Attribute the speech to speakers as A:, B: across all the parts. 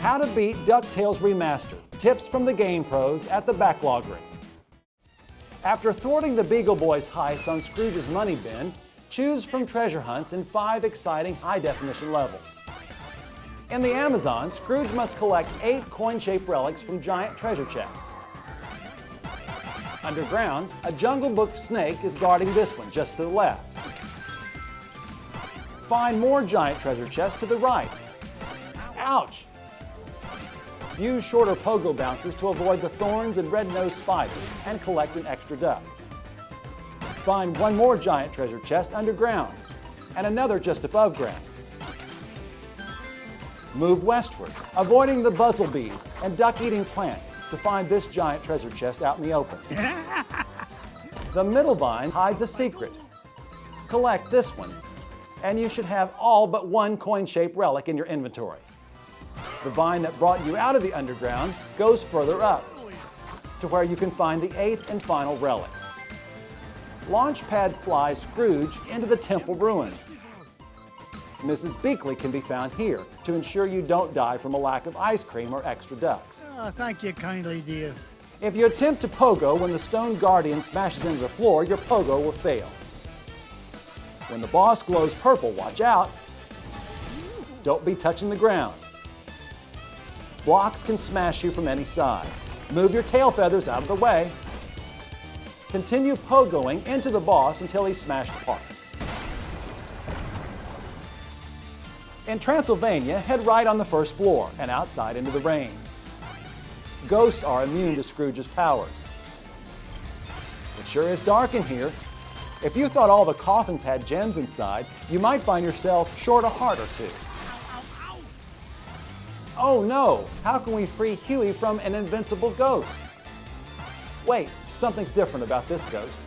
A: How to beat Ducktales Remastered. Tips from the game pros at the backlog ring. After thwarting the Beagle Boys' heist on Scrooge's money bin, choose from treasure hunts in 5 exciting high-definition levels. In the Amazon, Scrooge must collect 8 coin-shaped relics from giant treasure chests. Underground, a Jungle Book snake is guarding this one just to the left. Find more giant treasure chests to the right. Ouch! Use shorter pogo bounces to avoid the thorns and red-nosed spiders and collect an extra duck. Find one more giant treasure chest underground and another just above ground. Move westward, avoiding the buzzlebees and duck-eating plants to find this giant treasure chest out in the open. The middle vine hides a secret. Collect this one, and you should have all but one coin-shaped relic in your inventory. The vine that brought you out of the underground goes further up, to where you can find the 8th and final relic. Launchpad flies Scrooge into the temple ruins. Mrs. Beakley can be found here to ensure you don't die from a lack of ice cream or extra ducks.
B: Oh, thank you kindly, dear.
A: If you attempt to pogo when the stone guardian smashes into the floor, your pogo will fail. When the boss glows purple, watch out. Don't be touching the ground. Blocks can smash you from any side. Move your tail feathers out of the way. Continue pogoing into the boss until he's smashed apart. In Transylvania, head right on the first floor and outside into the rain. Ghosts are immune to Scrooge's powers. It sure is dark in here. If you thought all the coffins had gems inside, you might find yourself short a heart or two. Oh no, how can we free Huey from an invincible ghost? Wait, something's different about this ghost.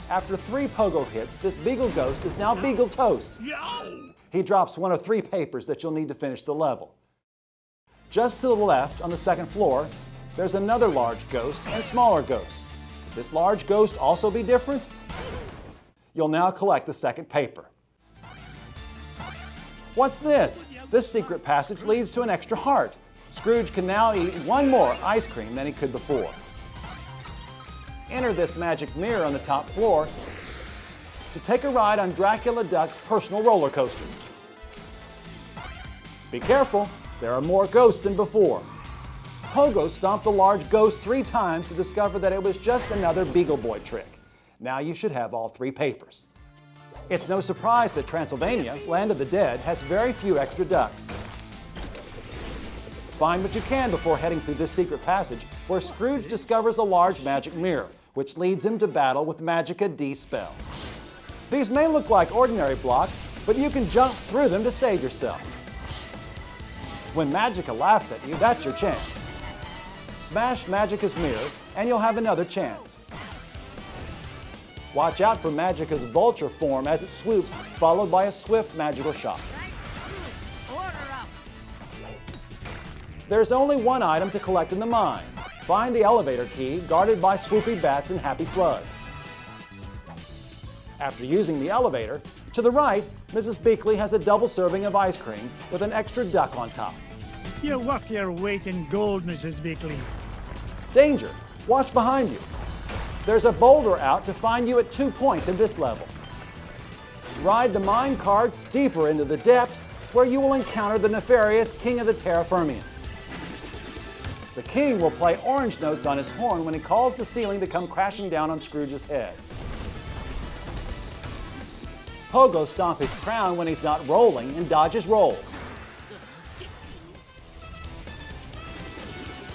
A: After 3 pogo hits, this Beagle ghost is now Beagle Toast. He drops one of 3 papers that you'll need to finish the level. Just to the left, on the 2nd floor, there's another large ghost and smaller ghosts. Could this large ghost also be different? You'll now collect the 2nd paper. What's this? This secret passage leads to an extra heart. Scrooge can now eat 1 more ice cream than he could before. Enter this magic mirror on the top floor to take a ride on Dracula Duck's personal roller coaster. Be careful, there are more ghosts than before. Pogo stomped the large ghost 3 times to discover that it was just another Beagle Boy trick. Now you should have all 3 papers. It's no surprise that Transylvania, Land of the Dead, has very few extra ducks. Find what you can before heading through this secret passage, where Scrooge discovers a large magic mirror, which leads him to battle with Magica D-Spell. These may look like ordinary blocks, but you can jump through them to save yourself. When Magica laughs at you, that's your chance. Smash Magica's mirror, and you'll have another chance. Watch out for Magica's vulture form as it swoops, followed by a swift magical shot. There's only one item to collect in the mines. Find the elevator key, guarded by swoopy bats and happy slugs. After using the elevator, to the right, Mrs. Beakley has a double serving of ice cream with an extra duck on top.
B: You're worth your weight in gold, Mrs. Beakley.
A: Danger! Watch behind you. There's a boulder out to find you at 2 points in this level. Ride the mine carts deeper into the depths, where you will encounter the nefarious King of the Terra Firmians. The king will play orange notes on his horn when he calls the ceiling to come crashing down on Scrooge's head. Pogo stomp his crown when he's not rolling and dodges rolls.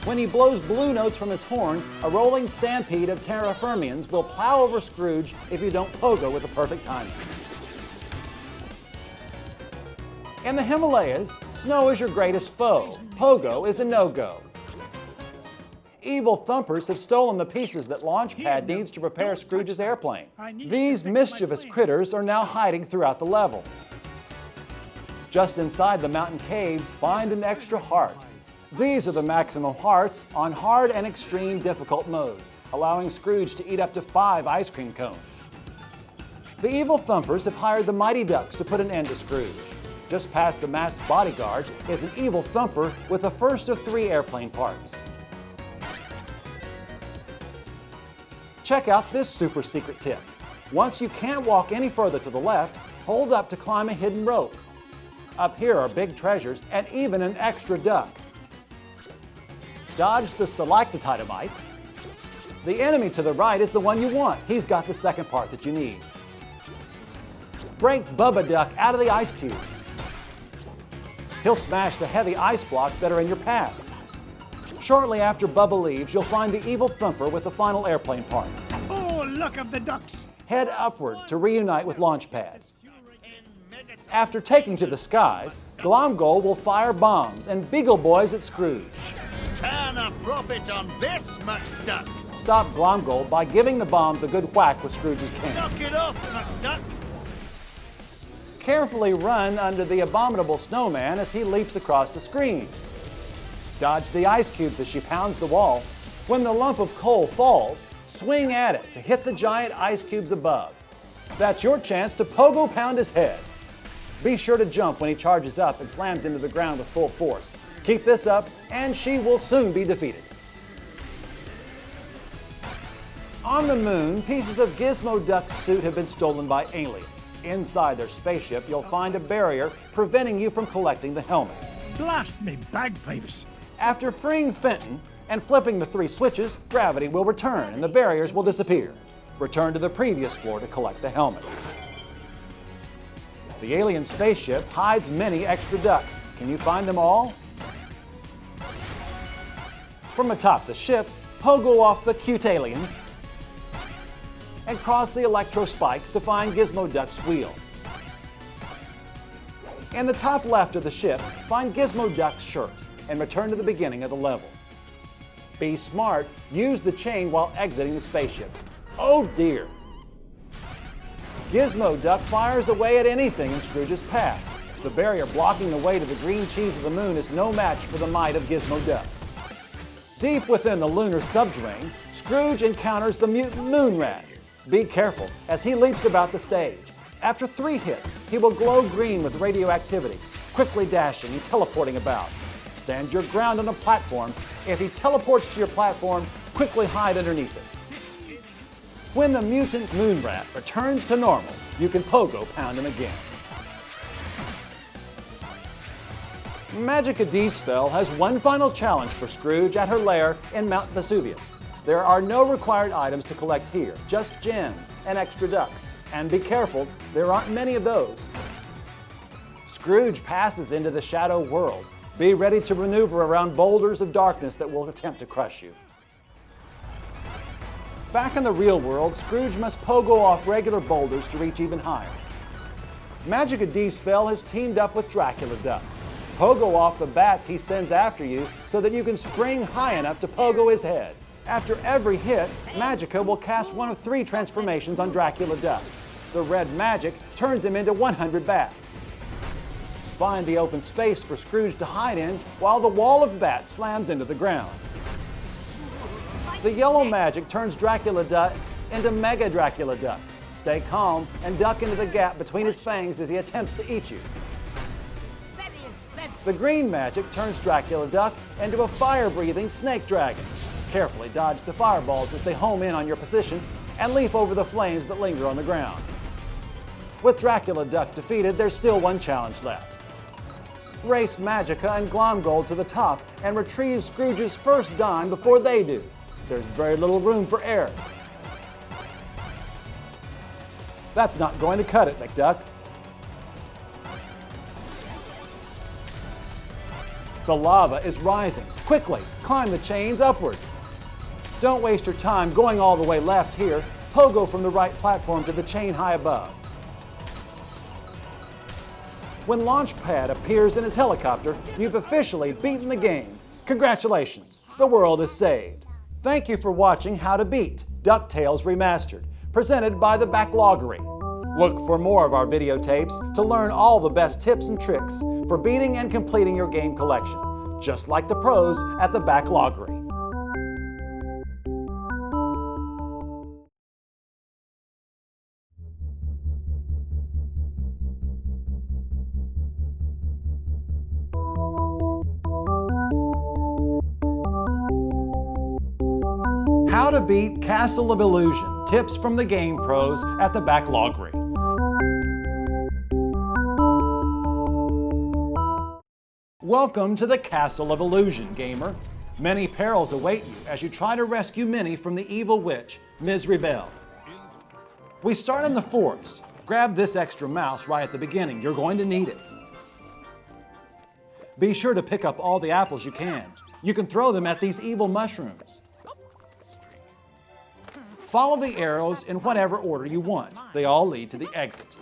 A: When he blows blue notes from his horn, a rolling stampede of Terra Firmians will plow over Scrooge if you don't pogo with the perfect timing. In the Himalayas, snow is your greatest foe. Pogo is a no-go. Evil thumpers have stolen the pieces that Launchpad needs to repair Scrooge's airplane. These mischievous critters are now hiding throughout the level. Just inside the mountain caves, find an extra heart. These are the maximum hearts on hard and extreme difficult modes, allowing Scrooge to eat up to 5 ice cream cones. The evil thumpers have hired the Mighty Ducks to put an end to Scrooge. Just past the masked bodyguard is an evil thumper with the first of 3 airplane parts. Check out this super secret tip. Once you can't walk any further to the left, hold up to climb a hidden rope. Up here are big treasures and even an extra duck. Dodge the stalactitamites. The enemy to the right is the one you want. He's got the second part that you need. Break Bubba Duck out of the ice cube. He'll smash the heavy ice blocks that are in your path. Shortly after Bubba leaves, you'll find the evil thumper with the final airplane part.
B: Oh, look at the ducks.
A: Head upward to reunite with Launchpad. After taking to the skies, Glomgold will fire bombs and beagle boys at Scrooge.
C: Turn a profit on this, McDuck.
A: Stop Glomgold by giving the bombs a good whack with Scrooge's cane.
C: Knock it off, McDuck.
A: Carefully run under the abominable snowman as he leaps across the screen. Dodge the ice cubes as she pounds the wall. When the lump of coal falls, swing at it to hit the giant ice cubes above. That's your chance to pogo pound his head. Be sure to jump when he charges up and slams into the ground with full force. Keep this up, and she will soon be defeated. On the moon, pieces of Gizmo Duck's suit have been stolen by aliens. Inside their spaceship, you'll find a barrier preventing you from collecting the helmet.
B: Blast me bagpipes.
A: After freeing Fenton and flipping the 3 switches, gravity will return and the barriers will disappear. Return to the previous floor to collect the helmet. The alien spaceship hides many extra ducks. Can you find them all? From atop the ship, pogo off the cute aliens and cross the electro spikes to find Gizmo Duck's wheel. In the top left of the ship, find Gizmo Duck's shirt and return to the beginning of the level. Be smart, use the chain while exiting the spaceship. Oh dear! Gizmo Duck fires away at anything in Scrooge's path. The barrier blocking the way to the green cheese of the moon is no match for the might of Gizmo Duck. Deep within the lunar subterrane, Scrooge encounters the mutant moon rat. Be careful as he leaps about the stage. After 3 hits, he will glow green with radioactivity, quickly dashing and teleporting about. Stand your ground on a platform. If he teleports to your platform, quickly hide underneath it. When the mutant moon rat returns to normal, you can pogo pound him again. Magica D-Spell has one final challenge for Scrooge at her lair in Mount Vesuvius. There are no required items to collect here, just gems and extra ducks. And be careful, there aren't many of those. Scrooge passes into the shadow world. Be ready to maneuver around boulders of darkness that will attempt to crush you. Back in the real world, Scrooge must pogo off regular boulders to reach even higher. Magica D-Spell has teamed up with Dracula Duck. Pogo off the bats he sends after you so that you can spring high enough to pogo his head. After every hit, Magica will cast one of 3 transformations on Dracula Duck. The red magic turns him into 100 bats. Find the open space for Scrooge to hide in while the wall of bats slams into the ground. The yellow magic turns Dracula Duck into Mega Dracula Duck. Stay calm and duck into the gap between his fangs as he attempts to eat you. The green magic turns Dracula Duck into a fire-breathing snake dragon. Carefully dodge the fireballs as they home in on your position and leap over the flames that linger on the ground. With Dracula Duck defeated, there's still one challenge left. Race Magica and Glomgold to the top and retrieve Scrooge's first dime before they do. There's very little room for error. That's not going to cut it, McDuck. The lava is rising. Quickly, climb the chains upward. Don't waste your time going all the way left here. Pogo from the right platform to the chain high above. When Launchpad appears in his helicopter, you've officially beaten the game. Congratulations, the world is saved. Thank you for watching How to Beat Ducktales Remastered, presented by the Backloggery. Look for more of our videotapes to learn all the best tips and tricks for beating and completing your game collection, just like the pros at the Backloggery. How to beat Castle of Illusion. Tips from the game pros at the Backloggery. Welcome to the Castle of Illusion, gamer. Many perils await you as you try to rescue Minnie from the evil witch, Ms. Rebel. We start in the forest. Grab this extra mouse right at the beginning. You're going to need it. Be sure to pick up all the apples you can. You can throw them at these evil mushrooms. Follow the arrows in whatever order you want. They all lead to the exit.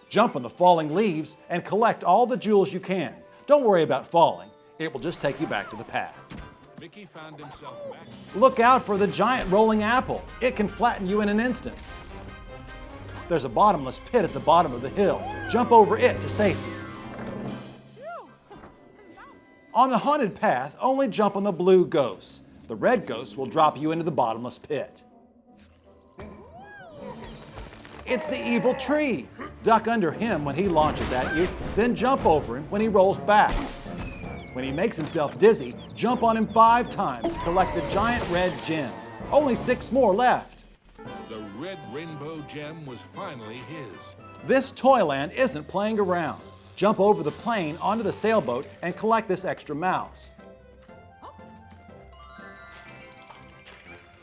A: Jump on the falling leaves and collect all the jewels you can. Don't worry about falling. It will just take you back to the path.
D: Mickey found himself back.
A: Look out for the giant rolling apple. It can flatten you in an instant. There's a bottomless pit at the bottom of the hill. Jump over it to safety. On the haunted path, only jump on the blue ghosts. The red ghosts will drop you into the bottomless pit. It's the evil tree. Duck under him when he launches at you, then jump over him when he rolls back. When he makes himself dizzy, jump on him 5 times to collect the giant red gem. Only 6 more left.
D: The red rainbow gem was finally his.
A: This Toyland isn't playing around. Jump over the plane onto the sailboat and collect this extra mouse.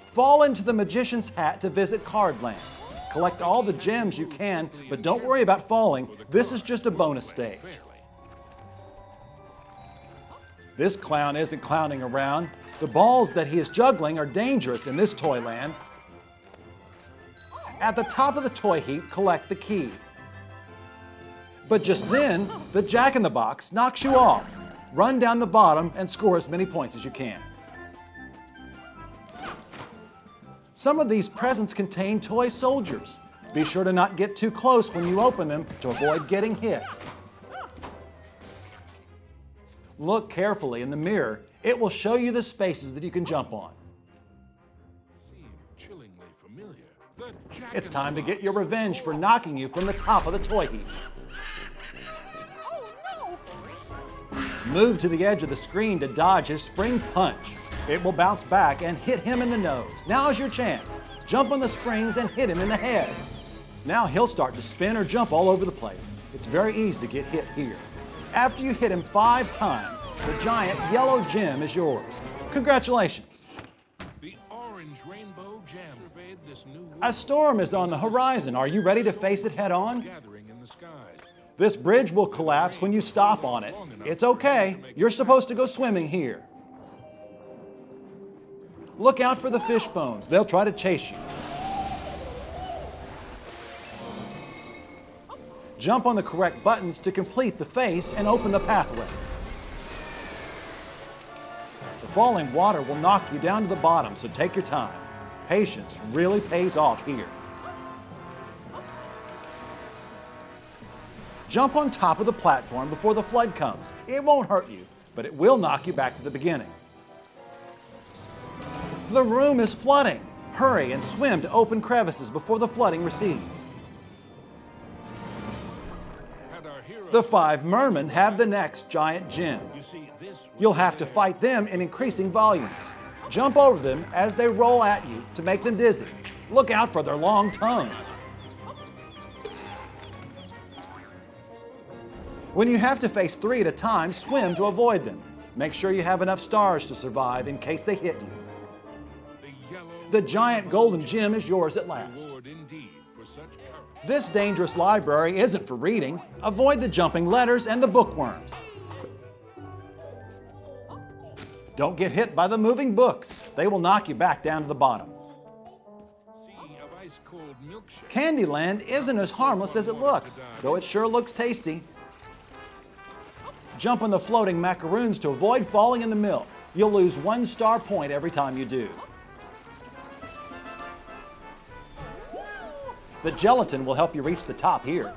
A: Fall into the magician's hat to visit Cardland. Collect all the gems you can, but don't worry about falling. This is just a bonus stage. This clown isn't clowning around. The balls that he is juggling are dangerous in this Toyland. At the top of the toy heap, collect the key. But just then, the Jack-in-the-Box knocks you off. Run down the bottom and score as many points as you can. Some of these presents contain toy soldiers. Be sure to not get too close when you open them to avoid getting hit. Look carefully in the mirror. It will show you the spaces that you can jump on.
D: Seemed chillingly familiar.
A: It's time to get your revenge for knocking you from the top of the toy heap. Move to the edge of the screen to dodge his spring punch. It will bounce back and hit him in the nose. Now's your chance. Jump on the springs and hit him in the head. Now he'll start to spin or jump all over the place. It's very easy to get hit here. After you hit him 5 times, the giant yellow gem is yours. Congratulations.
D: The orange rainbow gem surveyed this new
A: A storm is on the horizon. Are you ready to face it head on?
D: gathering in the skies.
A: This bridge will collapse when you stop on it. It's okay. You're supposed to go swimming here. Look out for the fish bones. They'll try to chase you. Jump on the correct buttons to complete the face and open the pathway. The falling water will knock you down to the bottom, so take your time. Patience really pays off here. Jump on top of the platform before the flood comes. It won't hurt you, but it will knock you back to the beginning. The room is flooding. Hurry and swim to open crevices before the flooding recedes.
D: Had our hero
A: The 5 mermen have the next giant gem.
D: you see this
A: You'll have to fight them in increasing volumes. Jump over them as they roll at you to make them dizzy. Look out for their long tongues. When you have to face 3 at a time, swim to avoid them. Make sure you have enough stars to survive in case they hit you.
D: the yellow
A: The giant golden gem is yours at last.
D: reward indeed for such courage.
A: This dangerous library isn't for reading. Avoid the jumping letters and the bookworms. Don't get hit by the moving books. They will knock you back down to the bottom.
D: Sea of ice cold milkshake.
A: Candyland isn't as harmless as it looks, though it sure looks tasty. Jump on the floating macaroons to avoid falling in the milk. You'll lose 1 star point every time you do. The gelatin will help you reach the top here.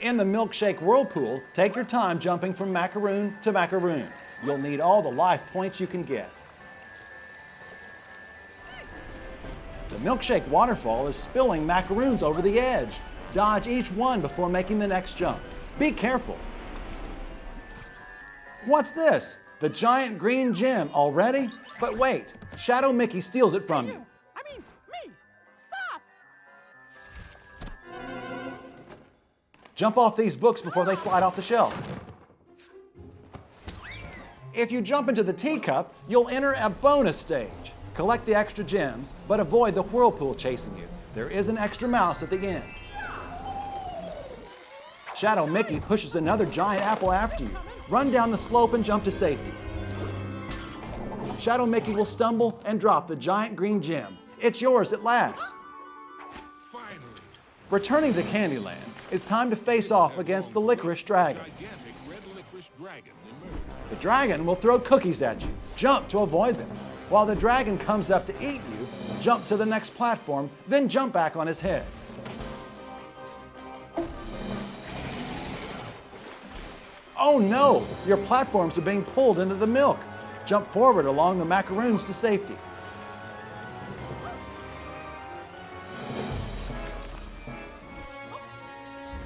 A: In the milkshake whirlpool, take your time jumping from macaroon to macaroon. You'll need all the life points you can get. The milkshake waterfall is spilling macaroons over the edge. Dodge each one before making the next jump. Be careful. What's this? The giant green gem already? But wait, Shadow Mickey steals it from you.
B: I mean, me! Stop!
A: Jump off these books before they slide off the shelf. If you jump into the teacup, you'll enter a bonus stage. Collect the extra gems, but avoid the whirlpool chasing you. There is an extra mouse at the end. Shadow Mickey pushes another giant apple after you. Run down the slope and jump to safety. Shadow Mickey will stumble and drop the giant green gem. It's yours at last.
D: Finally,
A: Returning to Candyland, it's time to face off against the Licorice Dragon.
D: gigantic red licorice dragon emerged.
A: The dragon will throw cookies at you. Jump to avoid them. While the dragon comes up to eat you, jump to the next platform, then jump back on his head. Oh no! Your platforms are being pulled into the milk. Jump forward along the macaroons to safety.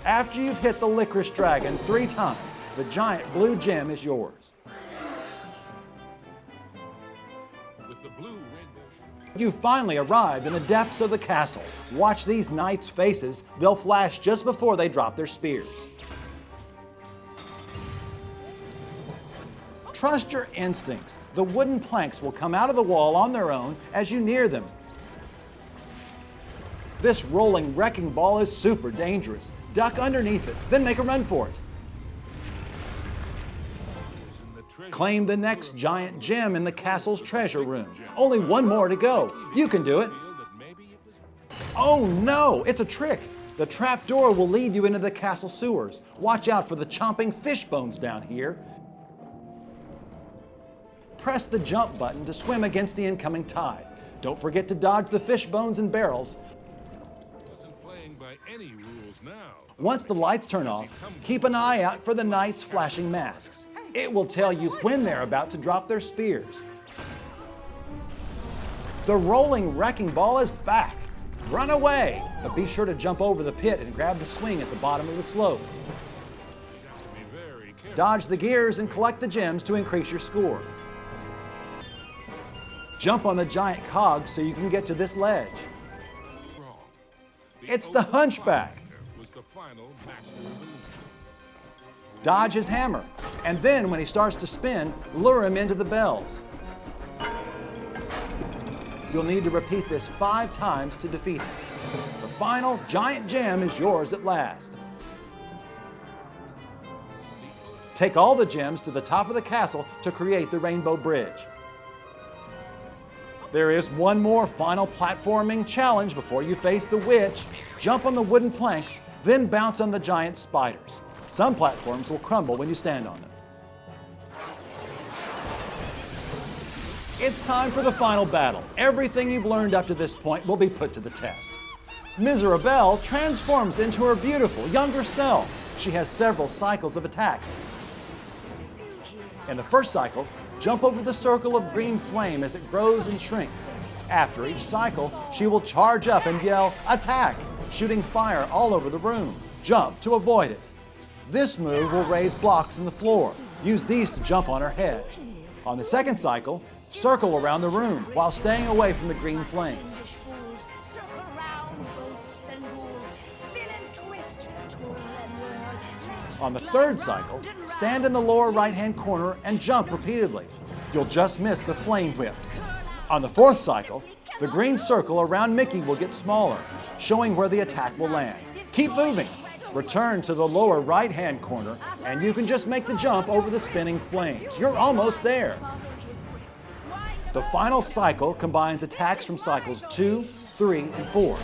A: After you've hit the Licorice Dragon 3 times, the giant blue gem is yours.
D: With the blue rainbow,
A: You've finally arrived in the depths of the castle. Watch these knights' faces. They'll flash just before they drop their spears. Trust your instincts. The wooden planks will come out of the wall on their own as you near them. This rolling wrecking ball is super dangerous. Duck underneath it, then make a run for it.
D: in the treasure.
A: Claim the next giant gem in the castle's treasure room. Only one more to go. You can do it.
D: Feel that maybe it was
A: Oh no, it's a trick. The trap door will lead you into the castle sewers. Watch out for the chomping fish bones down here. Press the jump button to swim against the incoming tide. Don't forget to dodge the fish bones and barrels.
D: wasn't playing by any rules now.
A: Once the lights turn off, keep an eye out for the knights' flashing masks. It will tell you when they're about to drop their spears. The rolling wrecking ball is back. Run away, but be sure to jump over the pit and grab the swing at the bottom of the slope.
D: Be very careful.
A: Dodge the gears and collect the gems to increase your score. Jump on the giant cogs so you can get to this ledge.
D: Wrong.
A: It's the Hunchback.
D: Was the final master illusion.
A: Dodge his hammer, and then when he starts to spin, lure him into the bells. You'll need to repeat this 5 times to defeat him. The final giant gem is yours at last. Take all the gems to the top of the castle to create the Rainbow Bridge. There is one more final platforming challenge before you face the witch. Jump on the wooden planks, then bounce on the giant spiders. Some platforms will crumble when you stand on them. It's time for the final battle. Everything you've learned up to this point will be put to the test. Miserabelle transforms into her beautiful younger self. She has several cycles of attacks. In the first cycle, jump over the circle of green flame as it grows and shrinks. After each cycle, she will charge up and yell, "Attack!" shooting fire all over the room. Jump to avoid it. This move will raise blocks in the floor. Use these to jump on her head. On the second cycle, circle around the room while staying away from the green flames.
E: Circle round, ghosts and ghouls, spin and twist, twirl and whirl.
A: On the third cycle, stand in the lower right-hand corner and jump repeatedly. You'll just miss the flame whips. On the fourth cycle, the green circle around Mickey will get smaller, showing where the attack will land. Keep moving. Return to the lower right-hand corner, and you can just make the jump over the spinning flames. You're almost there. The final cycle combines attacks from cycles 2, 3, and 4.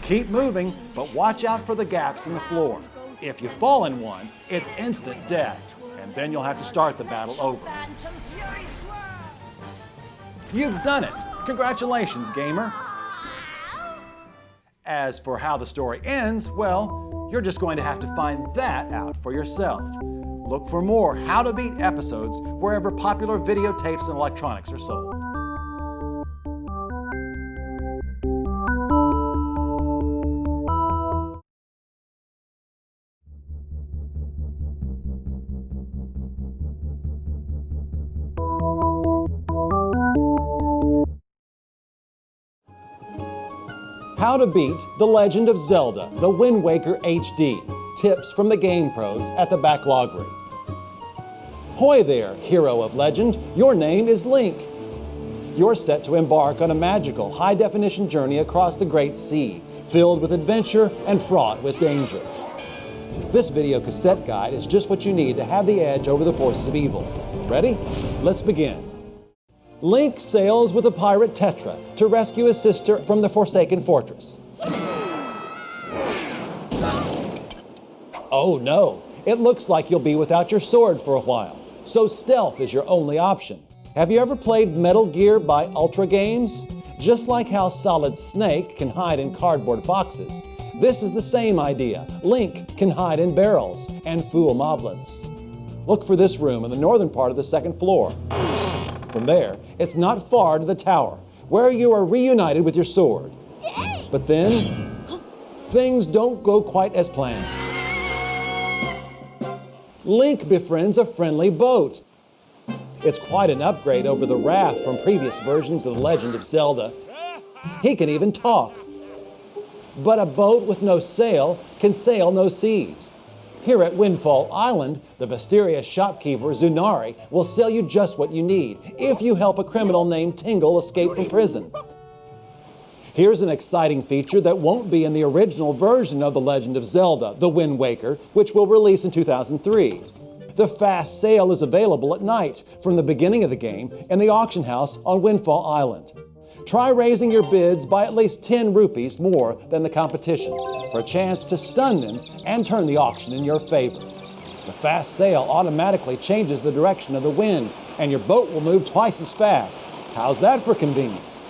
A: Keep moving, but watch out for the gaps in the floor. If you fall in one, it's instant death, and then you'll have to start the battle over.
E: Phantom fury swirl.
A: You've done it! Congratulations, gamer! As for how the story ends, well, you're just going to have to find that out for yourself. Look for more How to Beat episodes wherever popular videotapes and electronics are sold. How to beat The Legend of Zelda, The Wind Waker HD. Tips from the game pros at the Backloggery. Hoy there, hero of legend. Your name is Link. You're set to embark on a magical, high-definition journey across the Great Sea, filled with adventure and fraught with danger. This video cassette guide is just what you need to have the edge over the forces of evil. Ready? Let's begin. Link sails with a pirate Tetra to rescue his sister from the Forsaken Fortress. Oh no, it looks like you'll be without your sword for a while, so stealth is your only option. Have you ever played Metal Gear by Ultra Games? Just like how Solid Snake can hide in cardboard boxes, this is the same idea. Link can hide in barrels and fool moblins. Look for this room in the northern part of the second floor. From there, it's not far to the tower, where you are reunited with your sword. But then, things don't go quite as planned. Link befriends a friendly boat. It's quite an upgrade over the raft from previous versions of The Legend of Zelda. He can even talk. But a boat with no sail can sail no seas. Here at Windfall Island, the mysterious shopkeeper Zunari will sell you just what you need if you help a criminal named Tingle escape from prison. Here's an exciting feature that won't be in the original version of The Legend of Zelda, The Wind Waker, which will release in 2003. The fast sale is available at night from the beginning of the game in the auction house on Windfall Island. Try raising your bids by at least 10 rupees more than the competition for a chance to stun them and turn the auction in your favor. The fast sale automatically changes the direction of the wind and your boat will move twice as fast. How's that for convenience?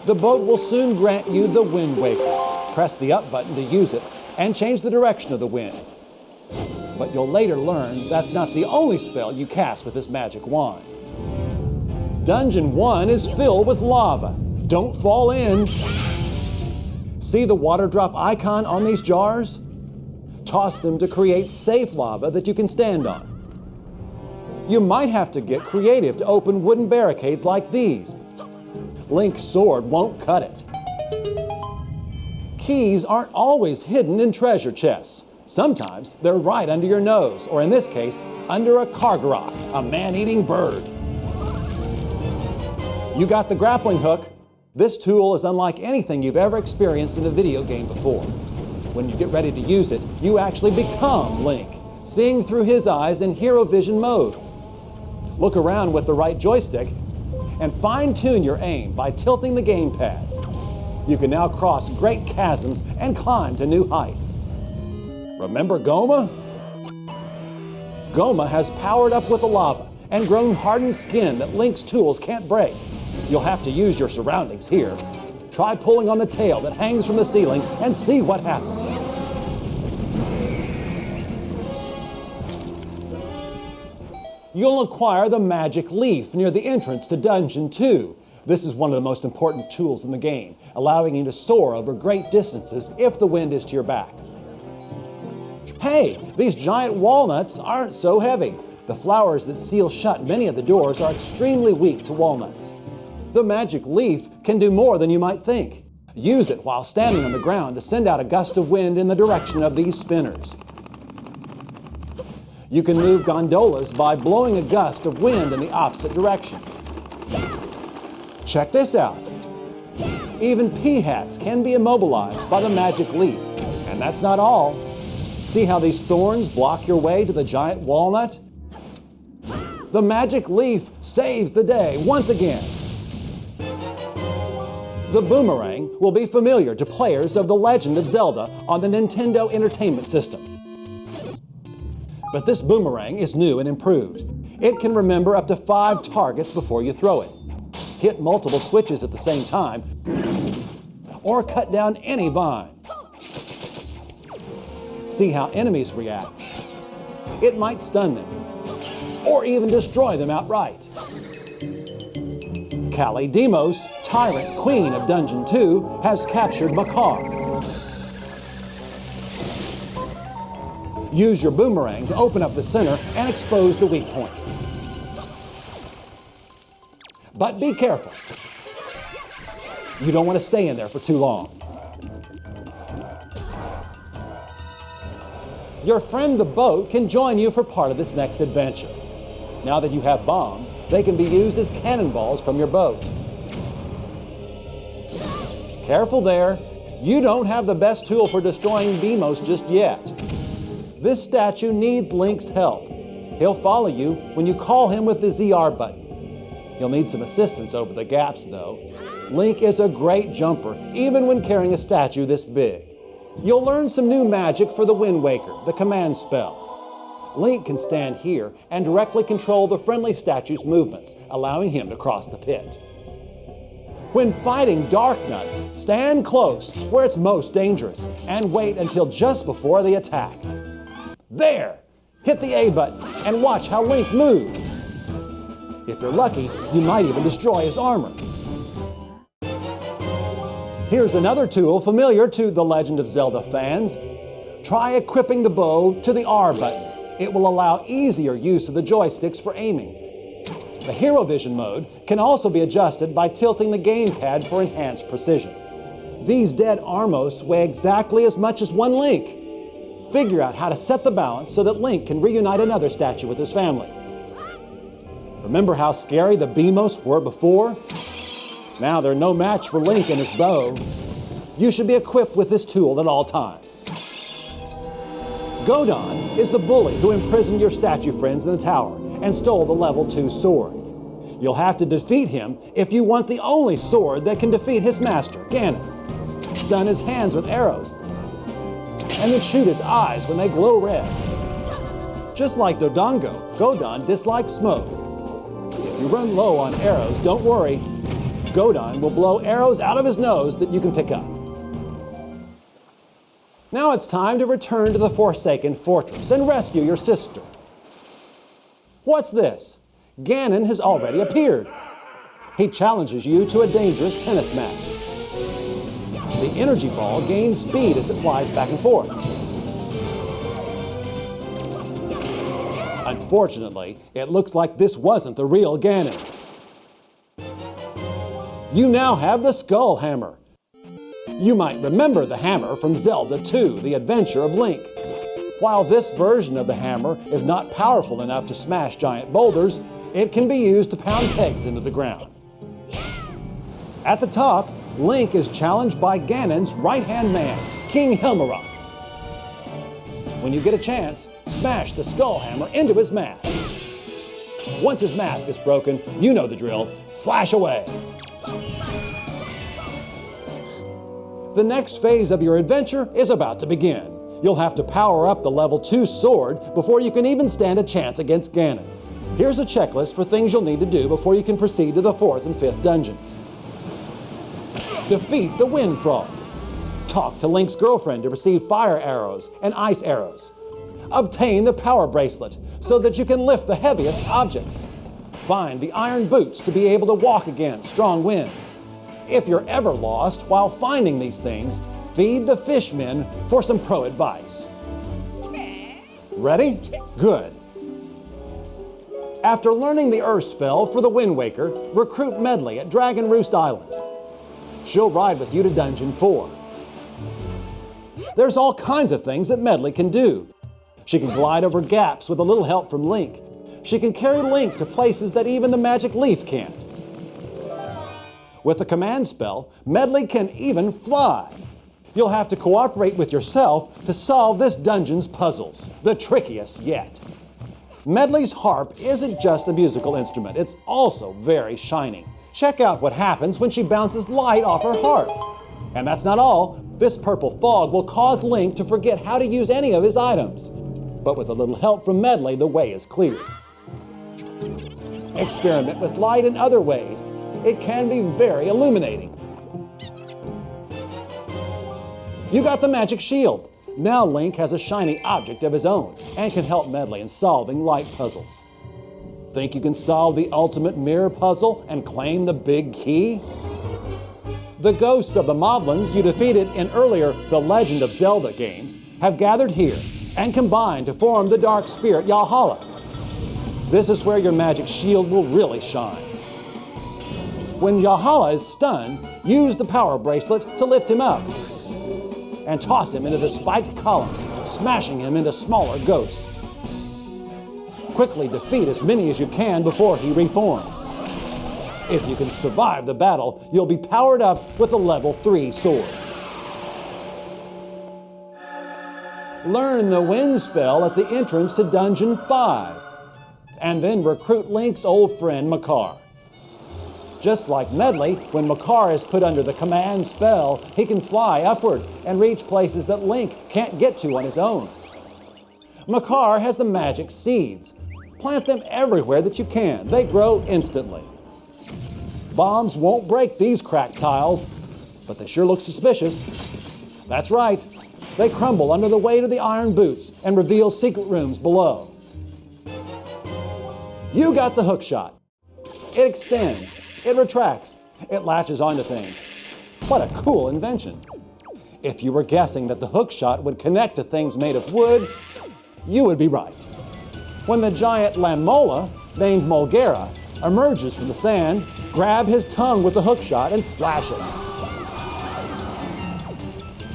A: The boat will soon grant you the Wind Waker. Press the up button to use it and change the direction of the wind. But you'll later learn that's not the only spell you cast with this magic wand. Dungeon 1 is filled with lava. Don't fall in. See the water drop icon on these jars? Toss them to create safe lava that you can stand on. You might have to get creative to open wooden barricades like these. Link's sword won't cut it. Keys aren't always hidden in treasure chests. Sometimes they're right under your nose, or in this case, under a Kargarok, a man-eating bird. You got the grappling hook. This tool is unlike anything you've ever experienced in a video game before. When you get ready to use it, you actually become Link, seeing through his eyes in Hero Vision mode. Look around with the right joystick and fine-tune your aim by tilting the gamepad. You can now cross great chasms and climb to new heights. Remember Goma? Goma has powered up with the lava and grown hardened skin that Link's tools can't break. You'll have to use your surroundings here. Try pulling on the tail that hangs from the ceiling and see what happens. You'll acquire the magic leaf near the entrance to Dungeon 2. This is one of the most important tools in the game, allowing you to soar over great distances if the wind is to your back. Hey, these giant walnuts aren't so heavy. The flowers that seal shut many of the doors are extremely weak to walnuts. The magic leaf can do more than you might think. Use it while standing on the ground to send out a gust of wind in the direction of these spinners. You can move gondolas by blowing a gust of wind in the opposite direction. Check this out. Even pea hats can be immobilized by the magic leaf. And that's not all. See how these thorns block your way to the giant walnut? The magic leaf saves the day once again. The boomerang will be familiar to players of The Legend of Zelda on the Nintendo Entertainment System. But this boomerang is new and improved. It can remember up to 5 targets before you throw it, hit multiple switches at the same time, or cut down any vine. See how enemies react. It might stun them, or even destroy them outright. Callie Demos, Tyrant Queen of Dungeon 2, has captured Makar. Use your boomerang to open up the center and expose the weak point. But be careful. You don't want to stay in there for too long. Your friend the boat can join you for part of this next adventure. Now that you have bombs, they can be used as cannonballs from your boat. Careful there. You don't have the best tool for destroying Beamos just yet. This statue needs Link's help. He'll follow you when you call him with the ZR button. He'll need some assistance over the gaps, though. Link is a great jumper, even when carrying a statue this big. You'll learn some new magic for the Wind Waker, the command spell. Link can stand here and directly control the friendly statue's movements, allowing him to cross the pit. When fighting Dark Nuts, stand close where it's most dangerous and wait until just before the attack. There! Hit the A button and watch how Link moves. If you're lucky, you might even destroy his armor. Here's another tool familiar to The Legend of Zelda fans. Try equipping the bow to the R button. It will allow easier use of the joysticks for aiming. The Hero Vision mode can also be adjusted by tilting the gamepad for enhanced precision. These dead Armos weigh exactly as much as one Link. Figure out how to set the balance so that Link can reunite another statue with his family. Remember how scary the Beamos were before? Now they're no match for Link and his bow. You should be equipped with this tool at all times. Godon is the bully who imprisoned your statue friends in the tower and stole the level 2 sword. You'll have to defeat him if you want the only sword that can defeat his master, Ganon. Stun his hands with arrows, and then shoot his eyes when they glow red. Just like Dodongo, Godon dislikes smoke. If you run low on arrows, don't worry. Godon will blow arrows out of his nose that you can pick up. Now it's time to return to the Forsaken Fortress and rescue your sister. What's this? Ganon has already appeared. He challenges you to a dangerous tennis match. The energy ball gains speed as it flies back and forth. Unfortunately, it looks like this wasn't the real Ganon. You now have the Skull Hammer. You might remember the hammer from Zelda 2, The Adventure of Link. While this version of the hammer is not powerful enough to smash giant boulders, it can be used to pound pegs into the ground. At the top, Link is challenged by Ganon's right-hand man, King Helmarok. When you get a chance, smash the Skull Hammer into his mask. Once his mask is broken, you know the drill, slash away. The next phase of your adventure is about to begin. You'll have to power up the level 2 sword before you can even stand a chance against Ganon. Here's a checklist for things you'll need to do before you can proceed to the 4th and 5th dungeons. Defeat the Wind Frog. Talk to Link's girlfriend to receive fire arrows and ice arrows. Obtain the power bracelet so that you can lift the heaviest objects. Find the iron boots to be able to walk against strong winds. If you're ever lost while finding these things, feed the fishmen for some pro advice. Ready? Good. After learning the Earth spell for the Wind Waker, recruit Medley at Dragon Roost Island. She'll ride with you to Dungeon 4. There's all kinds of things that Medley can do. She can glide over gaps with a little help from Link. She can carry Link to places that even the Magic Leaf can't. With the command spell, Medley can even fly. You'll have to cooperate with yourself to solve this dungeon's puzzles, the trickiest yet. Medley's harp isn't just a musical instrument, it's also very shiny. Check out what happens when she bounces light off her harp. And that's not all. This purple fog will cause Link to forget how to use any of his items. But with a little help from Medley, the way is clear. Experiment with light in other ways. It can be very illuminating. You got the magic shield. Now Link has a shiny object of his own and can help Medley in solving light puzzles. Think you can solve the ultimate mirror puzzle and claim the big key? The ghosts of the Moblins you defeated in earlier The Legend of Zelda games have gathered here and combined to form the dark spirit Yalhalla. This is where your magic shield will really shine. When Yalhalla is stunned, use the power bracelet to lift him up and toss him into the spiked columns smashing him into smaller ghosts. Quickly defeat as many as you can before he reforms. If you can survive the battle, you'll be powered up with a level 3 sword. Learn the wind spell at the entrance to Dungeon 5, and then recruit Link's old friend Makar. Just like Medley, when Makar is put under the command spell, he can fly upward and reach places that Link can't get to on his own. Makar has the magic seeds. Plant them everywhere that you can. They grow instantly. Bombs won't break these cracked tiles, but they sure look suspicious. That's right. They crumble under the weight of the iron boots and reveal secret rooms below. You got the hook shot. It extends, it retracts, it latches onto things. What a cool invention. If you were guessing that the hook shot would connect to things made of wood, you would be right. When the giant Lanmola, named Mulgera, emerges from the sand, grab his tongue with the hook shot and slash it.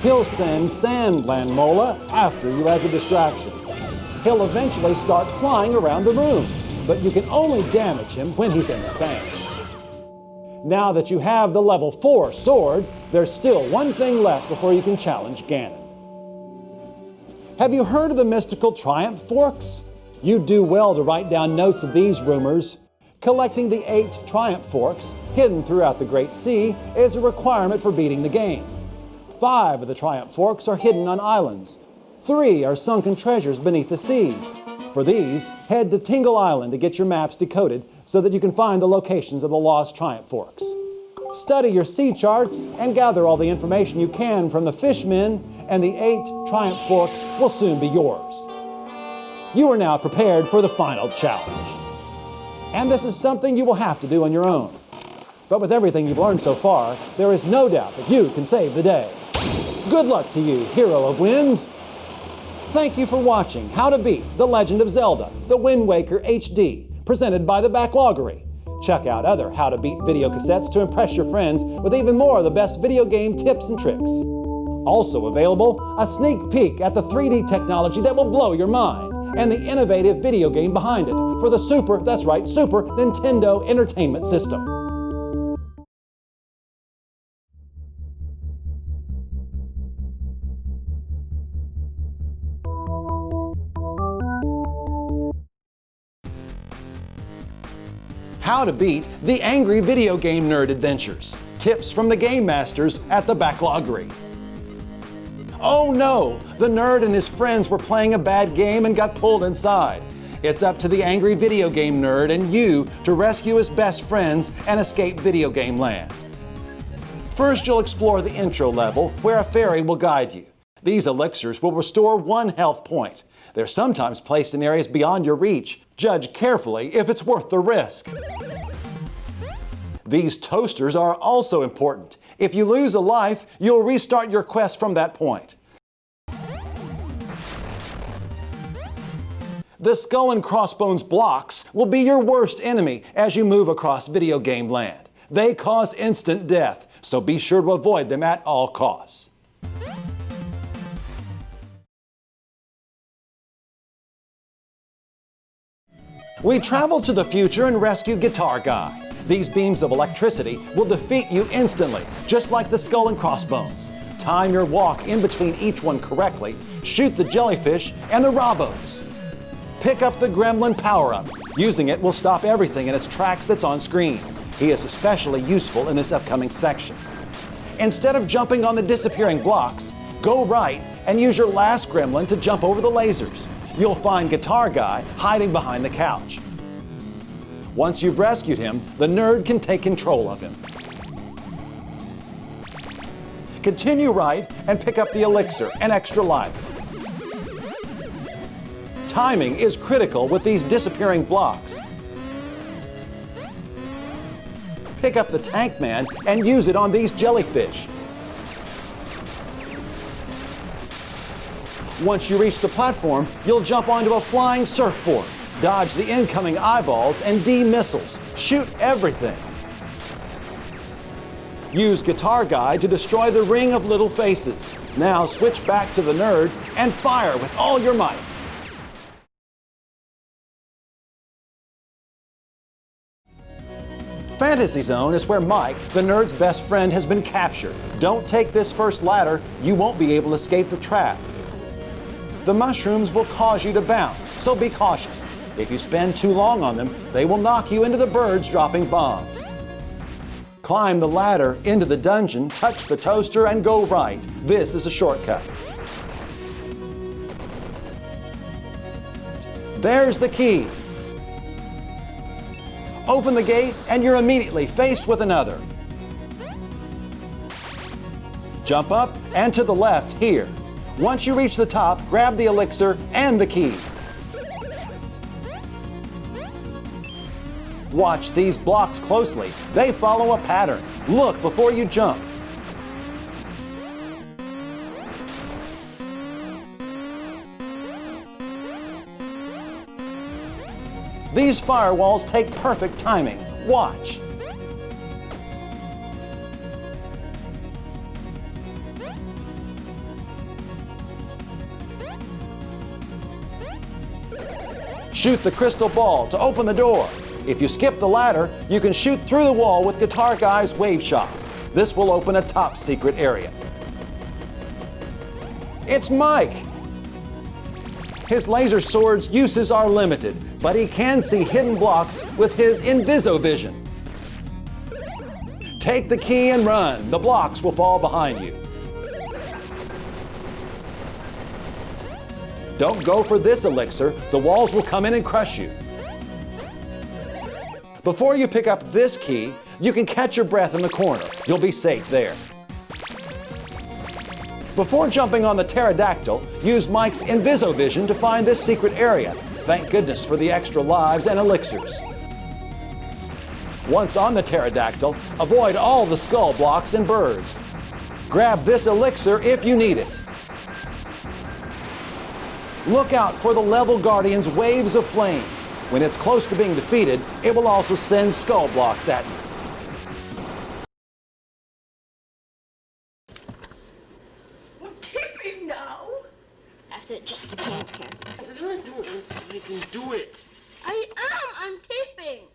A: He'll send Sand Lanmola after you as a distraction. He'll eventually start flying around the room, but you can only damage him when he's in the sand. Now that you have the level 4 sword, there's still one thing left before you can challenge Ganon. Have you heard of the mystical Triumph Forks? You'd do well to write down notes of these rumors. Collecting the 8 Triumph Forks, hidden throughout the Great Sea, is a requirement for beating the game. 5 of the Triumph Forks are hidden on islands. 3 are sunken treasures beneath the sea. For these, head to Tingle Island to get your maps decoded so that you can find the locations of the lost Triumph Forks. Study your sea charts and gather all the information you can from the fishmen, and the 8 Triumph Forks will soon be yours. You are now prepared for the final challenge. And this is something you will have to do on your own. But with everything you've learned so far, there is no doubt that you can save the day. Good luck to you, hero of winds. Thank you for watching How to Beat The Legend of Zelda, The Wind Waker HD, presented by the Backloggery. Check out other How to Beat video cassettes to impress your friends with even more of the best video game tips and tricks. Also available, a sneak peek at the 3D technology that will blow your mind, and the innovative video game behind it for the Super Nintendo Entertainment System. How to Beat the Angry Video Game Nerd Adventures. Tips from the Game Masters at the Backloggery. Oh no! The nerd and his friends were playing a bad game and got pulled inside. It's up to the angry video game nerd and you to rescue his best friends and escape video game land. First, you'll explore the intro level where a fairy will guide you. These elixirs will restore 1 health point. They're sometimes placed in areas beyond your reach. Judge carefully if it's worth the risk. These toasters are also important. If you lose a life, you'll restart your quest from that point. The skull and crossbones blocks will be your worst enemy as you move across video game land. They cause instant death, so be sure to avoid them at all costs. We travel to the future and rescue Guitar Guy. These beams of electricity will defeat you instantly, just like the skull and crossbones. Time your walk in between each one correctly, shoot the jellyfish and the Robos. Pick up the Gremlin power-up. Using it will stop everything in its tracks that's on screen. He is especially useful in this upcoming section. Instead of jumping on the disappearing blocks, go right and use your last Gremlin to jump over the lasers. You'll find Guitar Guy hiding behind the couch. Once you've rescued him, the nerd can take control of him. Continue right and pick up the elixir and extra life. Timing is critical with these disappearing blocks. Pick up the Tank Man and use it on these jellyfish. Once you reach the platform, you'll jump onto a flying surfboard, dodge the incoming eyeballs and D missiles. Shoot everything. Use Guitar Guy to destroy the ring of little faces. Now switch back to the nerd and fire with all your might. Fantasy Zone is where Mike, the nerd's best friend, has been captured. Don't take this first ladder, you won't be able to escape the trap. The mushrooms will cause you to bounce, so be cautious. If you spend too long on them, they will knock you into the birds dropping bombs. Climb the ladder into the dungeon, touch the toaster, and go right. This is a shortcut. There's the key. Open the gate and you're immediately faced with another. Jump up and to the left here. Once you reach the top, grab the elixir and the key. Watch these blocks closely. They follow a pattern. Look before you jump. These firewalls take perfect timing. Watch. Shoot the crystal ball to open the door. If you skip the ladder, you can shoot through the wall with Guitar Guy's wave shot. This will open a top secret area. It's Mike! His laser sword's uses are limited, but he can see hidden blocks with his Inviso-Vision. Take the key and run. The blocks will fall behind you. Don't go for this elixir. The walls will come in and crush you. Before you pick up this key, you can catch your breath in the corner. You'll be safe there. Before jumping on the pterodactyl, use Mike's Inviso-Vision to find this secret area. Thank goodness for the extra lives and elixirs. Once on the pterodactyl, avoid all the skull blocks and birds. Grab this elixir if you need it. Look out for the level guardian's waves of flames. When it's close to being defeated, it will also send skull blocks at you.
F: Just a can.
G: Don't do it inside and do it.
F: I'm taping.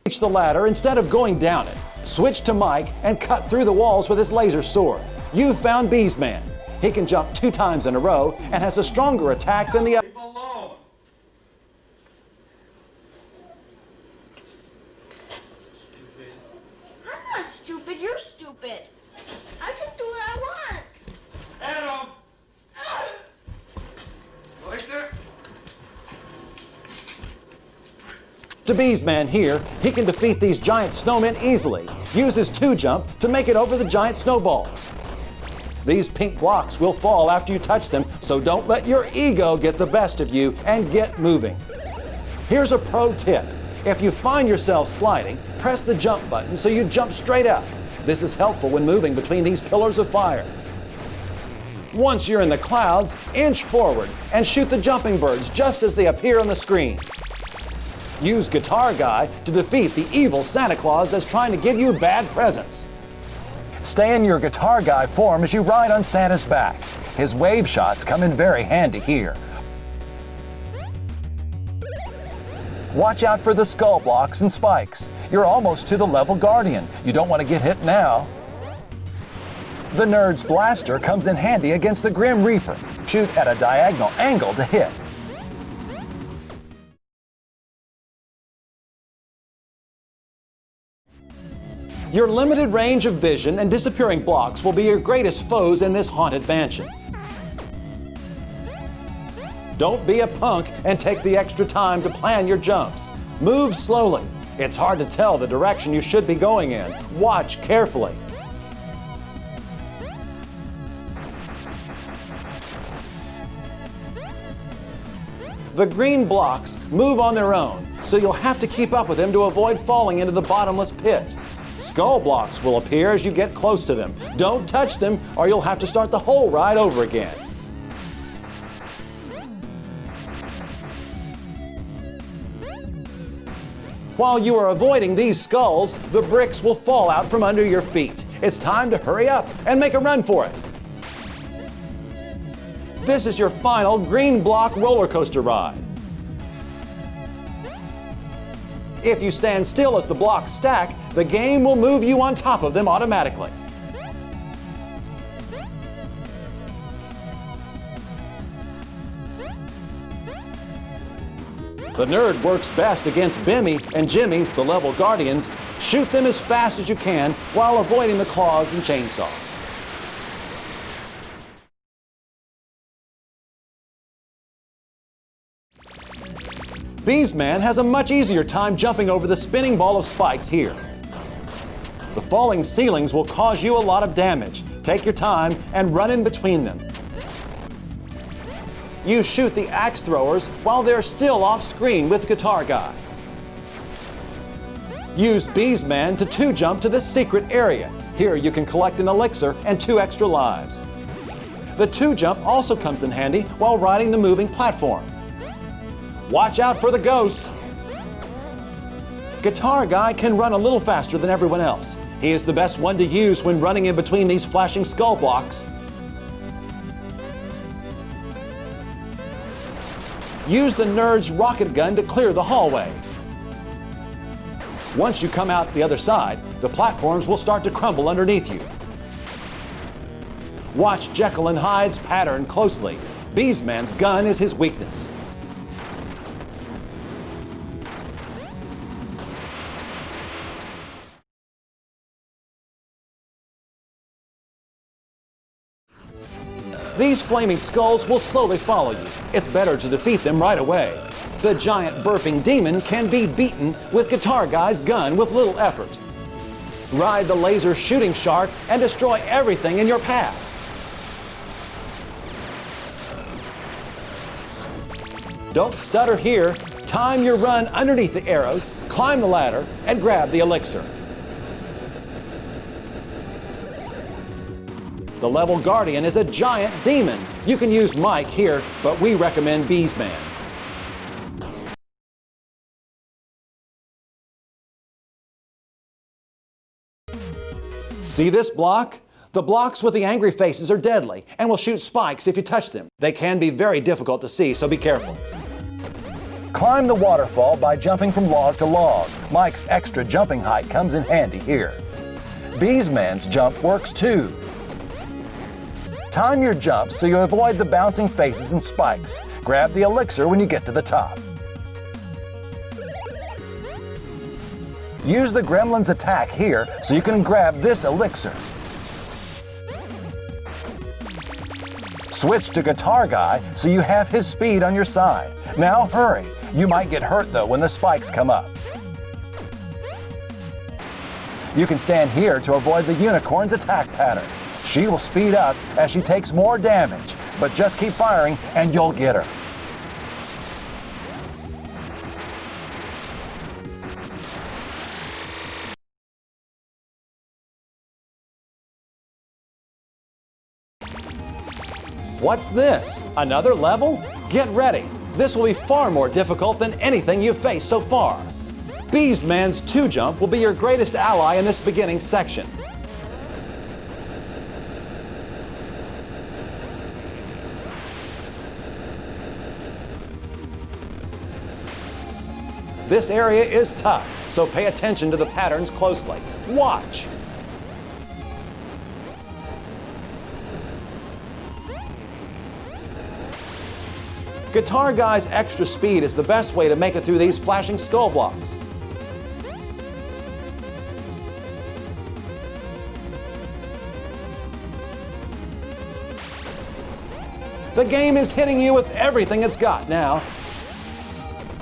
A: Reach the ladder instead of going down it. Switch to Mike and cut through the walls with his laser sword. You've found Beesman. He can jump 2 times in a row and has a stronger attack than the other.
G: Leave alone. Stupid.
F: I'm not stupid. You're stupid. I can do what I want.
G: Adam! Like that?
A: To Beesman here, he can defeat these giant snowmen easily. Use his 2-jump to make it over the giant snowballs. These pink blocks will fall after you touch them, so don't let your ego get the best of you and get moving. Here's a pro tip. If you find yourself sliding, press the jump button so you jump straight up. This is helpful when moving between these pillars of fire. Once you're in the clouds, inch forward and shoot the jumping birds just as they appear on the screen. Use Guitar Guy to defeat the evil Santa Claus that's trying to give you bad presents. Stay in your Guitar Guy form as you ride on Santa's back. His wave shots come in very handy here. Watch out for the skull blocks and spikes. You're almost to the level guardian. You don't want to get hit now. The nerd's blaster comes in handy against the Grim Reaper. Shoot at a diagonal angle to hit. Your limited range of vision and disappearing blocks will be your greatest foes in this haunted mansion. Don't be a punk and take the extra time to plan your jumps. Move slowly. It's hard to tell the direction you should be going in. Watch carefully. The green blocks move on their own, so you'll have to keep up with them to avoid falling into the bottomless pit. Skull blocks will appear as you get close to them. Don't touch them or you'll have to start the whole ride over again. While you are avoiding these skulls, the bricks will fall out from under your feet. It's time to hurry up and make a run for it. This is your final green block roller coaster ride. If you stand still as the blocks stack, the game will move you on top of them automatically. The nerd works best against Bimmy and Jimmy, the level guardians. Shoot them as fast as you can while avoiding the claws and chainsaw. Beesman has a much easier time jumping over the spinning ball of spikes here. The falling ceilings will cause you a lot of damage. Take your time and run in between them. You shoot the axe throwers while they're still off screen with Guitar Guy. Use Beesman to 2-jump to this secret area. Here you can collect an elixir and 2 extra lives. The 2-jump also comes in handy while riding the moving platform. Watch out for the ghosts. Guitar Guy can run a little faster than everyone else. He is the best one to use when running in between these flashing skull blocks. Use the nerd's rocket gun to clear the hallway. Once you come out the other side, the platforms will start to crumble underneath you. Watch Jekyll and Hyde's pattern closely. Beesman's gun is his weakness. These flaming skulls will slowly follow you. It's better to defeat them right away. The giant burping demon can be beaten with Guitar Guy's gun with little effort. Ride the laser shooting shark and destroy everything in your path. Don't stutter here. Time your run underneath the arrows, climb the ladder, and grab the elixir. The level guardian is a giant demon. You can use Mike here, but we recommend Beesman. See this block? The blocks with the angry faces are deadly and will shoot spikes if you touch them. They can be very difficult to see, so be careful. Climb the waterfall by jumping from log to log. Mike's extra jumping height comes in handy here. Beesman's jump works too. Time your jump so you avoid the bouncing faces and spikes. Grab the elixir when you get to the top. Use the gremlin's attack here so you can grab this elixir. Switch to Guitar Guy so you have his speed on your side. Now hurry. You might get hurt though when the spikes come up. You can stand here to avoid the unicorn's attack pattern. She will speed up as she takes more damage, but just keep firing and you'll get her. What's this? Another level? Get ready. This will be far more difficult than anything you've faced so far. Beesman's 2-jump will be your greatest ally in this beginning section. This area is tough, so pay attention to the patterns closely. Watch! Guitar Guy's extra speed is the best way to make it through these flashing skull blocks. The game is hitting you with everything it's got now.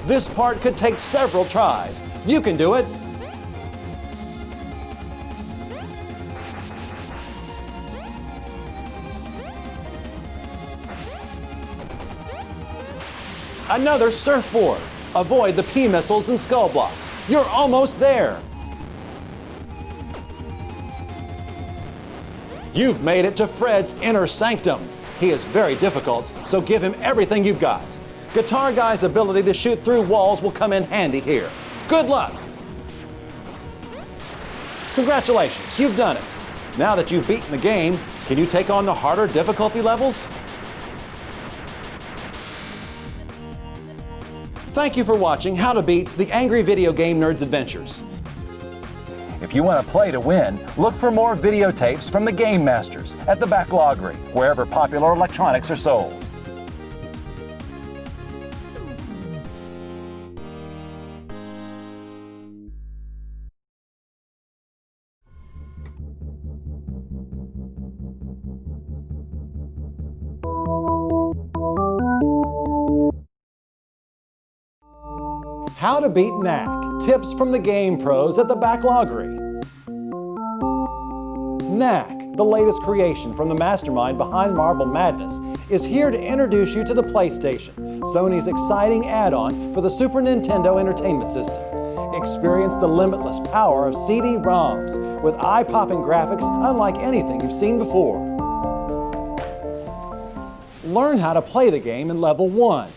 A: This part could take several tries. You can do it. Another surfboard. Avoid the P-missiles and skull blocks. You're almost there. You've made it to Fred's inner sanctum. He is very difficult, so give him everything you've got. Guitar Guy's ability to shoot through walls will come in handy here. Good luck! Congratulations, you've done it. Now that you've beaten the game, can you take on the harder difficulty levels? Thank you for watching How to Beat the Angry Video Game Nerd's Adventures. If you want to play to win, look for more videotapes from the Game Masters at the Backloggery, wherever popular electronics are sold. How to Beat Knack. Tips from the game pros at the Backloggery. Knack, the latest creation from the mastermind behind Marble Madness, is here to introduce you to the PlayStation, Sony's exciting add-on for the Super Nintendo Entertainment System. Experience the limitless power of CD-ROMs with eye-popping graphics unlike anything you've seen before. Learn how to play the game in Level 1.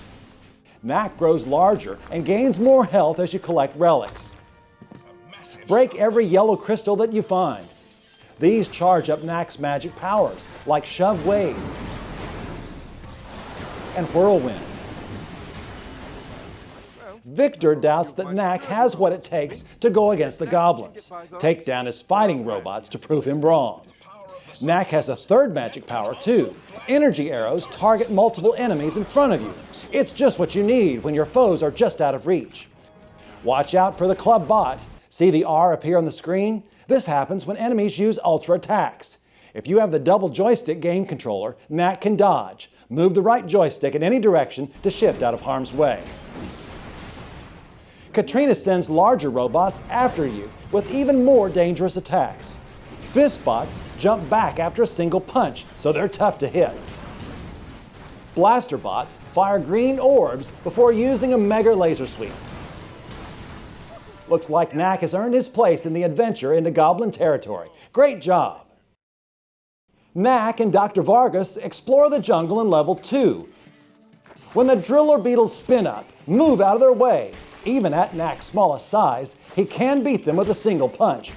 A: Knack grows larger and gains more health as you collect relics. Break every yellow crystal that you find. These charge up Knack's magic powers, like Shove Wave and Whirlwind. Victor doubts that Knack has what it takes to go against the goblins. Take down his fighting robots to prove him wrong. Knack has a third magic power too. Energy arrows target multiple enemies in front of you. It's just what you need when your foes are just out of reach. Watch out for the club bot. See the R appear on the screen? This happens when enemies use ultra attacks. If you have the double joystick game controller, Knack can dodge. Move the right joystick in any direction to shift out of harm's way. Katrina sends larger robots after you with even more dangerous attacks. Fist bots jump back after a single punch, so they're tough to hit. Blaster bots fire green orbs before using a mega laser sweep. Looks like Knack has earned his place in the adventure into Goblin territory. Great job! Knack and Dr. Vargas explore the jungle in Level 2. When the driller beetles spin up, move out of their way. Even at Knack's smallest size, he can beat them with a single punch.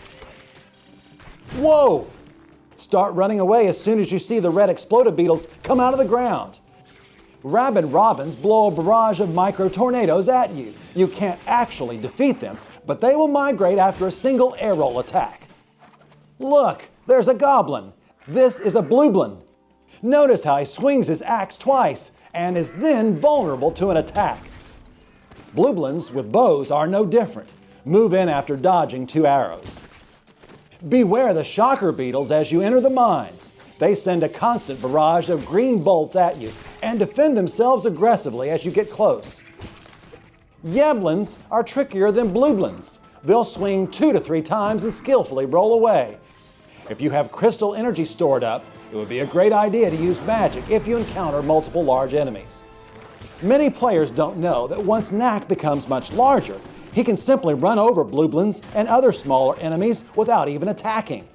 A: Whoa! Start running away as soon as you see the red exploded beetles come out of the ground. Rabid robins blow a barrage of micro-tornadoes at you. You can't actually defeat them, but they will migrate after a single air roll attack. Look, there's a goblin. This is a blublin. Notice how he swings his axe twice and is then vulnerable to an attack. Blublins with bows are no different. Move in after dodging 2 arrows. Beware the shocker beetles as you enter the mines. They send a constant barrage of green bolts at you and defend themselves aggressively as you get close. Yeblins are trickier than blublins. They'll swing 2 to 3 times and skillfully roll away. If you have crystal energy stored up, it would be a great idea to use magic if you encounter multiple large enemies. Many players don't know that once Knack becomes much larger, he can simply run over blublins and other smaller enemies without even attacking.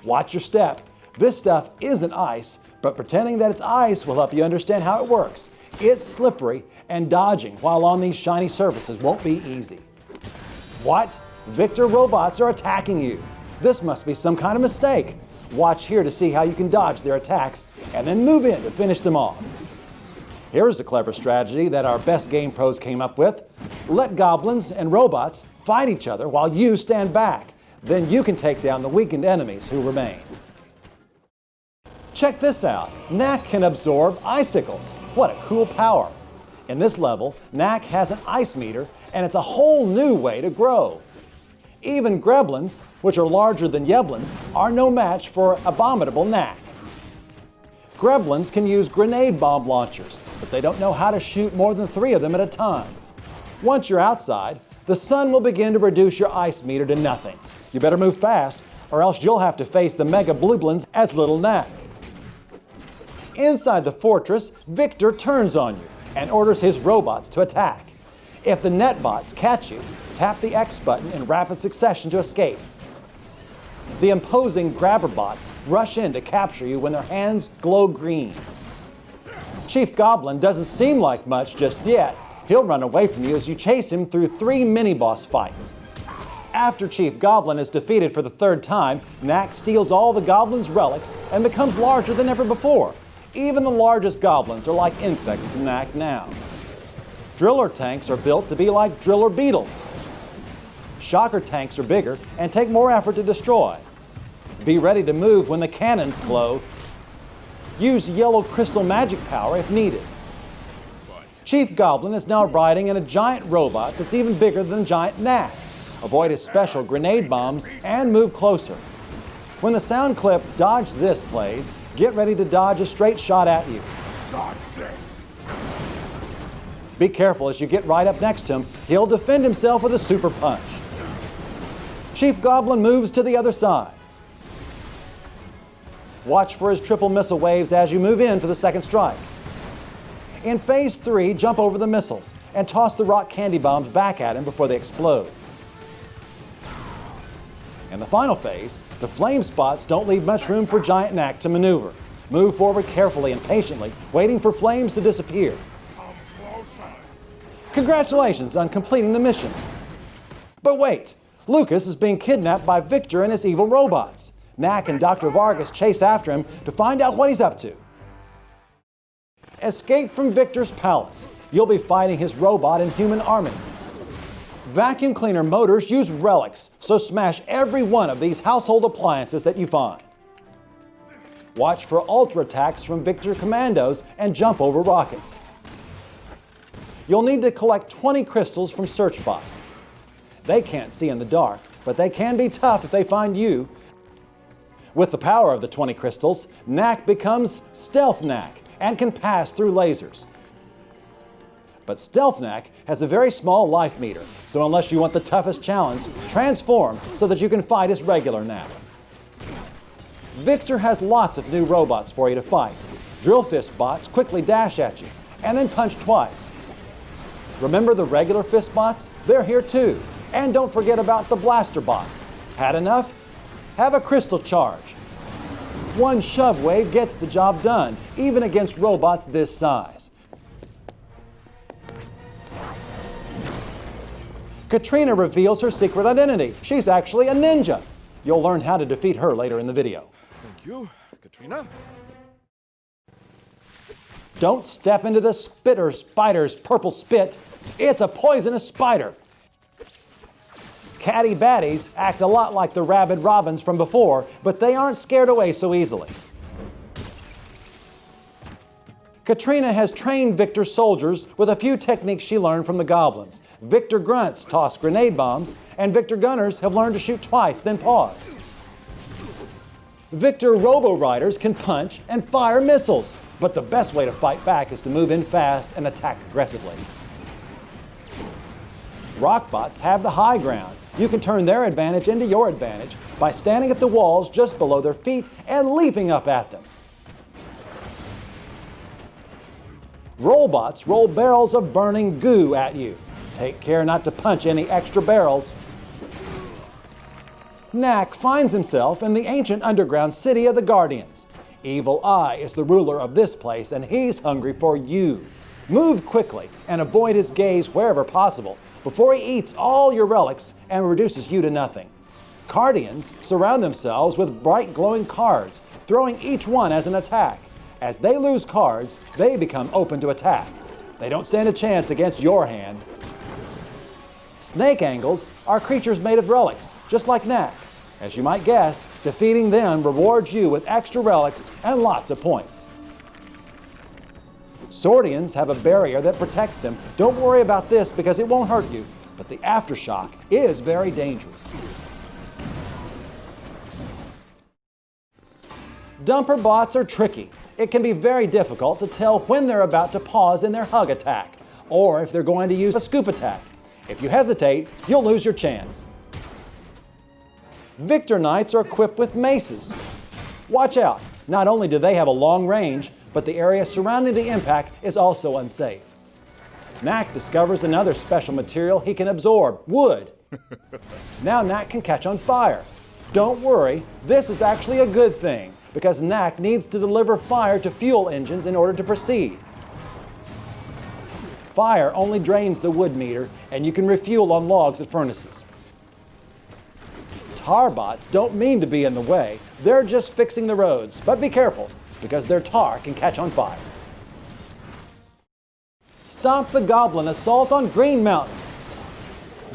A: Watch your step. This stuff isn't ice, but pretending that it's ice will help you understand how it works. It's slippery, and dodging while on these shiny surfaces won't be easy. What? Victor robots are attacking you. This must be some kind of mistake. Watch here to see how you can dodge their attacks, and then move in to finish them off. Here's a clever strategy that our best game pros came up with. Let goblins and robots fight each other while you stand back. Then you can take down the weakened enemies who remain. Check this out. Knack can absorb icicles. What a cool power. In this level, Knack has an ice meter, and it's a whole new way to grow. Even greblins, which are larger than yeblins, are no match for abominable Knack. Greblins can use grenade bomb launchers, but they don't know how to shoot more than 3 of them at a time. Once you're outside, the sun will begin to reduce your ice meter to nothing. You better move fast, or else you'll have to face the mega blublins as little Knack. Inside the fortress, Victor turns on you and orders his robots to attack. If the netbots catch you, tap the X button in rapid succession to escape. The imposing grabber bots rush in to capture you when their hands glow green. Chief Goblin doesn't seem like much just yet. He'll run away from you as you chase him through 3 mini-boss fights. After Chief Goblin is defeated for the third time, Knack steals all the Goblin's relics and becomes larger than ever before. Even the largest goblins are like insects to Knack now. Driller tanks are built to be like driller beetles. Shocker tanks are bigger and take more effort to destroy. Be ready to move when the cannons blow. Use yellow crystal magic power if needed. Chief Goblin is now riding in a giant robot that's even bigger than giant Knack. Avoid his special grenade bombs and move closer. When the sound clip "Dodge This" plays, get ready to dodge a straight shot at you.
D: Dodge this.
A: Be careful as you get right up next to him. He'll defend himself with a super punch. Chief Goblin moves to the other side. Watch for his triple missile waves as you move in for the second strike. In Phase 3, jump over the missiles and toss the rock candy bombs back at him before they explode. In the final phase, the flame spots don't leave much room for Giant Knack to maneuver. Move forward carefully and patiently, waiting for flames to disappear. Congratulations on completing the mission. But wait, Lucas is being kidnapped by Victor and his evil robots. Knack and Dr. Vargas chase after him to find out what he's up to. Escape from Victor's palace. You'll be fighting his robot and human armies. Vacuum cleaner motors use relics, so smash every one of these household appliances that you find. Watch for ultra attacks from Victor commandos and jump over rockets. You'll need to collect 20 crystals from search bots. They can't see in the dark, but they can be tough if they find you. With the power of the 20 crystals, Knack becomes Stealth Knack and can pass through lasers. But Stealth Knack has a very small life meter, so unless you want the toughest challenge, transform so that you can fight as regular Knack. Victor has lots of new robots for you to fight. Drill fist bots quickly dash at you, and then punch twice. Remember the regular fist bots? They're here too. And don't forget about the blaster bots. Had enough? Have a crystal charge. One shove wave gets the job done, even against robots this size. Katrina reveals her secret identity. She's actually a ninja. You'll learn how to defeat her later in the video.
D: Thank you, Katrina.
A: Don't step into the spider's purple spit. It's a poisonous spider. Catty baddies act a lot like the rabid robins from before, but they aren't scared away so easily. Katrina has trained Victor's soldiers with a few techniques she learned from the goblins. Victor grunts toss grenade bombs, and Victor gunners have learned to shoot twice, then pause. Victor robo-riders can punch and fire missiles, but the best way to fight back is to move in fast and attack aggressively. Rockbots have the high ground. You can turn their advantage into your advantage by standing at the walls just below their feet and leaping up at them. Rollbots roll barrels of burning goo at you. Take care not to punch any extra barrels. Knack finds himself in the ancient underground city of the Guardians. Evil Eye is the ruler of this place, and he's hungry for you. Move quickly and avoid his gaze wherever possible before he eats all your relics and reduces you to nothing. Guardians surround themselves with bright glowing cards, throwing each one as an attack. As they lose cards, they become open to attack. They don't stand a chance against your hand. Snake angles are creatures made of relics, just like Knack. As you might guess, defeating them rewards you with extra relics and lots of points. Swordians have a barrier that protects them. Don't worry about this because it won't hurt you, but the aftershock is very dangerous. Dumper bots are tricky. It can be very difficult to tell when they're about to pause in their hug attack, or if they're going to use a scoop attack. If you hesitate, you'll lose your chance. Victor Knights are equipped with maces. Watch out, not only do they have a long range, but the area surrounding the impact is also unsafe. Knack discovers another special material he can absorb, wood. Now Knack can catch on fire. Don't worry, this is actually a good thing, because Knack needs to deliver fire to fuel engines in order to proceed. Fire only drains the wood meter, and you can refuel on logs at furnaces. Tar bots don't mean to be in the way, they're just fixing the roads. But be careful, because their tar can catch on fire. Stop the goblin assault on Green Mountain.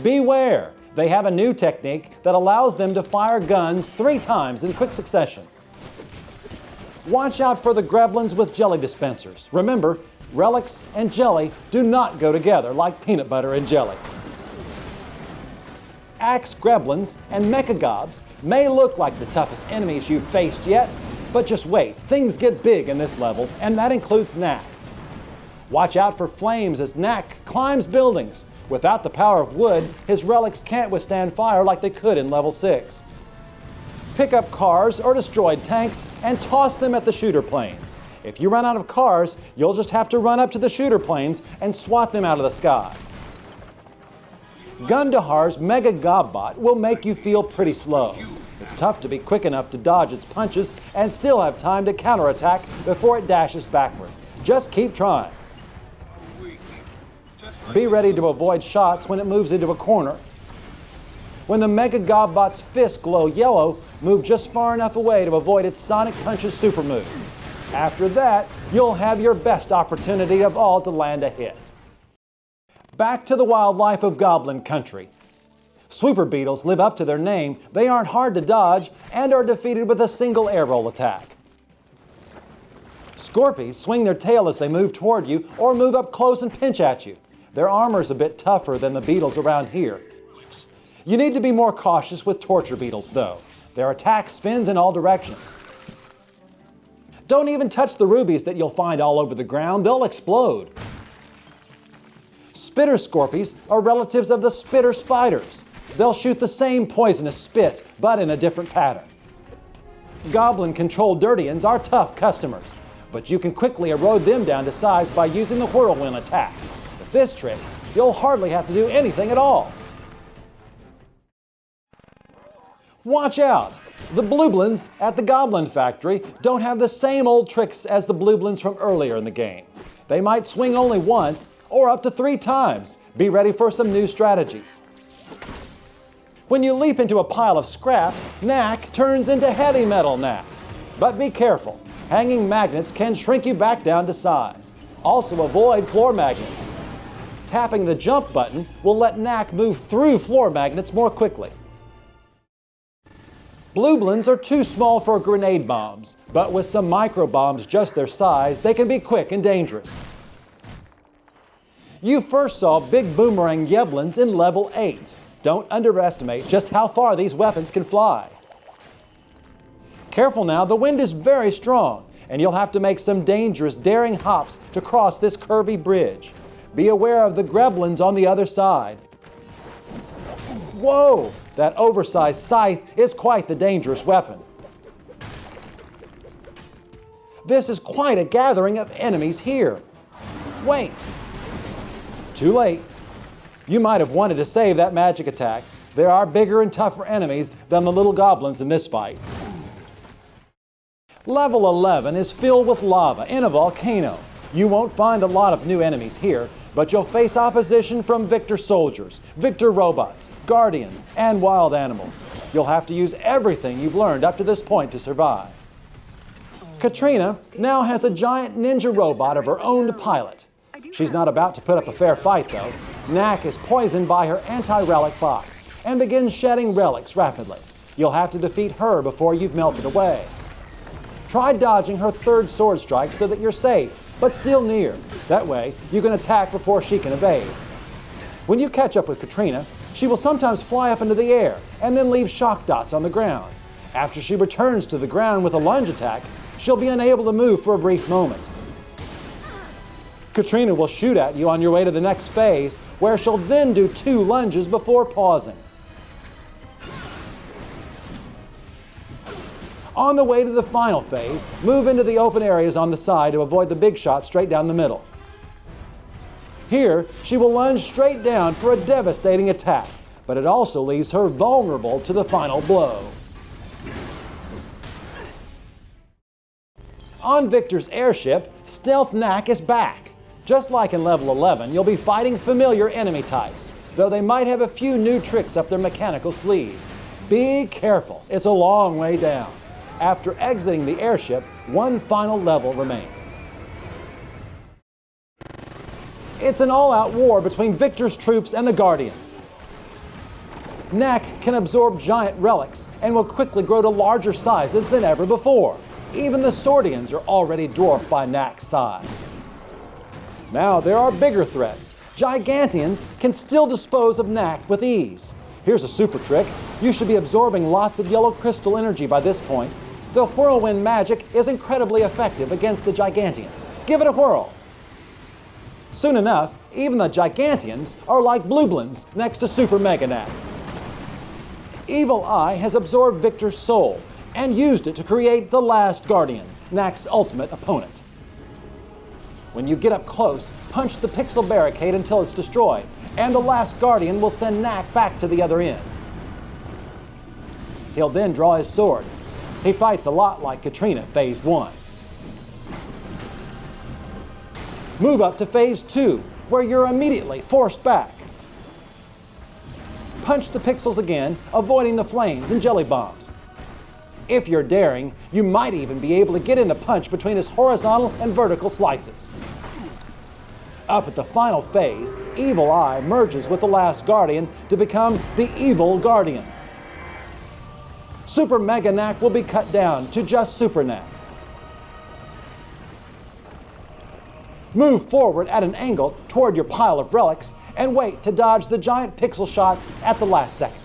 A: Beware, they have a new technique that allows them to fire guns 3 times in quick succession. Watch out for the gremlins with jelly dispensers. Remember, relics and jelly do not go together like peanut butter and jelly. Axe gremlins and mecha gobs may look like the toughest enemies you've faced yet, but just wait, things get big in this level, and that includes Knack. Watch out for flames as Knack climbs buildings. Without the power of wood, his relics can't withstand fire like they could in level 6. Pick up cars or destroyed tanks and toss them at the shooter planes. If you run out of cars, you'll just have to run up to the shooter planes and swat them out of the sky. Gundahar's Mega Gobbot will make you feel pretty slow. It's tough to be quick enough to dodge its punches and still have time to counterattack before it dashes backward. Just keep trying. Be ready to avoid shots when it moves into a corner. When the Mega Gobbot's fists glow yellow, move just far enough away to avoid its Sonic Punch's super move. After that, you'll have your best opportunity of all to land a hit. Back to the wildlife of Goblin Country. Swooper beetles live up to their name, they aren't hard to dodge, and are defeated with a single air roll attack. Scorpies swing their tail as they move toward you or move up close and pinch at you. Their armor's a bit tougher than the beetles around here. You need to be more cautious with torture beetles though. Their attack spins in all directions. Don't even touch the rubies that you'll find all over the ground, they'll explode. Spitter scorpies are relatives of the spitter spiders. They'll shoot the same poisonous spit, but in a different pattern. Goblin-controlled Dirtians are tough customers, but you can quickly erode them down to size by using the whirlwind attack. With this trick, you'll hardly have to do anything at all. Watch out! The Blueblins at the Goblin Factory don't have the same old tricks as the Blueblins from earlier in the game. They might swing only once, or up to 3 times. Be ready for some new strategies. When you leap into a pile of scrap, Knack turns into Heavy Metal Knack. But be careful, hanging magnets can shrink you back down to size. Also avoid floor magnets. Tapping the jump button will let Knack move through floor magnets more quickly. Blueblins are too small for grenade bombs, but with some micro bombs just their size, they can be quick and dangerous. You first saw Big Boomerang Yeblins in level 8. Don't underestimate just how far these weapons can fly. Careful now, the wind is very strong, and you'll have to make some dangerous, daring hops to cross this curvy bridge. Be aware of the gremlins on the other side. Whoa! That oversized scythe is quite the dangerous weapon. This is quite a gathering of enemies here. Wait! Too late. You might have wanted to save that magic attack. There are bigger and tougher enemies than the little goblins in this fight. Level 11 is filled with lava in a volcano. You won't find a lot of new enemies here, but you'll face opposition from Victor soldiers, Victor robots, guardians, and wild animals. You'll have to use everything you've learned up to this point to survive. Katrina now has a giant ninja robot of her own to pilot. She's not about to put up a fair fight though. Knack is poisoned by her anti-relic box and begins shedding relics rapidly. You'll have to defeat her before you've melted away. Try dodging her third sword strike so that you're safe, but still near. That way, you can attack before she can evade. When you catch up with Katrina, she will sometimes fly up into the air and then leave shock dots on the ground. After she returns to the ground with a lunge attack, she'll be unable to move for a brief moment. Katrina will shoot at you on your way to the next phase, where she'll then do 2 lunges before pausing. On the way to the final phase, move into the open areas on the side to avoid the big shot straight down the middle. Here, she will lunge straight down for a devastating attack, but it also leaves her vulnerable to the final blow. On Victor's airship, Stealth Knack is back. Just like in level 11, you'll be fighting familiar enemy types, though they might have a few new tricks up their mechanical sleeves. be careful, it's a long way down. After exiting the airship, one final level remains. It's an all-out war between Victor's troops and the Guardians. Knack can absorb giant relics and will quickly grow to larger sizes than ever before. Even the Swordians are already dwarfed by Knack's size. Now there are bigger threats. Gigantians can still dispose of Knack with ease. Here's a super trick. You should be absorbing lots of yellow crystal energy by this point. The whirlwind magic is incredibly effective against the Gigantians. Give it a whirl. Soon enough, even the Gigantians are like Blueblins next to Super Mega Knack. Evil Eye has absorbed Victor's soul and used it to create the last Guardian, Knack's ultimate opponent. When you get up close, punch the pixel barricade until it's destroyed, and the last Guardian will send Knack back to the other end. He'll then draw his sword. He fights a lot like Katrina Phase 1. Move up to Phase 2, where you're immediately forced back. Punch the pixels again, avoiding the flames and jelly bombs. If you're daring, you might even be able to get in a punch between his horizontal and vertical slices. Up at the final phase, Evil Eye merges with the last Guardian to become the Evil Guardian. Super Mega Knack will be cut down to just Super Knack. Move forward at an angle toward your pile of relics and wait to dodge the giant pixel shots at the last second.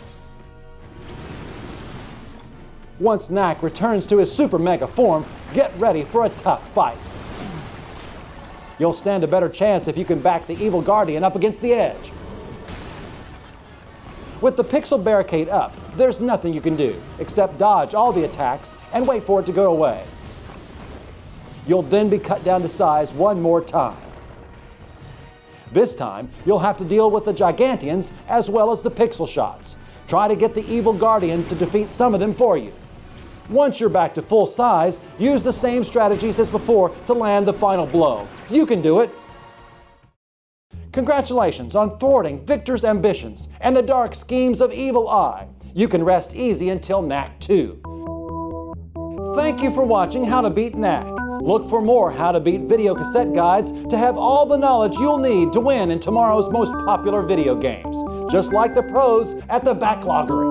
A: Once Knack returns to his Super Mega form, get ready for a tough fight. You'll stand a better chance if you can back the Evil Guardian up against the edge. With the pixel barricade up, there's nothing you can do except dodge all the attacks and wait for it to go away. You'll then be cut down to size one more time. This time, you'll have to deal with the Gigantians as well as the pixel shots. Try to get the Evil Guardian to defeat some of them for you. Once you're back to full size, use the same strategies as before to land the final blow. You can do it! Congratulations on thwarting Victor's ambitions and the dark schemes of Evil Eye. You can rest easy until Knack 2. Thank you for watching How to Beat Knack. Look for more How to Beat video cassette guides to have all the knowledge you'll need to win in tomorrow's most popular video games, just like the pros at the Backloggery.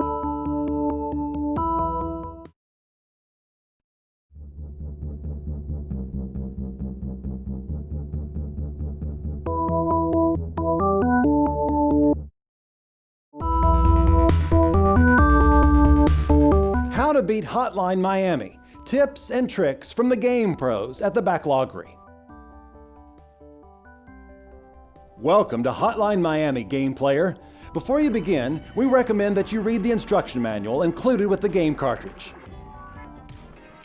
A: How to Beat Hotline Miami. Tips and tricks from the game pros at the Backloggery. Welcome to Hotline Miami, game player. Before you begin, we recommend that you read the instruction manual included with the game cartridge.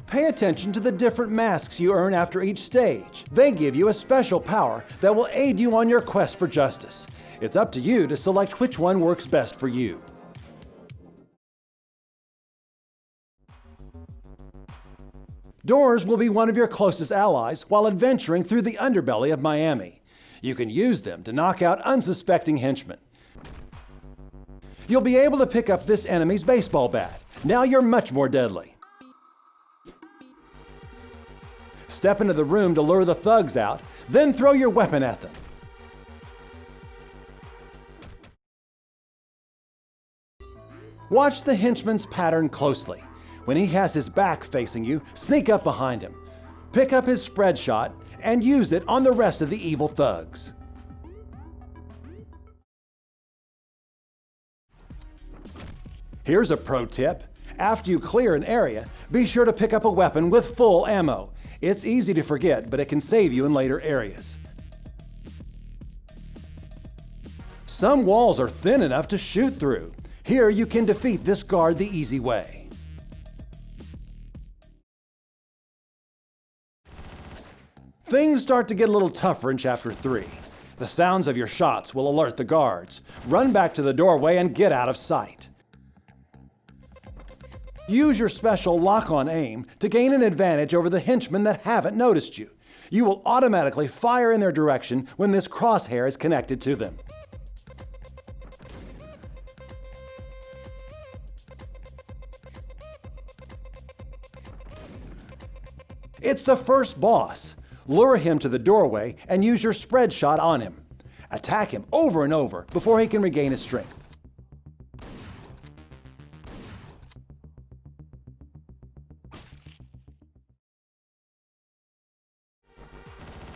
A: Pay attention to the different masks you earn after each stage. They give you a special power that will aid you on your quest for justice. It's up to you to select which one works best for you. Doors will be one of your closest allies while adventuring through the underbelly of Miami. You can use them to knock out unsuspecting henchmen. You'll be able to pick up this enemy's baseball bat. Now you're much more deadly. Step into the room to lure the thugs out, then throw your weapon at them. Watch the henchman's pattern closely. When he has his back facing you, sneak up behind him. Pick up his spread shot and use it on the rest of the evil thugs. Here's a pro tip. After you clear an area, be sure to pick up a weapon with full ammo. It's easy to forget, but it can save you in later areas. Some walls are thin enough to shoot through. Here you can defeat this guard the easy way. Things start to get a little tougher in Chapter 3. The sounds of your shots will alert the guards. Run back to the doorway and get out of sight. Use your special lock-on aim to gain an advantage over the henchmen that haven't noticed you. You will automatically fire in their direction when this crosshair is connected to them. It's the first boss. Lure him to the doorway and use your spread shot on him. Attack him over and over before he can regain his strength.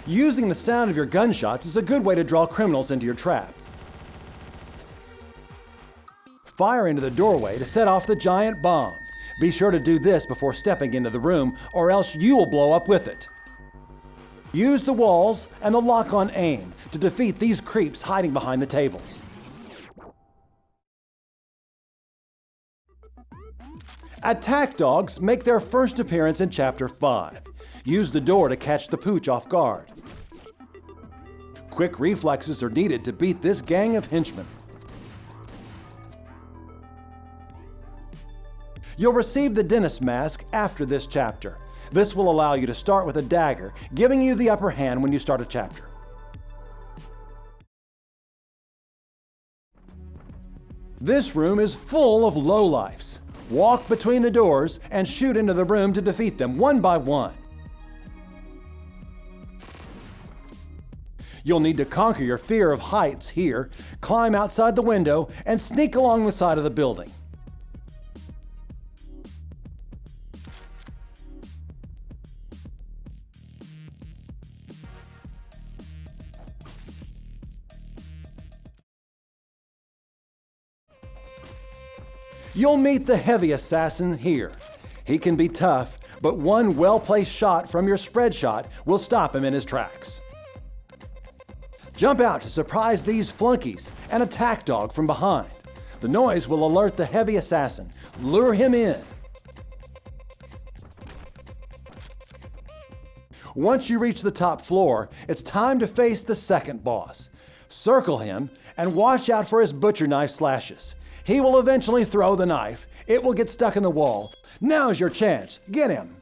A: Using the sound of your gunshots is a good way to draw criminals into your trap. Fire into the doorway to set off the giant bomb. Be sure to do this before stepping into the room, or else you will blow up with it. Use the walls and the lock-on aim to defeat these creeps hiding behind the tables. Attack dogs make their first appearance in Chapter 5. Use the door to catch the pooch off guard. Quick reflexes are needed to beat this gang of henchmen. You'll receive the dentist mask after this chapter. This will allow you to start with a dagger, giving you the upper hand when you start a chapter. This room is full of lowlifes. Walk between the doors and shoot into the room to defeat them one by one. You'll need to conquer your fear of heights here, climb outside the window, and sneak along the side of the building. You'll meet the heavy assassin here. He can be tough, but one well-placed shot from your spread shot will stop him in his tracks. Jump out to surprise these flunkies and attack dog from behind. The noise will alert the heavy assassin. Lure him in. Once you reach the top floor, it's time to face the second boss. Circle him and watch out for his butcher knife slashes. He will eventually throw the knife. It will get stuck in the wall. Now's your chance. Get him.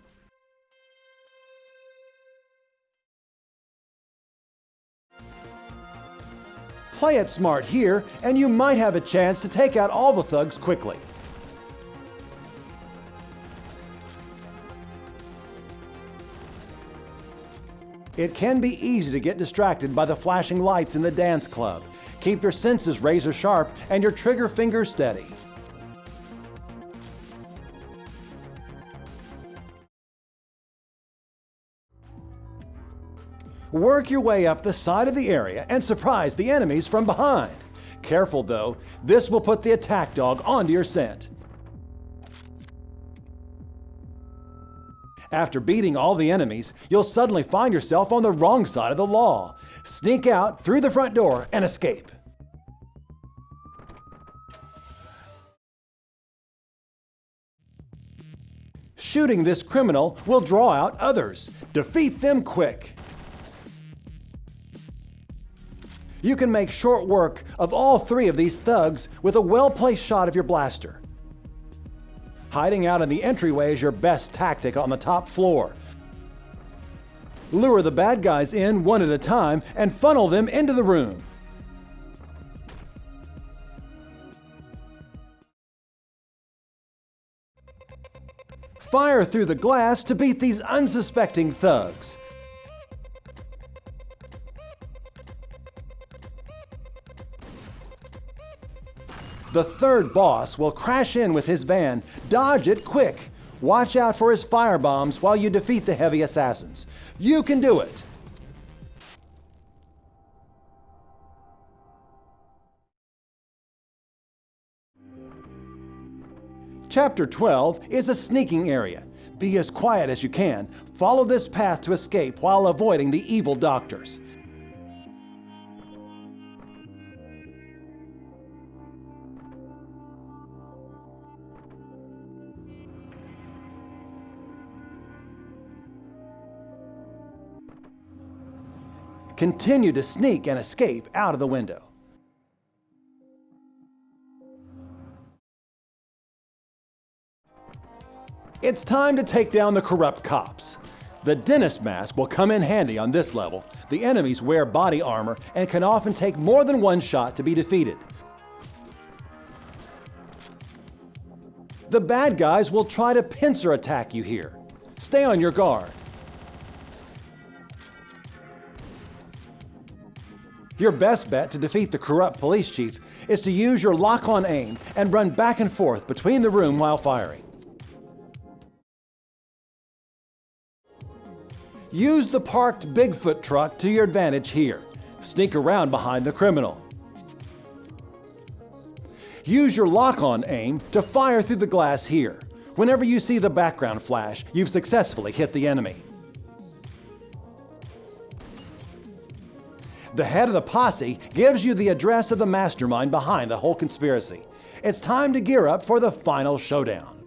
A: Play it smart here, and you might have a chance to take out all the thugs quickly. It can be easy to get distracted by the flashing lights in the dance club. Keep your senses razor sharp and your trigger finger steady. Work your way up the side of the area and surprise the enemies from behind. Careful though, this will put the attack dog onto your scent. After beating all the enemies, you'll suddenly find yourself on the wrong side of the law. Sneak out through the front door and escape. Shooting this criminal will draw out others. Defeat them quick. You can make short work of all three of these thugs with a well-placed shot of your blaster. Hiding out in the entryway is your best tactic on the top floor. Lure the bad guys in one at a time and funnel them into the room. Fire through the glass to beat these unsuspecting thugs. The third boss will crash in with his van. Dodge it quick. Watch out for his firebombs while you defeat the heavy assassins. You can do it. Chapter 12 is a sneaking area. Be as quiet as you can. Follow this path to escape while avoiding the evil doctors. Continue to sneak and escape out of the window. It's time to take down the corrupt cops. The dentist mask will come in handy on this level. The enemies wear body armor and can often take more than one shot to be defeated. The bad guys will try to pincer attack you here. Stay on your guard. Your best bet to defeat the corrupt police chief is to use your lock-on aim and run back and forth between the room while firing. Use the parked Bigfoot truck to your advantage here. Sneak around behind the criminal. Use your lock-on aim to fire through the glass here. Whenever you see the background flash, you've successfully hit the enemy. The head of the posse gives you the address of the mastermind behind the whole conspiracy. It's time to gear up for the final showdown.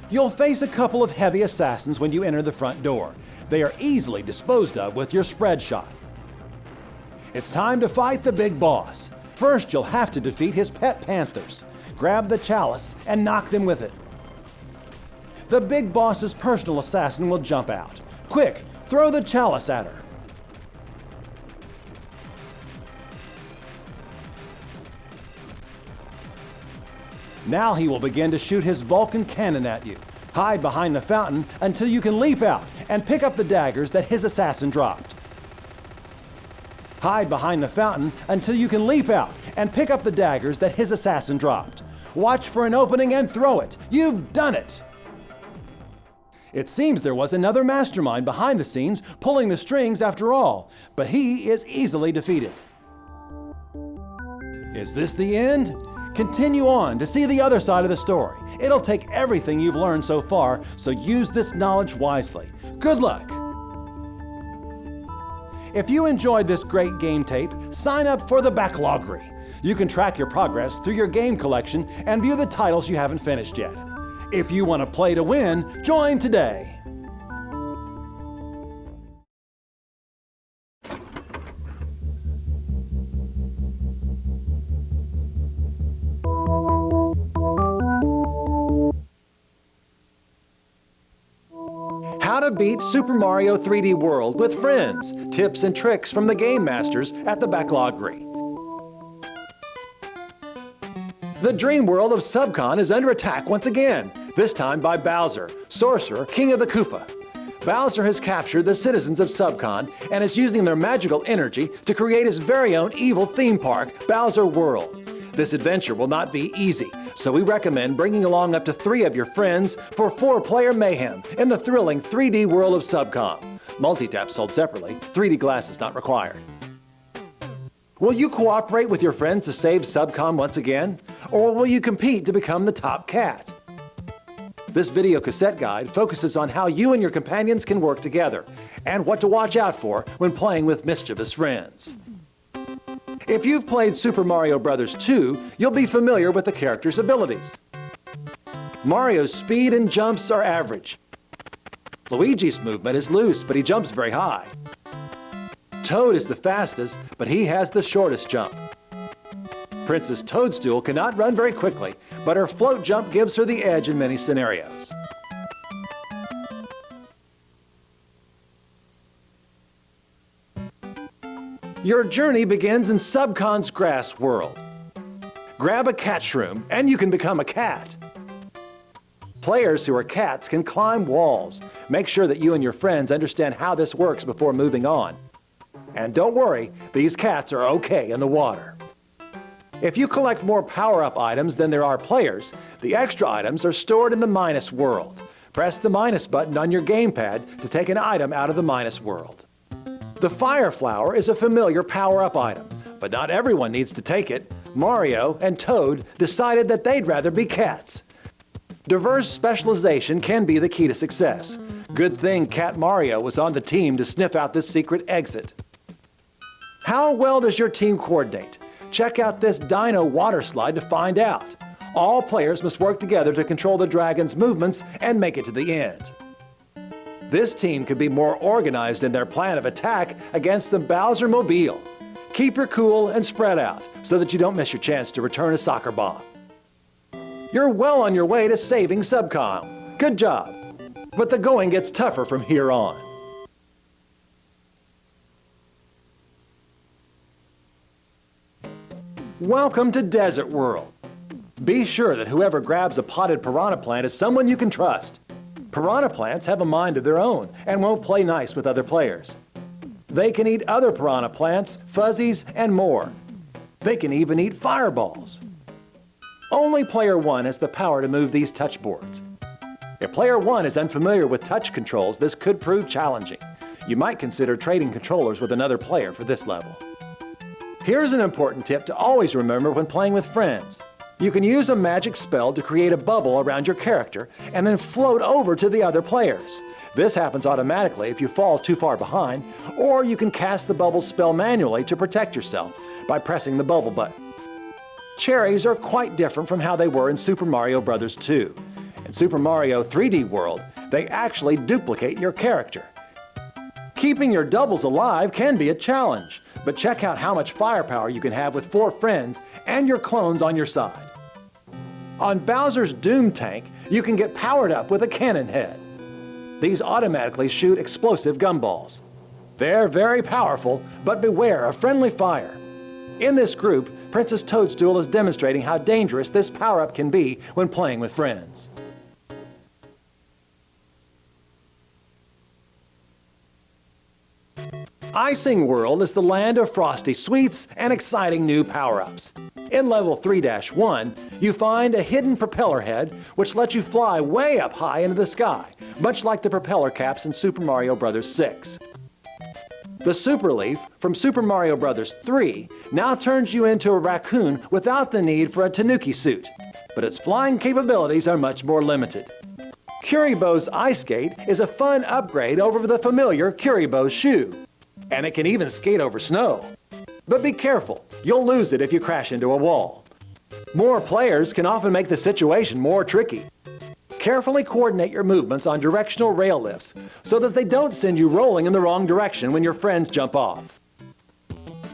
A: You'll face a couple of heavy assassins when you enter the front door. They are easily disposed of with your spread shot. It's time to fight the big boss. First, you'll have to defeat his pet panthers. Grab the chalice and knock them with it. The big boss's personal assassin will jump out. Quick, throw the chalice at her. Now he will begin to shoot his Vulcan cannon at you. Hide behind the fountain until you can leap out and pick up the daggers that his assassin dropped. Hide behind the fountain until you can leap out and pick up the daggers that his assassin dropped. Watch for an opening and throw it. You've done it! It seems there was another mastermind behind the scenes pulling the strings after all, but he is easily defeated. Is this the end? Continue on to see the other side of the story. It'll take everything you've learned so far, so use this knowledge wisely. Good luck! If you enjoyed this great game tape, sign up for the Backloggery. You can track your progress through your game collection and view the titles you haven't finished yet. If you want to play to win, join today. How to beat Super Mario 3D World with friends. Tips and tricks from the game masters at the Backloggery. The dream world of Subcon is under attack once again, this time by Bowser, Sorcerer, King of the Koopa. Bowser has captured the citizens of Subcon and is using their magical energy to create his very own evil theme park, Bowser World. This adventure will not be easy, so we recommend bringing along up to 3 of your friends for 4-player mayhem in the thrilling 3D world of Subcon. Multi-tap sold separately, 3D glasses not required. Will you cooperate with your friends to save Subcon once again? Or will you compete to become the top cat? This video cassette guide focuses on how you and your companions can work together and what to watch out for when playing with mischievous friends. If you've played Super Mario Bros. 2, you'll be familiar with the character's abilities. Mario's speed and jumps are average. Luigi's movement is loose, but he jumps very high. Toad is the fastest, but he has the shortest jump. Princess Toadstool cannot run very quickly, but her float jump gives her the edge in many scenarios. Your journey begins in Subcon's grass world. Grab a cat shroom and you can become a cat. Players who are cats can climb walls. Make sure that you and your friends understand how this works before moving on. And don't worry, these cats are okay in the water. If you collect more power-up items than there are players, the extra items are stored in the minus world. Press the minus button on your gamepad to take an item out of the minus world. The Fire Flower is a familiar power-up item, but not everyone needs to take it. Mario and Toad decided that they'd rather be cats. Diverse specialization can be the key to success. Good thing Cat Mario was on the team to sniff out this secret exit. How well does your team coordinate? Check out this Dino water slide to find out. All players must work together to control the dragon's movements and make it to the end. This team could be more organized in their plan of attack against the Bowser Mobile. Keep your cool and spread out so that you don't miss your chance to return a soccer bomb. You're well on your way to saving Subcon. Good job. But the going gets tougher from here on. Welcome to Desert World. Be sure that whoever grabs a potted piranha plant is someone you can trust. Piranha plants have a mind of their own and won't play nice with other players. They can eat other piranha plants, fuzzies, and more. They can even eat fireballs. Only player 1 has the power to move these touch boards. If player 1 is unfamiliar with touch controls, this could prove challenging. You might consider trading controllers with another player for this level. Here's an important tip to always remember when playing with friends. You can use a magic spell to create a bubble around your character and then float over to the other players. This happens automatically if you fall too far behind, or you can cast the bubble spell manually to protect yourself by pressing the bubble button. Cherries are quite different from how they were in Super Mario Bros. 2. In Super Mario 3D World, they actually duplicate your character. Keeping your doubles alive can be a challenge, but check out how much firepower you can have with 4 friends and your clones on your side. On Bowser's Doom Tank, you can get powered up with a cannon head. These automatically shoot explosive gumballs. They're very powerful, but beware of friendly fire. In this group, Princess Toadstool is demonstrating how dangerous this power-up can be when playing with friends. Icing World is the land of frosty sweets and exciting new power-ups. In level 3-1, you find a hidden propeller head which lets you fly way up high into the sky, much like the propeller caps in Super Mario Bros. 6. The Super Leaf from Super Mario Bros. 3 now turns you into a raccoon without the need for a tanuki suit, but its flying capabilities are much more limited. Kuribo's Ice Skate is a fun upgrade over the familiar Kuribo's shoe, and it can even skate over snow. But be careful, you'll lose it if you crash into a wall. More players can often make the situation more tricky. Carefully coordinate your movements on directional rail lifts so that they don't send you rolling in the wrong direction when your friends jump off.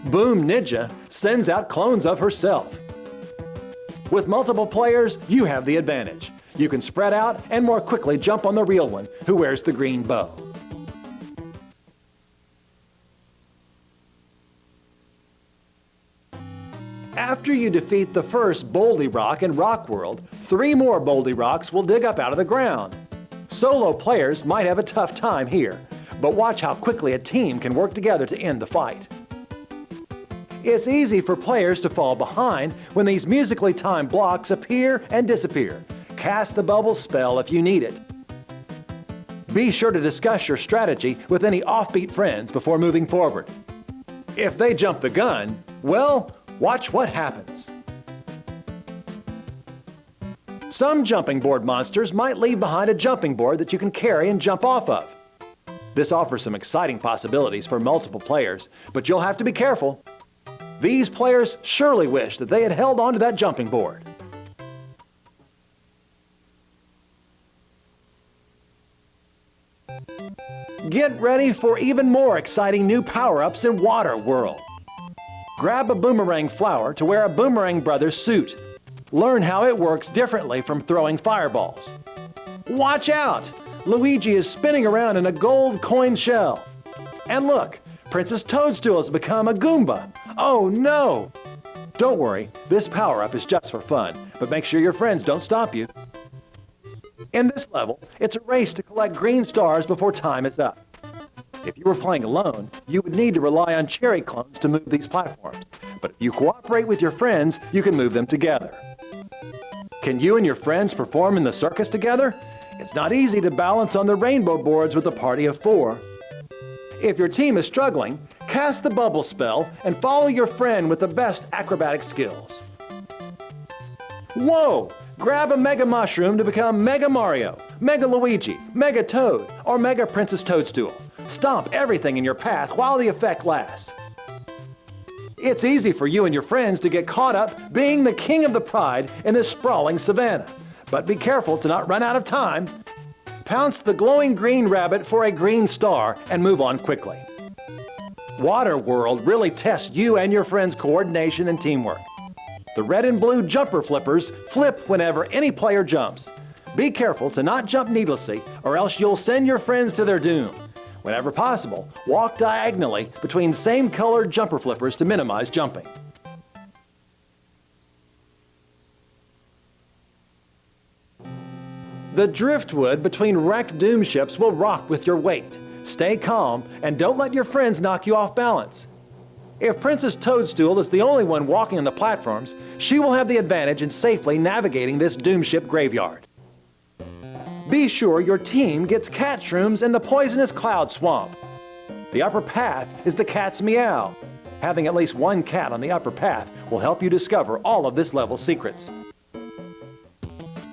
A: Boom Ninja sends out clones of herself. With multiple players, you have the advantage. You can spread out and more quickly jump on the real one who wears the green bow. After you defeat the first Boldy Rock in Rock World, 3 more Boldy Rocks will dig up out of the ground. Solo players might have a tough time here, but watch how quickly a team can work together to end the fight. It's easy for players to fall behind when these musically timed blocks appear and disappear. Cast the bubble spell if you need it. Be sure to discuss your strategy with any offbeat friends before moving forward. If they jump the gun, well, watch what happens. Some jumping board monsters might leave behind a jumping board that you can carry and jump off of. This offers some exciting possibilities for multiple players, but you'll have to be careful. These players surely wish that they had held onto that jumping board. Get ready for even more exciting new power-ups in Water World. Grab a boomerang flower to wear a Boomerang Brothers suit. Learn how it works differently from throwing fireballs. Watch out! Luigi is spinning around in a gold coin shell. And look, Princess Toadstool has become a Goomba. Oh no! Don't worry, this power-up is just for fun, but make sure your friends don't stop you. In this level, it's a race to collect green stars before time is up. If you were playing alone, you would need to rely on cherry clones to move these platforms. But if you cooperate with your friends, you can move them together. Can you and your friends perform in the circus together? It's not easy to balance on the rainbow boards with a party of 4. If your team is struggling, cast the bubble spell and follow your friend with the best acrobatic skills. Whoa! Grab a Mega Mushroom to become Mega Mario, Mega Luigi, Mega Toad, or Mega Princess Toadstool. Stomp everything in your path while the effect lasts. It's easy for you and your friends to get caught up being the king of the pride in this sprawling savannah. But be careful to not run out of time. Pounce the glowing green rabbit for a green star and move on quickly. Water World really tests you and your friends' coordination and teamwork. The red and blue jumper flippers flip whenever any player jumps. Be careful to not jump needlessly or else you'll send your friends to their doom. Whenever possible, walk diagonally between same-colored jumper flippers to minimize jumping. The driftwood between wrecked doom ships will rock with your weight. Stay calm and don't let your friends knock you off balance. If Princess Toadstool is the only one walking on the platforms, she will have the advantage in safely navigating this doom ship graveyard. Be sure your team gets cat shrooms in the poisonous cloud swamp. The upper path is the cat's meow. Having at least one cat on the upper path will help you discover all of this level's secrets.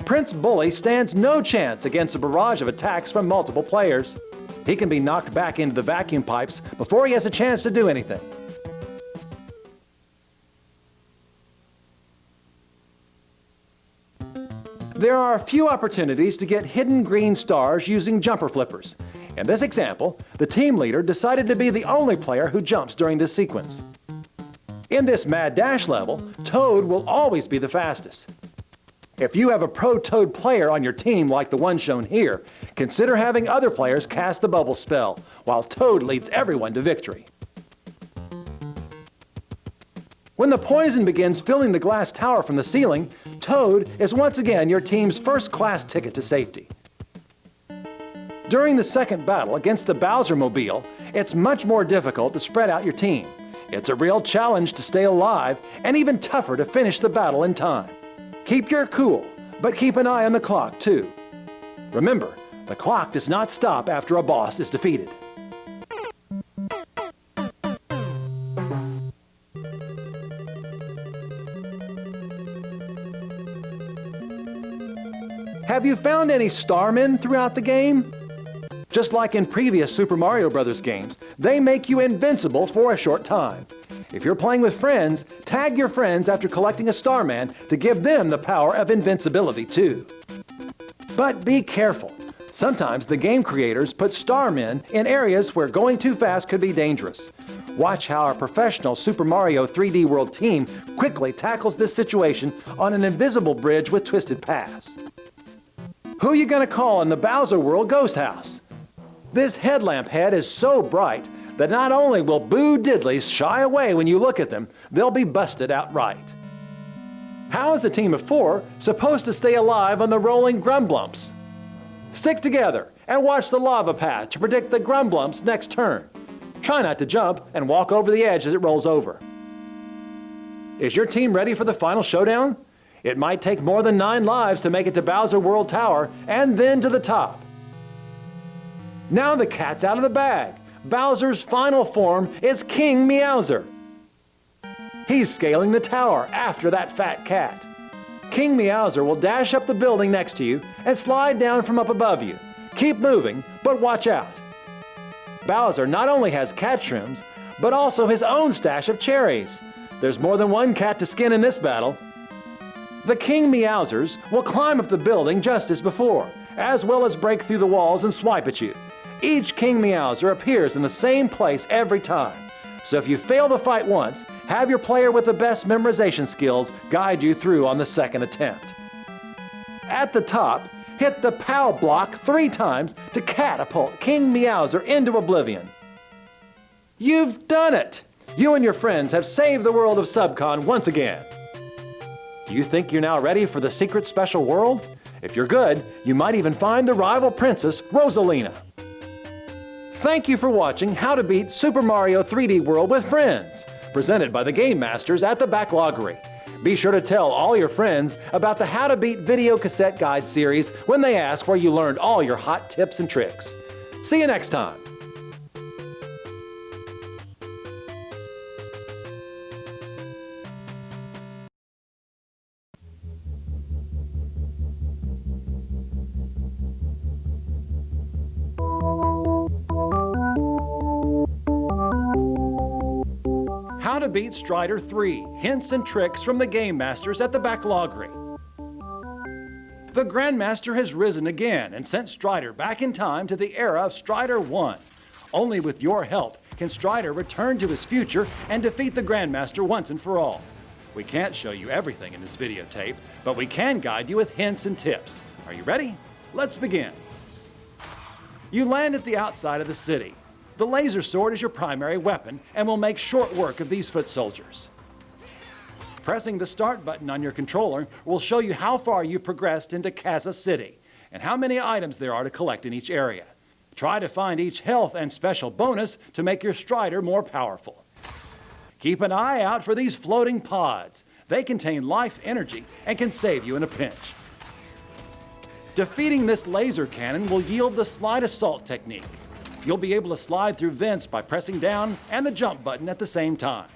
A: Prince Bully stands no chance against a barrage of attacks from multiple players. He can be knocked back into the vacuum pipes before he has a chance to do anything. There are a few opportunities to get hidden green stars using jumper flippers. In this example, the team leader decided to be the only player who jumps during this sequence. In this Mad Dash level, Toad will always be the fastest. If you have a pro Toad player on your team like the one shown here, consider having other players cast the bubble spell, while Toad leads everyone to victory. When the poison begins filling the glass tower from the ceiling, Toad is once again your team's first-class ticket to safety. During the second battle against the Bowser Mobile, it's much more difficult to spread out your team. It's a real challenge to stay alive, and even tougher to finish the battle in time. Keep your cool, but keep an eye on the clock too. Remember, the clock does not stop after a boss is defeated. Have you found any starmen throughout the game? Just like in previous Super Mario Bros. Games, they make you invincible for a short time. If you're playing with friends, tag your friends after collecting a Starman to give them the power of invincibility too. But be careful. Sometimes the game creators put starmen in areas where going too fast could be dangerous. Watch how our professional Super Mario 3D World team quickly tackles this situation on an invisible bridge with twisted paths. Who you gonna call in the Bowser World Ghost House? This headlamp head is so bright that not only will Boo Diddleys shy away when you look at them, they'll be busted outright. How is a team of 4 supposed to stay alive on the rolling Grumblumps? Stick together and watch the lava path to predict the Grumblumps' next turn. Try not to jump and walk over the edge as it rolls over. Is your team ready for the final showdown? It might take more than 9 lives to make it to Bowser World Tower and then to the top. Now the cat's out of the bag. Bowser's final form is King Meowser. He's scaling the tower after that fat cat. King Meowser will dash up the building next to you and slide down from up above you. Keep moving, but watch out. Bowser not only has cat shrooms, but also his own stash of cherries. There's more than one cat to skin in this battle. The King Meowsers will climb up the building just as before, as well as break through the walls and swipe at you. Each King Meowser appears in the same place every time. So if you fail the fight once, have your player with the best memorization skills guide you through on the second attempt. At the top, hit the POW block 3 times to catapult King Meowser into oblivion. You've done it! You and your friends have saved the world of Subcon once again. Do you think you're now ready for the secret special world? If you're good, you might even find the rival princess, Rosalina. Thank you for watching How to Beat Super Mario 3D World with Friends, presented by the Game Masters at the Backloggery. Be sure to tell all your friends about the How to Beat video cassette guide series when they ask where you learned all your hot tips and tricks. See you next time. How to Beat Strider 3, Hints and Tricks from the Game Masters at the Backloggery. The Grandmaster has risen again and sent Strider back in time to the era of Strider 1. Only with your help can Strider return to his future and defeat the Grandmaster once and for all. We can't show you everything in this videotape, but we can guide you with hints and tips. Are you ready? Let's begin. You land at the outside of the city. The laser sword is your primary weapon and will make short work of these foot soldiers. Pressing the start button on your controller will show you how far you've progressed into Kaza City. and how many items there are to collect in each area. Try to find each health and special bonus to make your Strider more powerful. Keep an eye out for these floating pods. They contain life energy and can save you in a pinch. Defeating this laser cannon will yield the slide assault technique. You'll be able to slide through vents by pressing down and the jump button at the same time.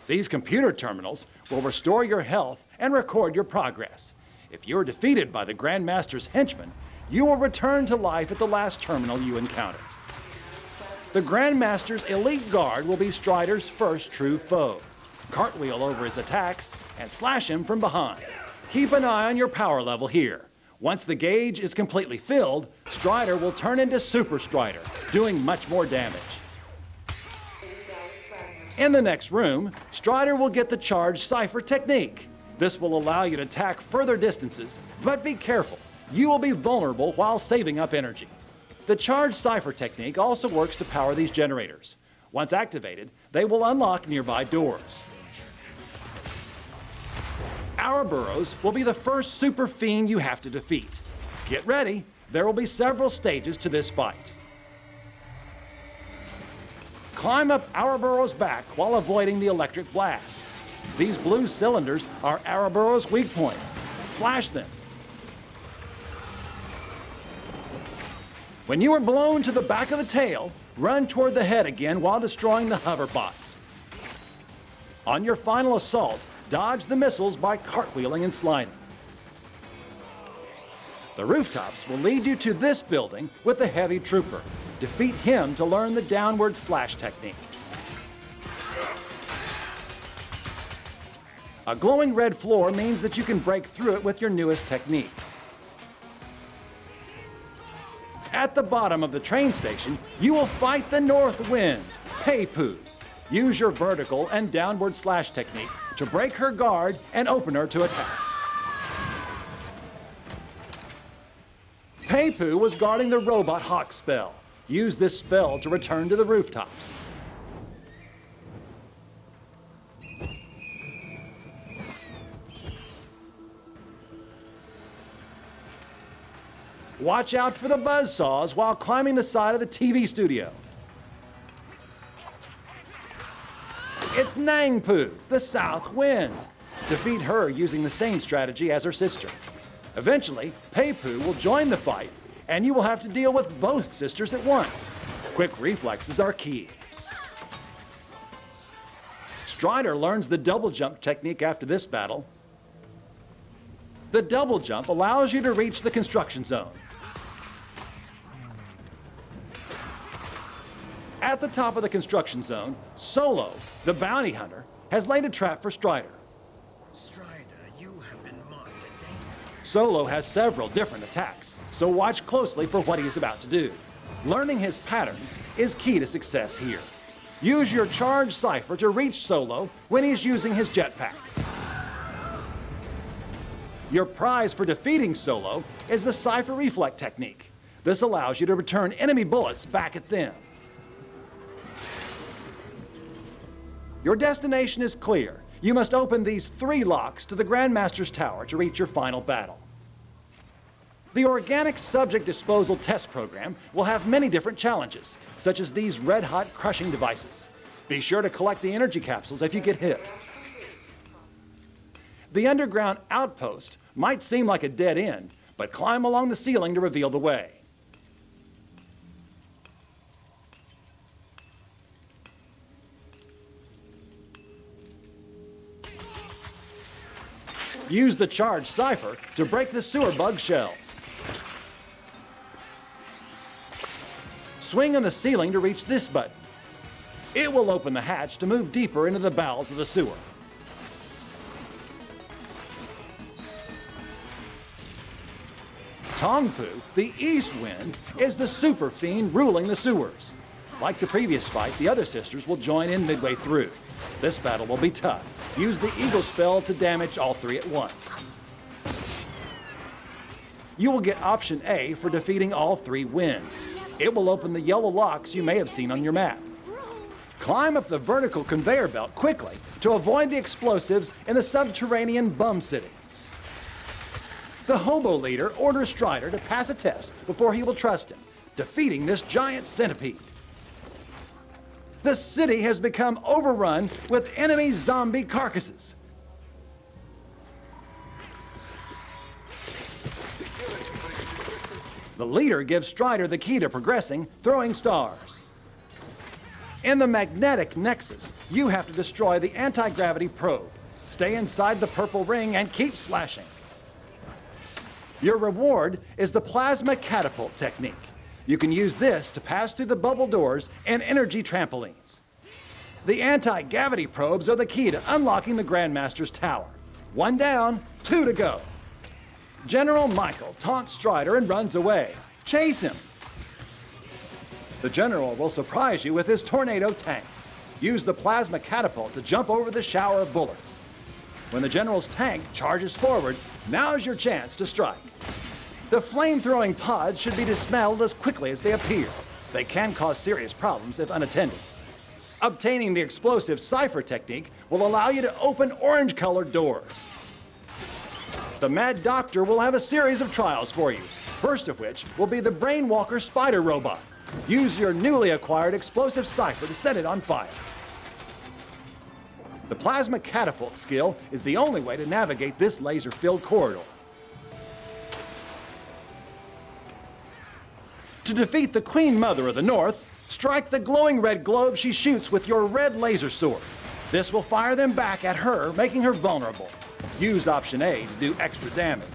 A: These computer terminals will restore your health and record your progress. If you're defeated by the Grandmaster's henchmen, you will return to life at the last terminal you encountered. The Grandmaster's elite guard will be Strider's first true foe. Cartwheel over his attacks and slash him from behind. Keep an eye on your power level here. Once the gauge is completely filled, Strider will turn into Super Strider, doing much more damage. In the next room, Strider will get the Charge Cipher technique. This will allow you to attack further distances, but be careful. You will be vulnerable while saving up energy. The Charge Cipher technique also works to power these generators. Once activated, they will unlock nearby doors. Ouroboros will be the first super fiend you have to defeat. Get ready, there will be several stages to this fight. Climb up Ouroboros' back while avoiding the electric blast. These blue cylinders are Ouroboros' weak points. Slash them. When you are blown to the back of the tail, run toward the head again while destroying the hoverbots. On your final assault, dodge the missiles by cartwheeling and sliding. The rooftops will lead you to this building with the heavy trooper. Defeat him to learn the downward slash technique. A glowing red floor means that you can break through it with your newest technique. At the bottom of the train station, you will fight the north wind, Pei-Poo. Use your vertical and downward slash technique to break her guard and open her to attacks. Pei-Poo was guarding the robot hawk spell. Use this spell to return to the rooftops. Watch out for the buzzsaws while climbing the side of the TV studio. It's Nangpoo, the South Wind. Defeat her using the same strategy as her sister. Eventually, Pei-Poo will join the fight, and you will have to deal with both sisters at once. Quick reflexes are key. Strider learns the double jump technique after this battle. The double jump allows you to reach the construction zone. At the top of the construction zone, Solo, the bounty hunter, has laid a trap for Strider.
H: Strider, you have been marked a danger.
A: Solo has several different attacks, so watch closely for what he is about to do. Learning his patterns is key to success here. Use your Charge Cipher to reach Solo when he's using his jetpack. Your prize for defeating Solo is the Cipher Reflect technique. This allows you to return enemy bullets back at them. Your destination is clear. You must open these 3 locks to the Grandmaster's Tower to reach your final battle. The Organic Subject Disposal Test Program will have many different challenges, such as these red-hot crushing devices. Be sure to collect the energy capsules if you get hit. The underground outpost might seem like a dead end, but climb along the ceiling to reveal the way. Use the Charge Cipher to break the sewer bug shells. Swing on the ceiling to reach this button. It will open the hatch to move deeper into the bowels of the sewer. Tongpoo, the East Wind, is the super fiend ruling the sewers. Like the previous fight, the other sisters will join in midway through. This battle will be tough. Use the Eagle spell to damage all 3 at once. You will get option A for defeating all 3 winds. It will open the yellow locks you may have seen on your map. Climb up the vertical conveyor belt quickly to avoid the explosives in the subterranean Bum City. The hobo leader orders Strider to pass a test before he will trust him, defeating this giant centipede. The city has become overrun with enemy zombie carcasses. The leader gives Strider the key to progressing, throwing stars. In the magnetic nexus, you have to destroy the anti-gravity probe. Stay inside the purple ring and keep slashing. Your reward is the plasma catapult technique. You can use this to pass through the bubble doors and energy trampolines. The anti-gravity probes are the key to unlocking the Grandmaster's tower. 1 down, 2 to go. General Michael taunts Strider and runs away. Chase him. The General will surprise you with his tornado tank. Use the plasma catapult to jump over the shower of bullets. When the General's tank charges forward, now's your chance to strike. The flame-throwing pods should be dispelled as quickly as they appear. They can cause serious problems if unattended. Obtaining the explosive cipher technique will allow you to open orange-colored doors. The Mad Doctor will have a series of trials for you, first of which will be the Brainwalker spider robot. Use your newly acquired explosive cipher to set it on fire. The plasma catapult skill is the only way to navigate this laser-filled corridor. To defeat the Queen Mother of the North, strike the glowing red globe she shoots with your red laser sword. This will fire them back at her, making her vulnerable. Use option A to do extra damage.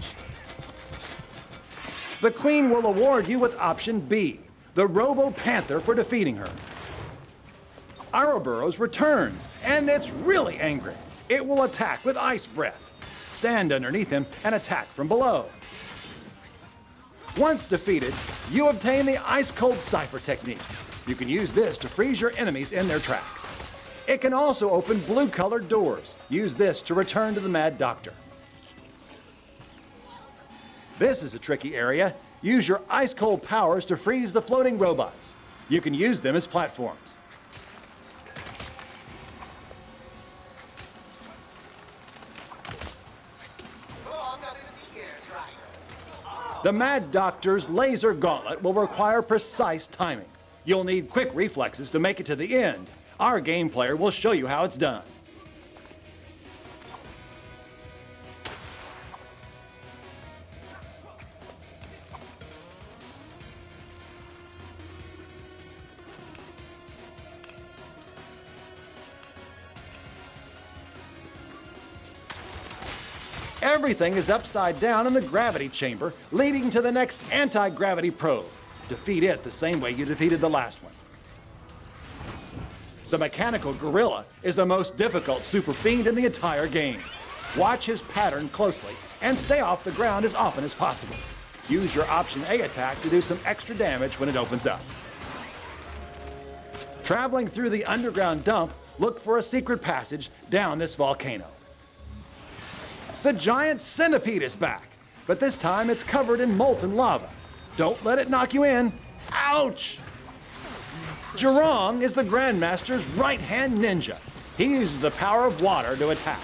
A: The Queen will award you with option B, the Robo Panther, for defeating her. Ouroboros returns, and it's really angry. It will attack with ice breath. Stand underneath him and attack from below. Once defeated, you obtain the ice-cold cipher technique. You can use this to freeze your enemies in their tracks. It can also open blue-colored doors. Use this to return to the Mad Doctor. This is a tricky area. Use your ice-cold powers to freeze the floating robots. You can use them as platforms. The Mad Doctor's laser gauntlet will require precise timing. You'll need quick reflexes to make it to the end. Our game player will show you how it's done. Everything is upside down in the gravity chamber, leading to the next anti-gravity probe. Defeat it the same way you defeated the last one. The mechanical gorilla is the most difficult super fiend in the entire game. Watch his pattern closely and stay off the ground as often as possible. Use your option A attack to do some extra damage when it opens up. Traveling through the underground dump, look for a secret passage down this volcano. The giant centipede is back, but this time it's covered in molten lava. Don't let it knock you in. Ouch! Jirong is the Grandmaster's right-hand ninja. He uses the power of water to attack.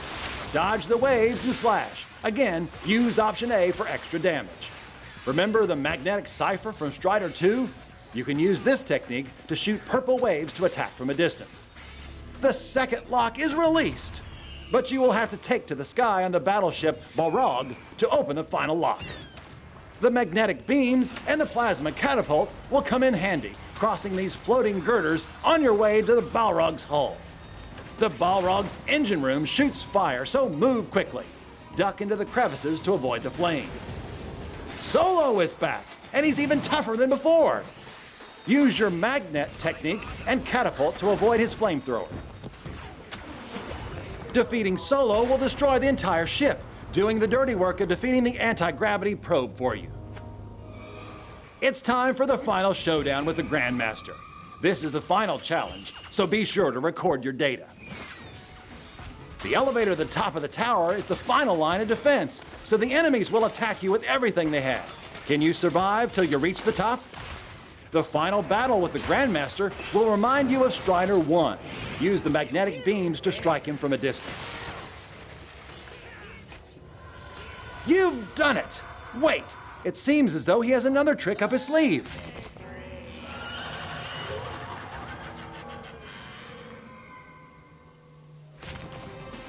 A: Dodge the waves and slash. Again, use option A for extra damage. Remember the magnetic cipher from Strider 2? You can use this technique to shoot purple waves to attack from a distance. The second lock is released, but you will have to take to the sky on the battleship Balrog to open the final lock. The magnetic beams and the plasma catapult will come in handy, crossing these floating girders on your way to the Balrog's hull. The Balrog's engine room shoots fire, so move quickly. Duck into the crevices to avoid the flames. Solo is back, and he's even tougher than before. Use your magnet technique and catapult to avoid his flamethrower. Defeating Solo will destroy the entire ship, doing the dirty work of defeating the anti-gravity probe for you. It's time for the final showdown with the Grandmaster. This is the final challenge, so be sure to record your data. The elevator at the top of the tower is the final line of defense, so the enemies will attack you with everything they have. Can you survive till you reach the top? The final battle with the Grandmaster will remind you of Strider 1. Use the magnetic beams to strike him from a distance. You've done it! Wait! It seems as though he has another trick up his sleeve.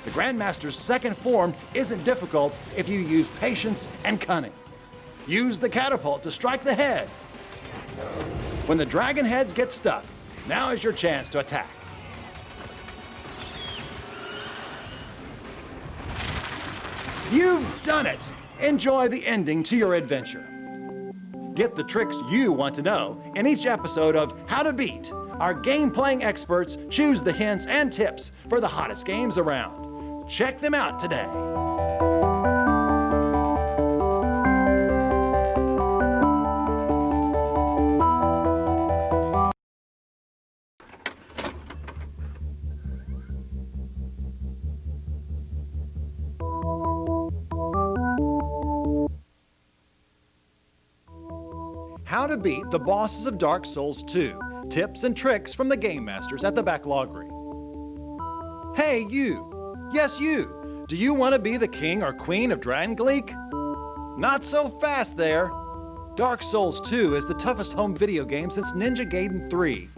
A: The Grandmaster's second form isn't difficult if you use patience and cunning. Use the catapult to strike the head. When the dragon heads get stuck, now is your chance to attack. You've done it! Enjoy the ending to your adventure. Get the tricks you want to know in each episode of How to Beat. Our game-playing experts choose the hints and tips for the hottest games around. Check them out today. How to beat the bosses of Dark Souls 2. Tips and tricks from the Game Masters at the Backloggery. Hey, you! Yes, you! Do you want to be the king or queen of Drangleek? Not so fast there! Dark Souls 2 is the toughest home video game since Ninja Gaiden 3.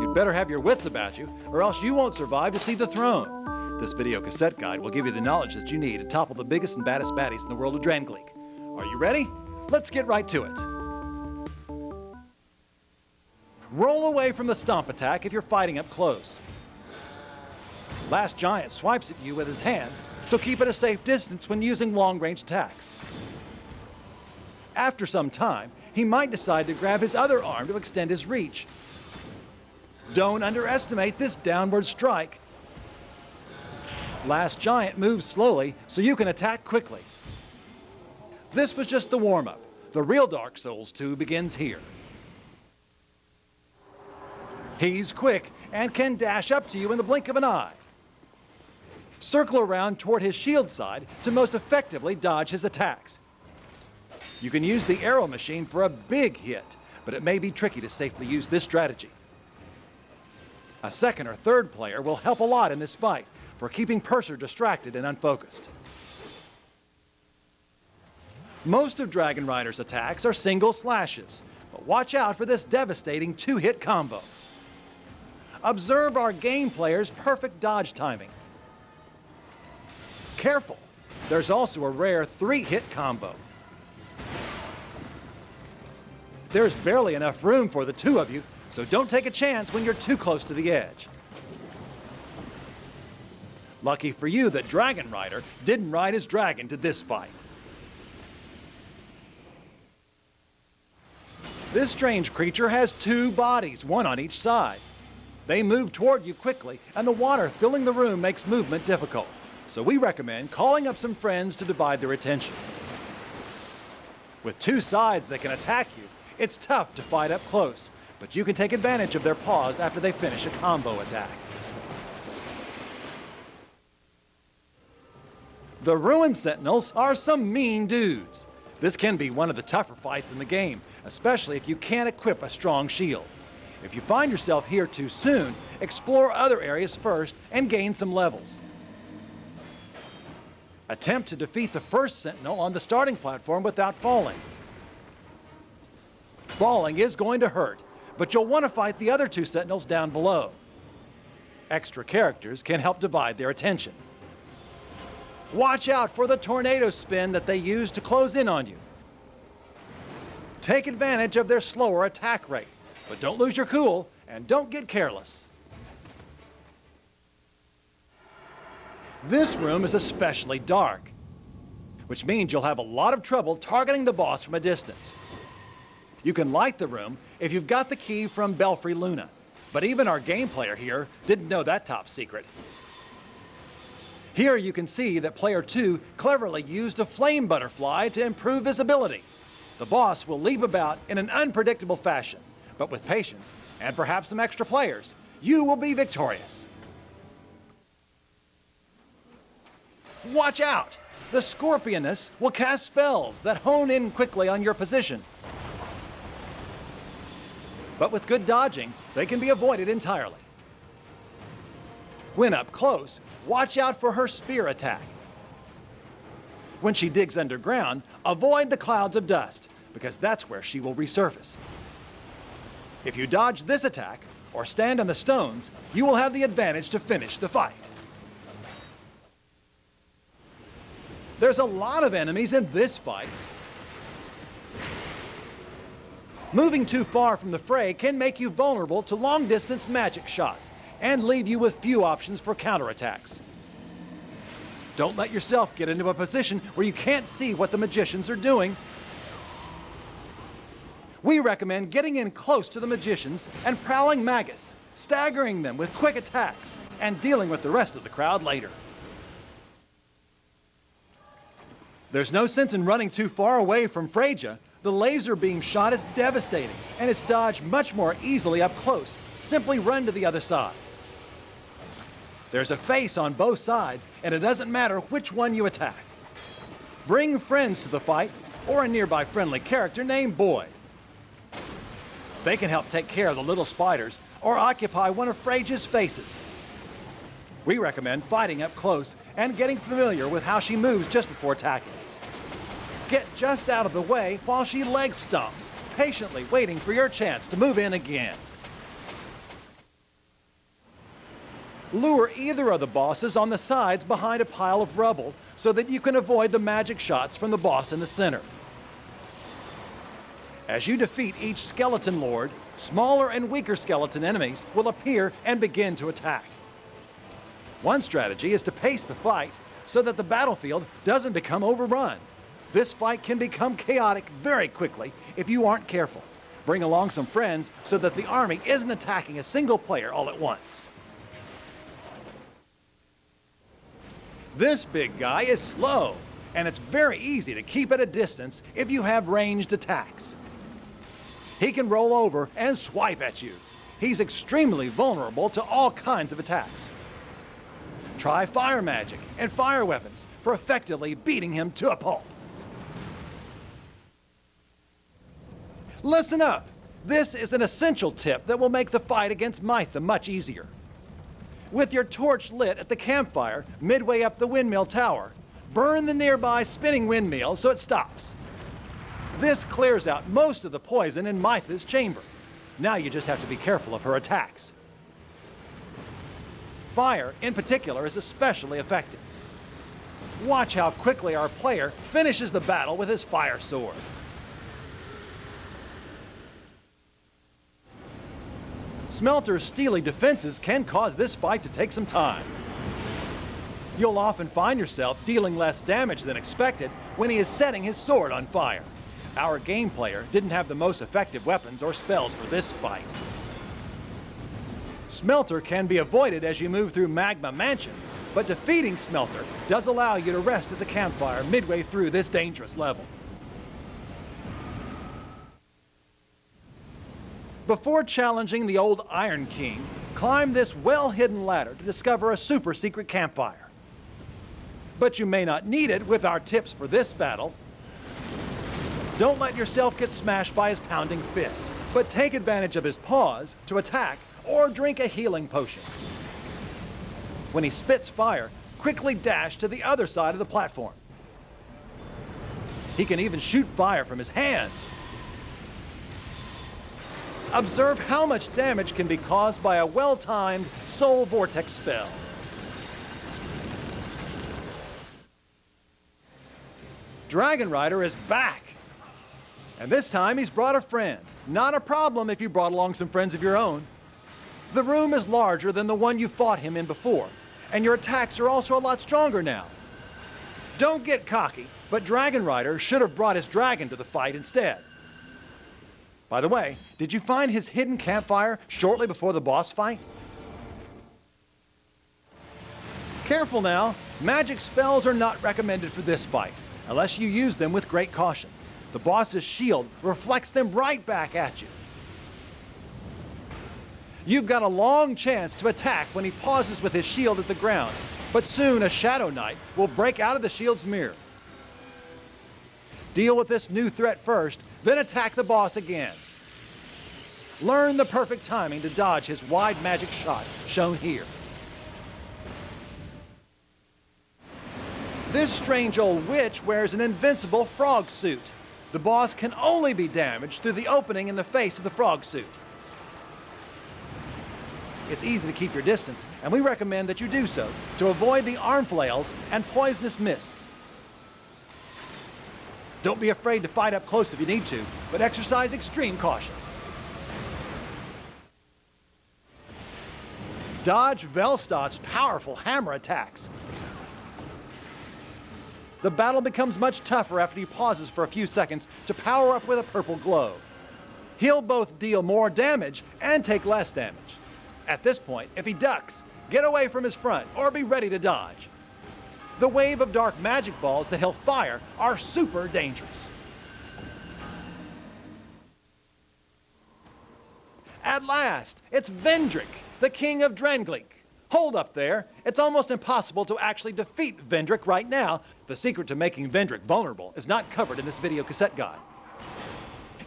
A: You'd better have your wits about you, or else you won't survive to see the throne. This video cassette guide will give you the knowledge that you need to topple the biggest and baddest baddies in the world of Drangleek. Are you ready? Let's get right to it. Roll away from the stomp attack if you're fighting up close. Last Giant swipes at you with his hands, so keep at a safe distance when using long-range attacks. After some time, he might decide to grab his other arm to extend his reach. Don't underestimate this downward strike. Last Giant moves slowly, so you can attack quickly. This was just the warm-up. The real Dark Souls 2 begins here. He's quick and can dash up to you in the blink of an eye. Circle around toward his shield side to most effectively dodge his attacks. You can use the arrow machine for a big hit, but it may be tricky to safely use this strategy. A second or third player will help a lot in this fight for keeping Purser distracted and unfocused. Most of Dragon Rider's attacks are single slashes, but watch out for this devastating two-hit combo. Observe our game player's perfect dodge timing. Careful, there's also a rare three-hit combo. There's barely enough room for the two of you, so don't take a chance when you're too close to the edge. Lucky for you that Dragon Rider didn't ride his dragon to this fight. This strange creature has two bodies, one on each side. They move toward you quickly, and the water filling the room makes movement difficult. So we recommend calling up some friends to divide their attention. With two sides that can attack you, it's tough to fight up close, but you can take advantage of their pause after they finish a combo attack. The Ruin Sentinels are some mean dudes. This can be one of the tougher fights in the game, especially if you can't equip a strong shield. If you find yourself here too soon, explore other areas first and gain some levels. Attempt to defeat the first Sentinel on the starting platform without falling. Falling is going to hurt, but you'll want to fight the other two Sentinels down below. Extra characters can help divide their attention. Watch out for the tornado spin that they use to close in on you. Take advantage of their slower attack rate. But don't lose your cool, and don't get careless. This room is especially dark, which means you'll have a lot of trouble targeting the boss from a distance. You can light the room if you've got the key from Belfry Luna, but even our game player here didn't know that top secret. Here you can see that player 2 cleverly used a flame butterfly to improve visibility. The boss will leap about in an unpredictable fashion. But with patience, and perhaps some extra players, you will be victorious. Watch out! The Scorpioness will cast spells that hone in quickly on your position. But with good dodging, they can be avoided entirely. When up close, watch out for her spear attack. When she digs underground, avoid the clouds of dust, because that's where she will resurface. If you dodge this attack, or stand on the stones, you will have the advantage to finish the fight. There's a lot of enemies in this fight. Moving too far from the fray can make you vulnerable to long-distance magic shots and leave you with few options for counterattacks. Don't let yourself get into a position where you can't see what the magicians are doing. We recommend getting in close to the magicians and prowling Magus, staggering them with quick attacks, and dealing with the rest of the crowd later. There's no sense in running too far away from Freja. The laser beam shot is devastating, and it's dodged much more easily up close. Simply run to the other side. There's a face on both sides, and it doesn't matter which one you attack. Bring friends to the fight, or a nearby friendly character named Boyd. They can help take care of the little spiders, or occupy one of Freja's faces. We recommend fighting up close and getting familiar with how she moves just before attacking. Get just out of the way while she leg stomps, patiently waiting for your chance to move in again. Lure either of the bosses on the sides behind a pile of rubble so that you can avoid the magic shots from the boss in the center. As you defeat each skeleton lord, smaller and weaker skeleton enemies will appear and begin to attack. One strategy is to pace the fight so that the battlefield doesn't become overrun. This fight can become chaotic very quickly if you aren't careful. Bring along some friends so that the army isn't attacking a single player all at once. This big guy is slow, and it's very easy to keep at a distance if you have ranged attacks. He can roll over and swipe at you. He's extremely vulnerable to all kinds of attacks. Try fire magic and fire weapons for effectively beating him to a pulp. Listen up! This is an essential tip that will make the fight against Mytha much easier. With your torch lit at the campfire midway up the windmill tower, burn the nearby spinning windmill so it stops. This clears out most of the poison in Mytha's chamber. Now you just have to be careful of her attacks. Fire, in particular, is especially effective. Watch how quickly our player finishes the battle with his fire sword. Smelter's steely defenses can cause this fight to take some time. You'll often find yourself dealing less damage than expected when he is setting his sword on fire. Our game player didn't have the most effective weapons or spells for this fight. Smelter can be avoided as you move through Magma Mansion, but defeating Smelter does allow you to rest at the campfire midway through this dangerous level. Before challenging the old Iron King, climb this well-hidden ladder to discover a super secret campfire. But you may not need it with our tips for this battle. Don't let yourself get smashed by his pounding fists, but take advantage of his paws to attack or drink a healing potion. When he spits fire, quickly dash to the other side of the platform. He can even shoot fire from his hands. Observe how much damage can be caused by a well-timed Soul Vortex spell. Dragon Rider is back. And this time he's brought a friend. Not a problem if you brought along some friends of your own. The room is larger than the one you fought him in before, and your attacks are also a lot stronger now. Don't get cocky, but Dragon Rider should have brought his dragon to the fight instead. By the way, did you find his hidden campfire shortly before the boss fight? Careful now, magic spells are not recommended for this fight, unless you use them with great caution. The boss's shield reflects them right back at you. You've got a long chance to attack when he pauses with his shield at the ground, but soon a Shadow Knight will break out of the shield's mirror. Deal with this new threat first, then attack the boss again. Learn the perfect timing to dodge his wide magic shot, shown here. This strange old witch wears an invincible frog suit. The boss can only be damaged through the opening in the face of the frog suit. It's easy to keep your distance, and we recommend that you do so to avoid the arm flails and poisonous mists. Don't be afraid to fight up close if you need to, but exercise extreme caution. Dodge Velstad's powerful hammer attacks. The battle becomes much tougher after he pauses for a few seconds to power up with a purple glow. He'll both deal more damage and take less damage. At this point, if he ducks, get away from his front or be ready to dodge. The wave of dark magic balls that he'll fire are super dangerous. At last, it's Vendrick, the king of Drangleic. Hold up there. It's almost impossible to actually defeat Vendrick right now. The secret to making Vendrick vulnerable is not covered in this video cassette guide.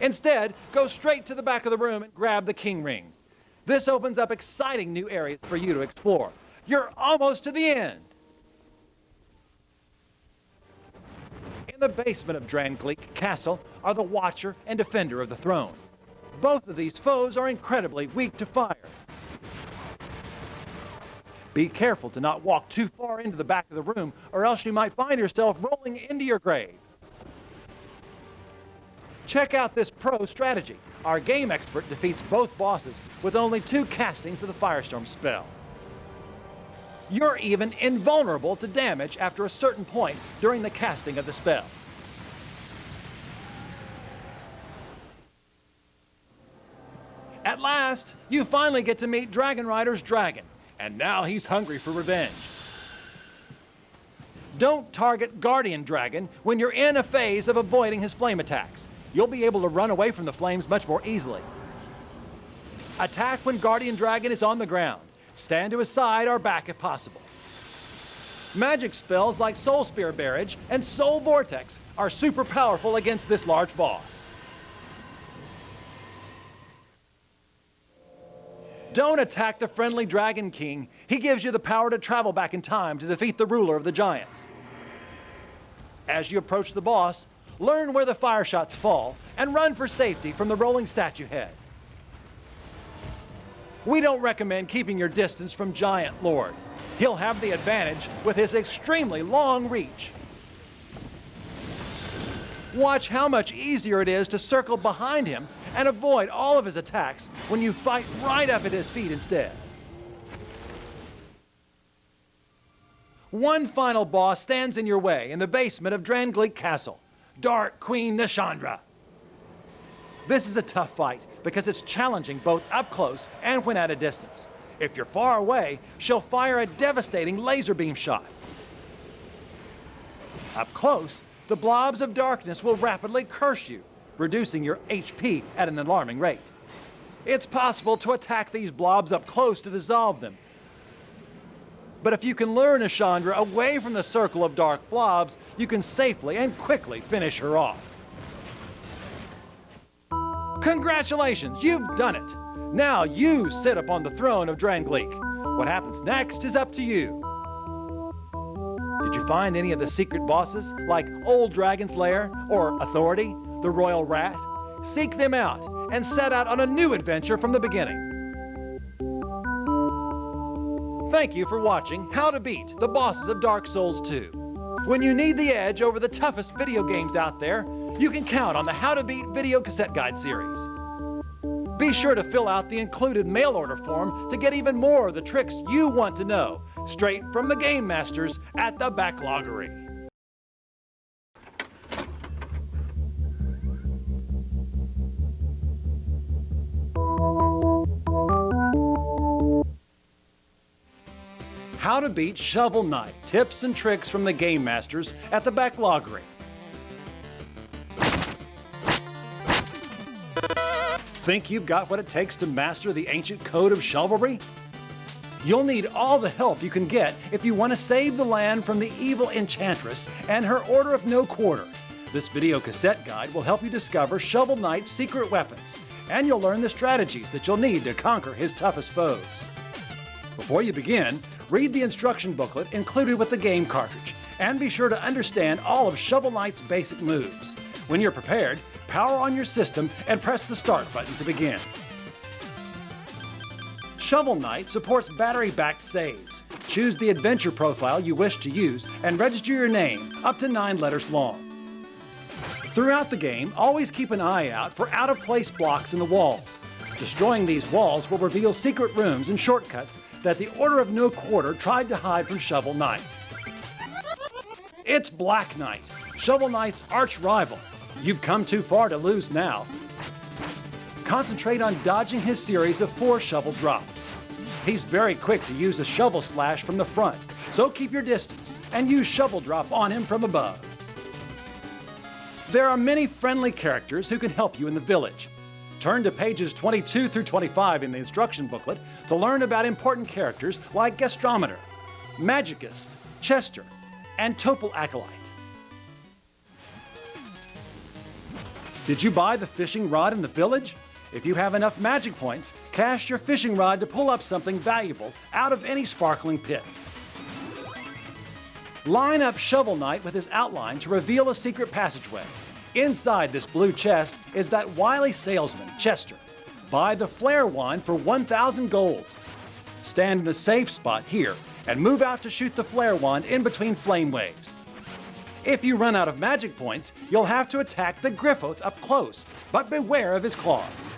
A: Instead, go straight to the back of the room and grab the king ring. This opens up exciting new areas for you to explore. You're almost to the end. In the basement of Drangleic Castle are the Watcher and Defender of the Throne. Both of these foes are incredibly weak to fire. Be careful to not walk too far into the back of the room, or else you might find yourself rolling into your grave. Check out this pro strategy. Our game expert defeats both bosses with only 2 castings of the Firestorm spell. You're even invulnerable to damage after a certain point during the casting of the spell. At last, you finally get to meet Dragon Rider's dragon, and now he's hungry for revenge. Don't target Guardian Dragon when you're in a phase of avoiding his flame attacks. You'll be able to run away from the flames much more easily. Attack when Guardian Dragon is on the ground. Stand to his side or back if possible. Magic spells like Soul Spear Barrage and Soul Vortex are super powerful against this large boss. Don't attack the friendly Dragon King. He gives you the power to travel back in time to defeat the ruler of the giants. As you approach the boss, learn where the fire shots fall and run for safety from the rolling statue head. We don't recommend keeping your distance from Giant Lord. He'll have the advantage with his extremely long reach. Watch how much easier it is to circle behind him and avoid all of his attacks when you fight right up at his feet instead. One final boss stands in your way in the basement of Drangleic Castle, Dark Queen Nashandra. This is a tough fight because it's challenging both up close and when at a distance. If you're far away, she'll fire a devastating laser beam shot. Up close, the blobs of darkness will rapidly curse you, reducing your HP at an alarming rate. It's possible to attack these blobs up close to dissolve them. But if you can lure Nashandra away from the circle of dark blobs, you can safely and quickly finish her off. Congratulations, you've done it! Now you sit upon the throne of Drangleic. What happens next is up to you. Did you find any of the secret bosses, like Old Dragon's Lair or Authority, the Royal Rat? Seek them out and set out on a new adventure from the beginning. Thank you for watching How to Beat the Bosses of Dark Souls 2. When you need the edge over the toughest video games out there, you can count on the How to Beat video cassette guide series. Be sure to fill out the included mail order form to get even more of the tricks you want to know, straight from the game masters at the Backloggery. How to Beat Shovel Knight, tips and tricks from the game masters at the Backloggery. Think you've got what it takes to master the ancient code of chivalry? You'll need all the help you can get if you want to save the land from the evil enchantress and her Order of No Quarter. This video cassette guide will help you discover Shovel Knight's secret weapons, and you'll learn the strategies that you'll need to conquer his toughest foes. Before you begin, read the instruction booklet included with the game cartridge, And be sure to understand all of Shovel Knight's basic moves. When you're prepared, power on your system and press the start button to begin. Shovel Knight supports battery-backed saves. Choose the adventure profile you wish to use and register your name, up to 9 letters long. Throughout the game, always keep an eye out for out-of-place blocks in the walls. Destroying these walls will reveal secret rooms and shortcuts that the Order of No Quarter tried to hide from Shovel Knight. It's Black Knight, Shovel Knight's arch-rival. You've come too far to lose now. Concentrate on dodging his series of 4 shovel drops. He's very quick to use a shovel slash from the front, so keep your distance and use shovel drop on him from above. There are many friendly characters who can help you in the village. Turn to pages 22 through 25 in the instruction booklet to learn about important characters like Gastrometer, Magicist, Chester, and Topal Acolyte. Did you buy the fishing rod in the village? If you have enough magic points, cast your fishing rod to pull up something valuable out of any sparkling pits. Line up Shovel Knight with his outline to reveal a secret passageway. Inside this blue chest is that wily salesman, Chester. Buy the flare wand for 1,000 golds. Stand in the safe spot here and move out to shoot the flare wand in between flame waves. If you run out of magic points, you'll have to attack the Griffoth up close, but beware of his claws.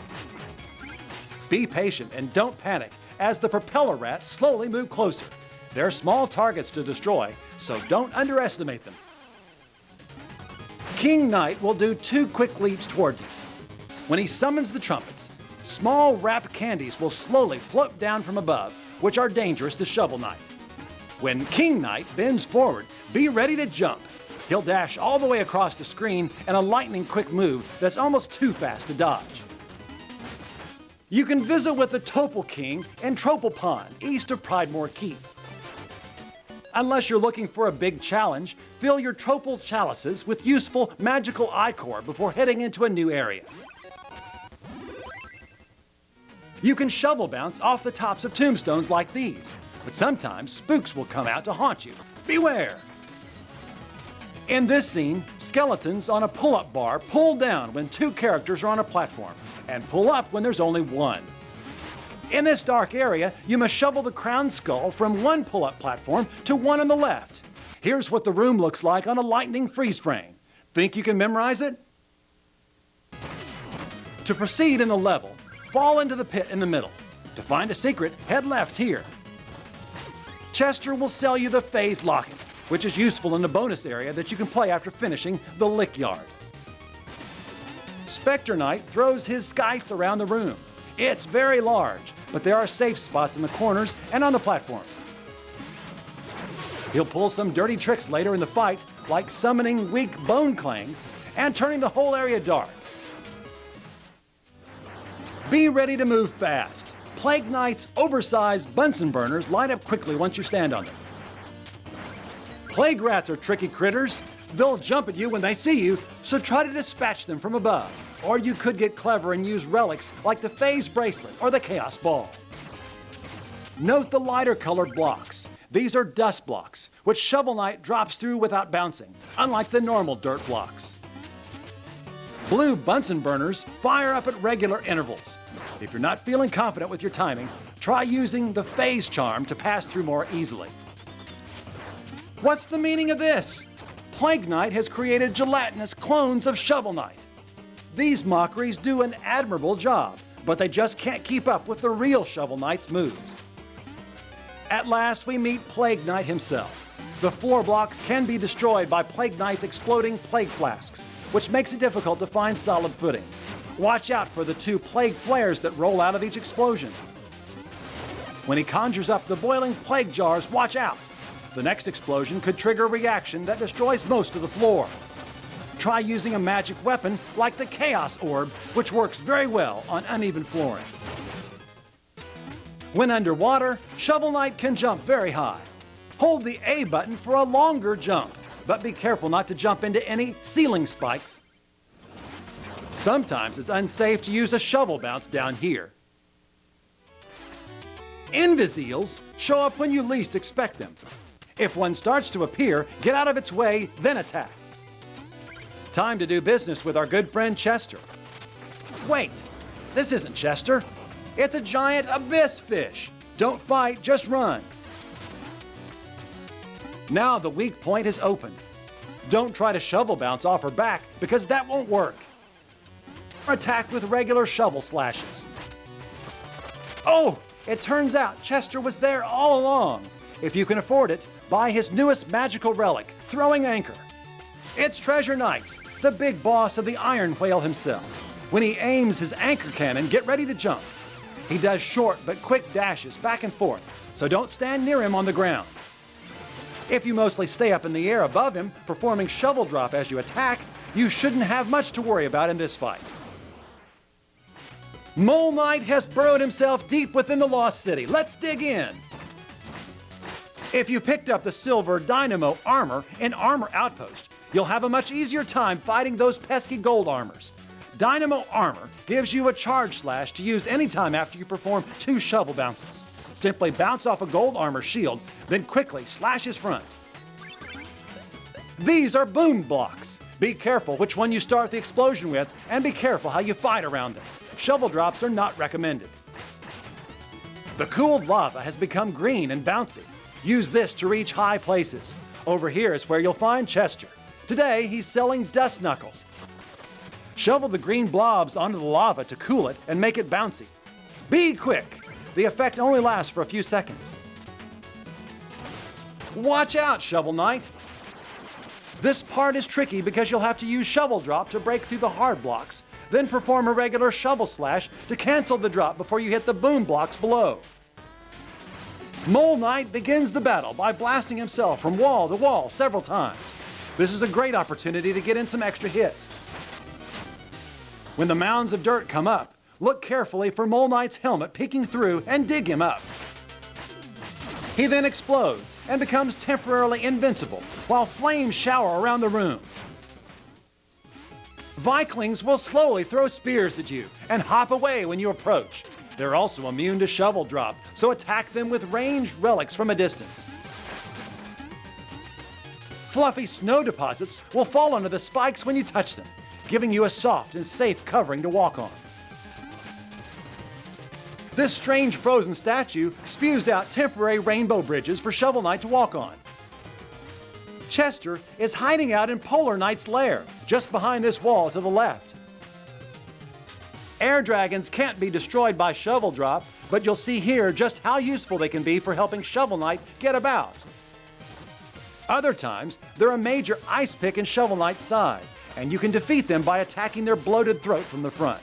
A: Be patient and don't panic as the propeller rats slowly move closer. They're small targets to destroy, so don't underestimate them. King Knight will do 2 quick leaps toward you. When he summons the trumpets, small wrapped candies will slowly float down from above, which are dangerous to Shovel Knight. When King Knight bends forward, be ready to jump. He'll dash all the way across the screen in a lightning quick move that's almost too fast to dodge. You can visit with the Topal King in Tropal Pond, east of Pridemore Keep. Unless you're looking for a big challenge, fill your Tropal chalices with useful magical ichor before heading into a new area. You can shovel bounce off the tops of tombstones like these, but sometimes spooks will come out to haunt you. Beware! In this scene, skeletons on a pull-up bar pull down when 2 characters are on a platform, and pull up when there's only 1. In this dark area, you must shovel the crown skull from 1 pull-up platform to 1 on the left. Here's what the room looks like on a lightning freeze frame. Think you can memorize it? To proceed in the level, fall into the pit in the middle. To find a secret, head left here. Chester will sell you the Phase Locket, which is useful in the bonus area that you can play after finishing the Lick Yard. Spectre Knight throws his scythe around the room. It's very large, but there are safe spots in the corners and on the platforms. He'll pull some dirty tricks later in the fight, like summoning weak bone clangs and turning the whole area dark. Be ready to move fast. Plague Knight's oversized Bunsen burners light up quickly once you stand on them. Plague rats are tricky critters. They'll jump at you when they see you, so try to dispatch them from above. Or you could get clever and use relics like the Phase Bracelet or the Chaos Ball. Note the lighter colored blocks. These are dust blocks, which Shovel Knight drops through without bouncing, unlike the normal dirt blocks. Blue Bunsen burners fire up at regular intervals. If you're not feeling confident with your timing, try using the Phase Charm to pass through more easily. What's the meaning of this? Plague Knight has created gelatinous clones of Shovel Knight. These mockeries do an admirable job, but they just can't keep up with the real Shovel Knight's moves. At last, we meet Plague Knight himself. The floor blocks can be destroyed by Plague Knight's exploding plague flasks, which makes it difficult to find solid footing. Watch out for the 2 plague flares that roll out of each explosion. When he conjures up the boiling plague jars, watch out! The next explosion could trigger a reaction that destroys most of the floor. Try using a magic weapon like the Chaos Orb, which works very well on uneven flooring. When underwater, Shovel Knight can jump very high. Hold the A button for a longer jump, but be careful not to jump into any ceiling spikes. Sometimes it's unsafe to use a shovel bounce down here. Invis-eels show up when you least expect them. If one starts to appear, get out of its way, then attack. Time to do business with our good friend Chester. Wait, this isn't Chester. It's a giant abyss fish. Don't fight, just run. Now the weak point is open. Don't try to shovel bounce off her back because that won't work. Attack with regular shovel slashes. Oh, it turns out Chester was there all along. If you can afford it, buy his newest magical relic, Throwing Anchor. It's Treasure Knight, the big boss of the Iron Whale himself. When he aims his anchor cannon, get ready to jump. He does short but quick dashes back and forth, so don't stand near him on the ground. If you mostly stay up in the air above him, performing shovel drop as you attack, you shouldn't have much to worry about in this fight. Mole Knight has burrowed himself deep within the Lost City. Let's dig in. If you picked up the silver Dynamo armor in Armor Outpost, you'll have a much easier time fighting those pesky gold armors. Dynamo armor gives you a charge slash to use anytime after you perform 2 shovel bounces. Simply bounce off a gold armor shield, then quickly slash his front. These are boom blocks. Be careful which one you start the explosion with, and be careful how you fight around them. Shovel drops are not recommended. The cooled lava has become green and bouncy. Use this to reach high places. Over here is where you'll find Chester. Today, he's selling dust knuckles. Shovel the green blobs onto the lava to cool it and make it bouncy. Be quick! The effect only lasts for a few seconds. Watch out, Shovel Knight! This part is tricky because you'll have to use shovel drop to break through the hard blocks, then perform a regular shovel slash to cancel the drop before you hit the boom blocks below. Mole Knight begins the battle by blasting himself from wall to wall several times. This is a great opportunity to get in some extra hits. When the mounds of dirt come up, look carefully for Mole Knight's helmet peeking through and dig him up. He then explodes and becomes temporarily invincible while flames shower around the room. Viklings will slowly throw spears at you and hop away when you approach. They're also immune to shovel drop, so attack them with ranged relics from a distance. Fluffy snow deposits will fall onto the spikes when you touch them, giving you a soft and safe covering to walk on. This strange frozen statue spews out temporary rainbow bridges for Shovel Knight to walk on. Chester is hiding out in Polar Knight's lair, just behind this wall to the left. Air dragons can't be destroyed by shovel drop, but you'll see here just how useful they can be for helping Shovel Knight get about. Other times, they're a major ice pick in Shovel Knight's side, and you can defeat them by attacking their bloated throat from the front.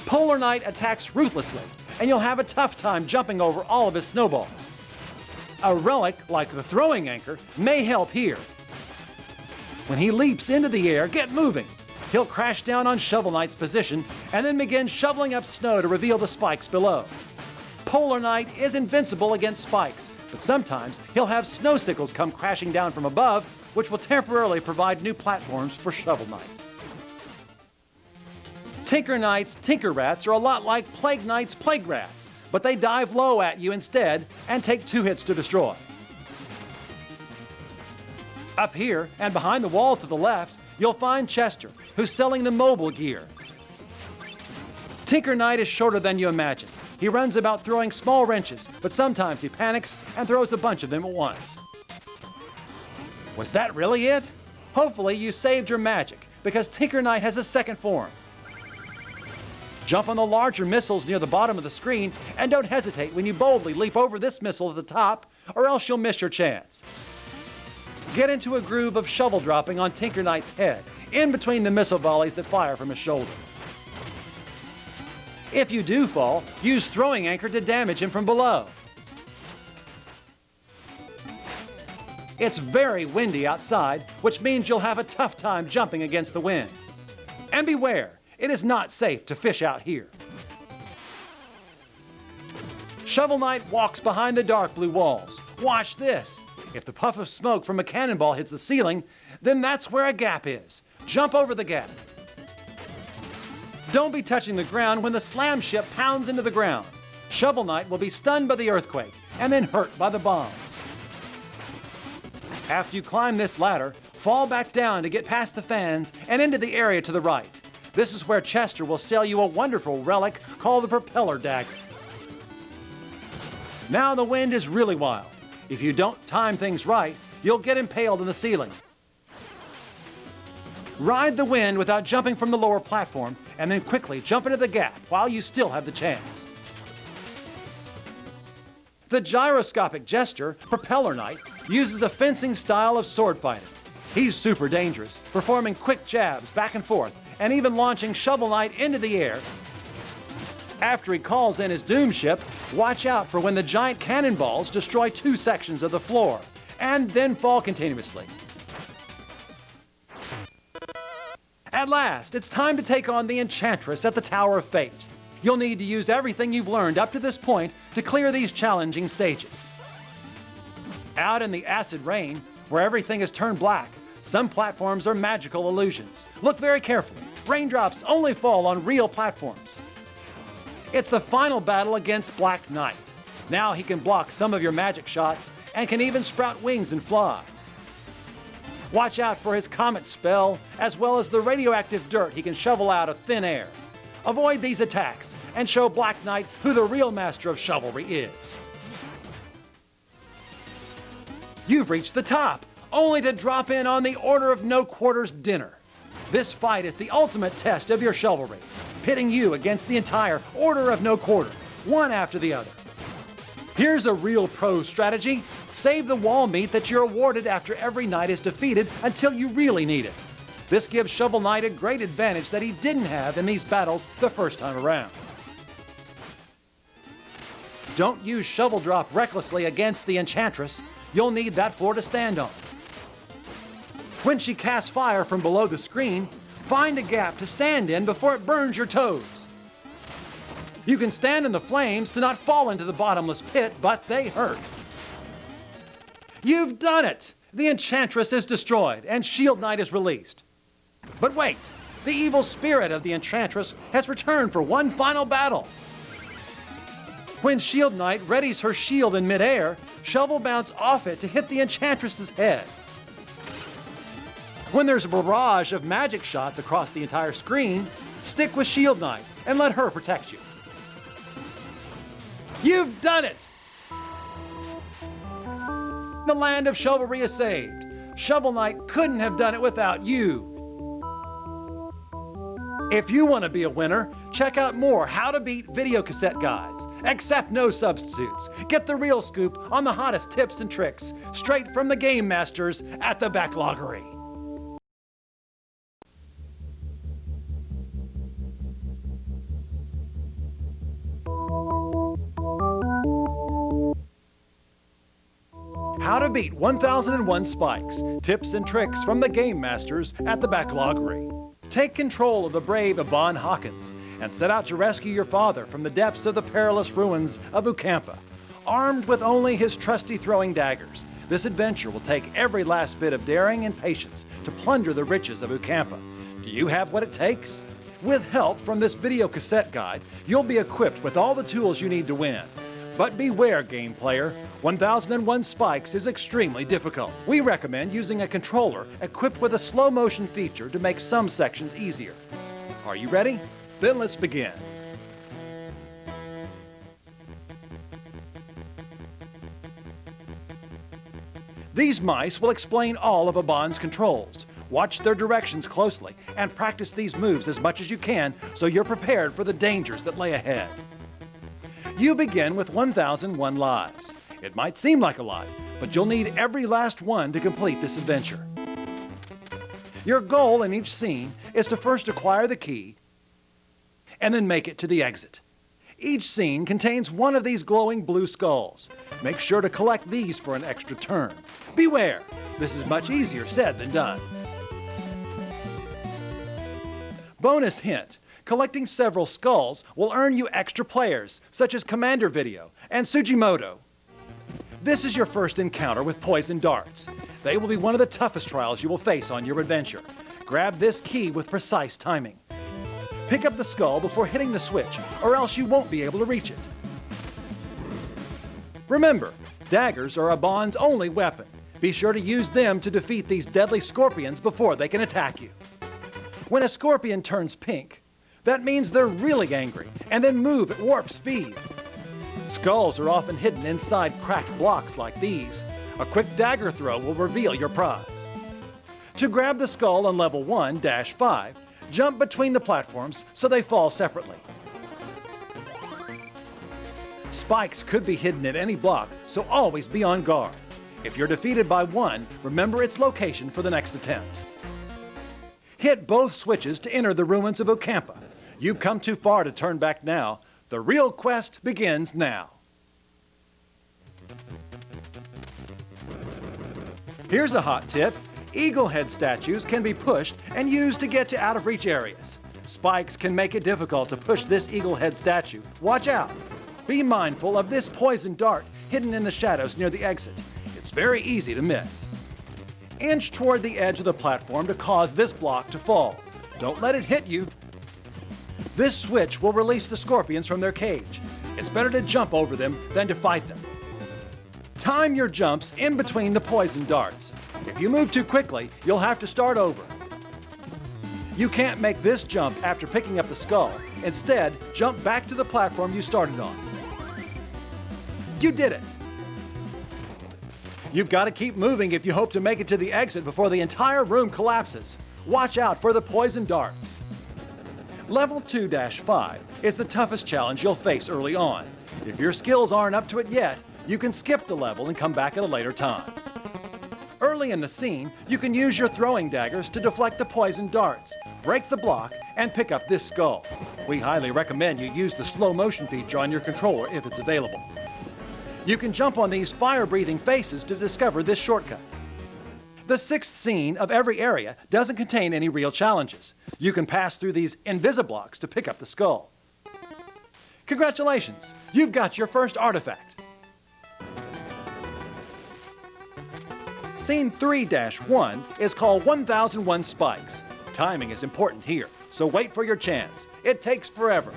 A: Polar Knight attacks ruthlessly, and you'll have a tough time jumping over all of his snowballs. A relic like the Throwing Anchor may help here. When he leaps into the air, get moving. He'll crash down on Shovel Knight's position and then begin shoveling up snow to reveal the spikes below. Polar Knight is invincible against spikes, but sometimes he'll have snow sickles come crashing down from above, which will temporarily provide new platforms for Shovel Knight. Tinker Knight's Tinker Rats are a lot like Plague Knight's Plague Rats, but they dive low at you instead and take 2 hits to destroy. Up here and behind the wall to the left, you'll find Chester, who's selling the mobile gear. Tinker Knight is shorter than you imagine. He runs about throwing small wrenches, but sometimes he panics and throws a bunch of them at once. Was that really it? Hopefully you saved your magic, because Tinker Knight has a second form. Jump on the larger missiles near the bottom of the screen, and don't hesitate when you boldly leap over this missile at the top, or else you'll miss your chance. Get into a groove of shovel dropping on Tinker Knight's head, in between the missile volleys that fire from his shoulder. If you do fall, use Throwing Anchor to damage him from below. It's very windy outside, which means you'll have a tough time jumping against the wind. And beware, it is not safe to fish out here. Shovel Knight walks behind the dark blue walls. Watch this. If the puff of smoke from a cannonball hits the ceiling, then that's where a gap is. Jump over the gap. Don't be touching the ground when the slam ship pounds into the ground. Shovel Knight will be stunned by the earthquake, and then hurt by the bombs. After you climb this ladder, fall back down to get past the fans and into the area to the right. This is where Chester will sell you a wonderful relic called the Propeller Dagger. Now the wind is really wild. If you don't time things right, you'll get impaled in the ceiling. Ride the wind without jumping from the lower platform, and then quickly jump into the gap while you still have the chance. The gyroscopic jester, Propeller Knight, uses a fencing style of sword fighting. He's super dangerous, performing quick jabs back and forth, and even launching Shovel Knight into the air. After he calls in his Doom Ship, watch out for when the giant cannonballs destroy 2 sections of the floor, and then fall continuously. At last, it's time to take on the Enchantress at the Tower of Fate. You'll need to use everything you've learned up to this point to clear these challenging stages. Out in the acid rain, where everything is turned black, some platforms are magical illusions. Look very carefully. Raindrops only fall on real platforms. It's the final battle against Black Knight. Now he can block some of your magic shots and can even sprout wings and fly. Watch out for his comet spell, as well as the radioactive dirt he can shovel out of thin air. Avoid these attacks and show Black Knight who the real master of chivalry is. You've reached the top, only to drop in on the Order of No Quarters dinner. This fight is the ultimate test of your chivalry, pitting you against the entire Order of No Quarter, one after the other. Here's a real pro strategy. Save the wall meat that you're awarded after every knight is defeated until you really need it. This gives Shovel Knight a great advantage that he didn't have in these battles the first time around. Don't use Shovel Drop recklessly against the Enchantress. You'll need that floor to stand on. When she casts fire from below the screen, find a gap to stand in before it burns your toes. You can stand in the flames to not fall into the bottomless pit, but they hurt. You've done it! The Enchantress is destroyed and Shield Knight is released. But wait, the evil spirit of the Enchantress has returned for one final battle. When Shield Knight readies her shield in midair, Shovel bounce off it to hit the Enchantress's head. When there's a barrage of magic shots across the entire screen, stick with Shield Knight and let her protect you. You've done it! The land of chivalry is saved. Shovel Knight couldn't have done it without you. If you want to be a winner, check out more How to Beat video cassette guides. Accept no substitutes. Get the real scoop on the hottest tips and tricks, straight from the game masters at the Backloggery. How to Beat 1001 Spikes. Tips and tricks from the game masters at the Backloggery. Take control of the brave Abon Hawkins and set out to rescue your father from the depths of the perilous ruins of Ukampa. Armed with only his trusty throwing daggers, this adventure will take every last bit of daring and patience to plunder the riches of Ukampa. Do you have what it takes? With help from this video cassette guide, you'll be equipped with all the tools you need to win. But beware, game player. 1001 Spikes is extremely difficult. We recommend using a controller equipped with a slow motion feature to make some sections easier. Are you ready? Then let's begin. These mice will explain all of Abon's controls. Watch their directions closely and practice these moves as much as you can so you're prepared for the dangers that lay ahead. You begin with 1001 lives. It might seem like a lot, but you'll need every last one to complete this adventure. Your goal in each scene is to first acquire the key and then make it to the exit. Each scene contains one of these glowing blue skulls. Make sure to collect these for an extra turn. Beware, this is much easier said than done. Bonus hint. Collecting several skulls will earn you extra players, such as Commander Video and Sujimoto. This is your first encounter with poison darts. They will be one of the toughest trials you will face on your adventure. Grab this key with precise timing. Pick up the skull before hitting the switch, or else you won't be able to reach it. Remember, daggers are Abon's only weapon. Be sure to use them to defeat these deadly scorpions before they can attack you. When a scorpion turns pink, that means they're really angry and then move at warp speed. Skulls are often hidden inside cracked blocks like these. A quick dagger throw will reveal your prize. To grab the skull on level 1-5, jump between the platforms so they fall separately. Spikes could be hidden at any block, so always be on guard. If you're defeated by one, remember its location for the next attempt. Hit both switches to enter the ruins of Ocampa. You've come too far to turn back now. The real quest begins now. Here's a hot tip. Eagle head statues can be pushed and used to get to out-of-reach areas. Spikes can make it difficult to push this eagle head statue. Watch out. Be mindful of this poison dart hidden in the shadows near the exit. It's very easy to miss. Inch toward the edge of the platform to cause this block to fall. Don't let it hit you. This switch will release the scorpions from their cage. It's better to jump over them than to fight them. Time your jumps in between the poison darts. If you move too quickly, you'll have to start over. You can't make this jump after picking up the skull. Instead, jump back to the platform you started on. You did it! You've got to keep moving if you hope to make it to the exit before the entire room collapses. Watch out for the poison darts. Level 2-5 is the toughest challenge you'll face early on. If your skills aren't up to it yet, you can skip the level and come back at a later time. Early in the scene, you can use your throwing daggers to deflect the poison darts, break the block, and pick up this skull. We highly recommend you use the slow motion feature on your controller if it's available. You can jump on these fire-breathing faces to discover this shortcut. The sixth scene of every area doesn't contain any real challenges. You can pass through these invisiblocks to pick up the skull. Congratulations, you've got your first artifact. Scene 3-1 is called 1001 Spikes. Timing is important here, so wait for your chance. It takes forever.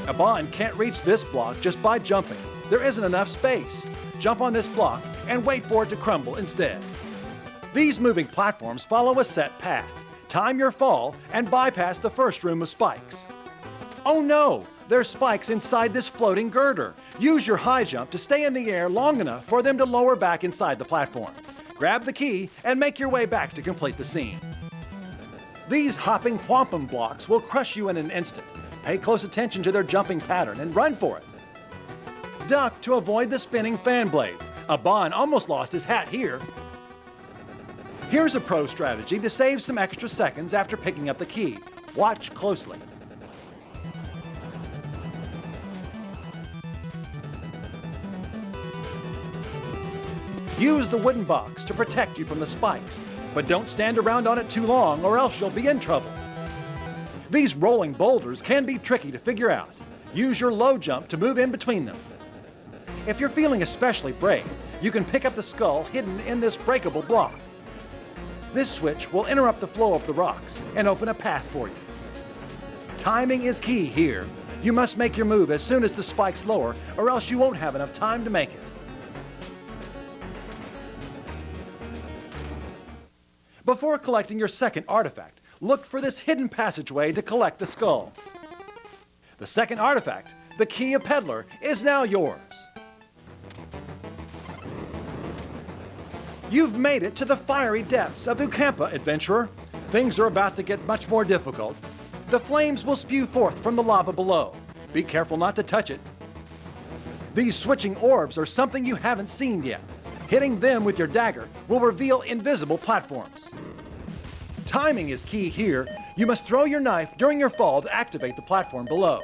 A: Abon can't reach this block just by jumping. There isn't enough space. Jump on this block and wait for it to crumble instead. These moving platforms follow a set path. Time your fall and bypass the first room of spikes. Oh no! There's spikes inside this floating girder. Use your high jump to stay in the air long enough for them to lower back inside the platform. Grab the key and make your way back to complete the scene. These hopping wampum blocks will crush you in an instant. Pay close attention to their jumping pattern and run for it. Duck to avoid the spinning fan blades. Abon almost lost his hat here. Here's a pro strategy to save some extra seconds after picking up the key. Watch closely. Use the wooden box to protect you from the spikes, but don't stand around on it too long or else you'll be in trouble. These rolling boulders can be tricky to figure out. Use your low jump to move in between them. If you're feeling especially brave, you can pick up the skull hidden in this breakable block. This switch will interrupt the flow of the rocks and open a path for you. Timing is key here. You must make your move as soon as the spikes lower, or else you won't have enough time to make it. Before collecting your second artifact, look for this hidden passageway to collect the skull. The second artifact, the Key of Peddler, is now yours. You've made it to the fiery depths of Ocampa, adventurer. Things are about to get much more difficult. The flames will spew forth from the lava below. Be careful not to touch it. These switching orbs are something you haven't seen yet. Hitting them with your dagger will reveal invisible platforms. Timing is key here. You must throw your knife during your fall to activate the platform below.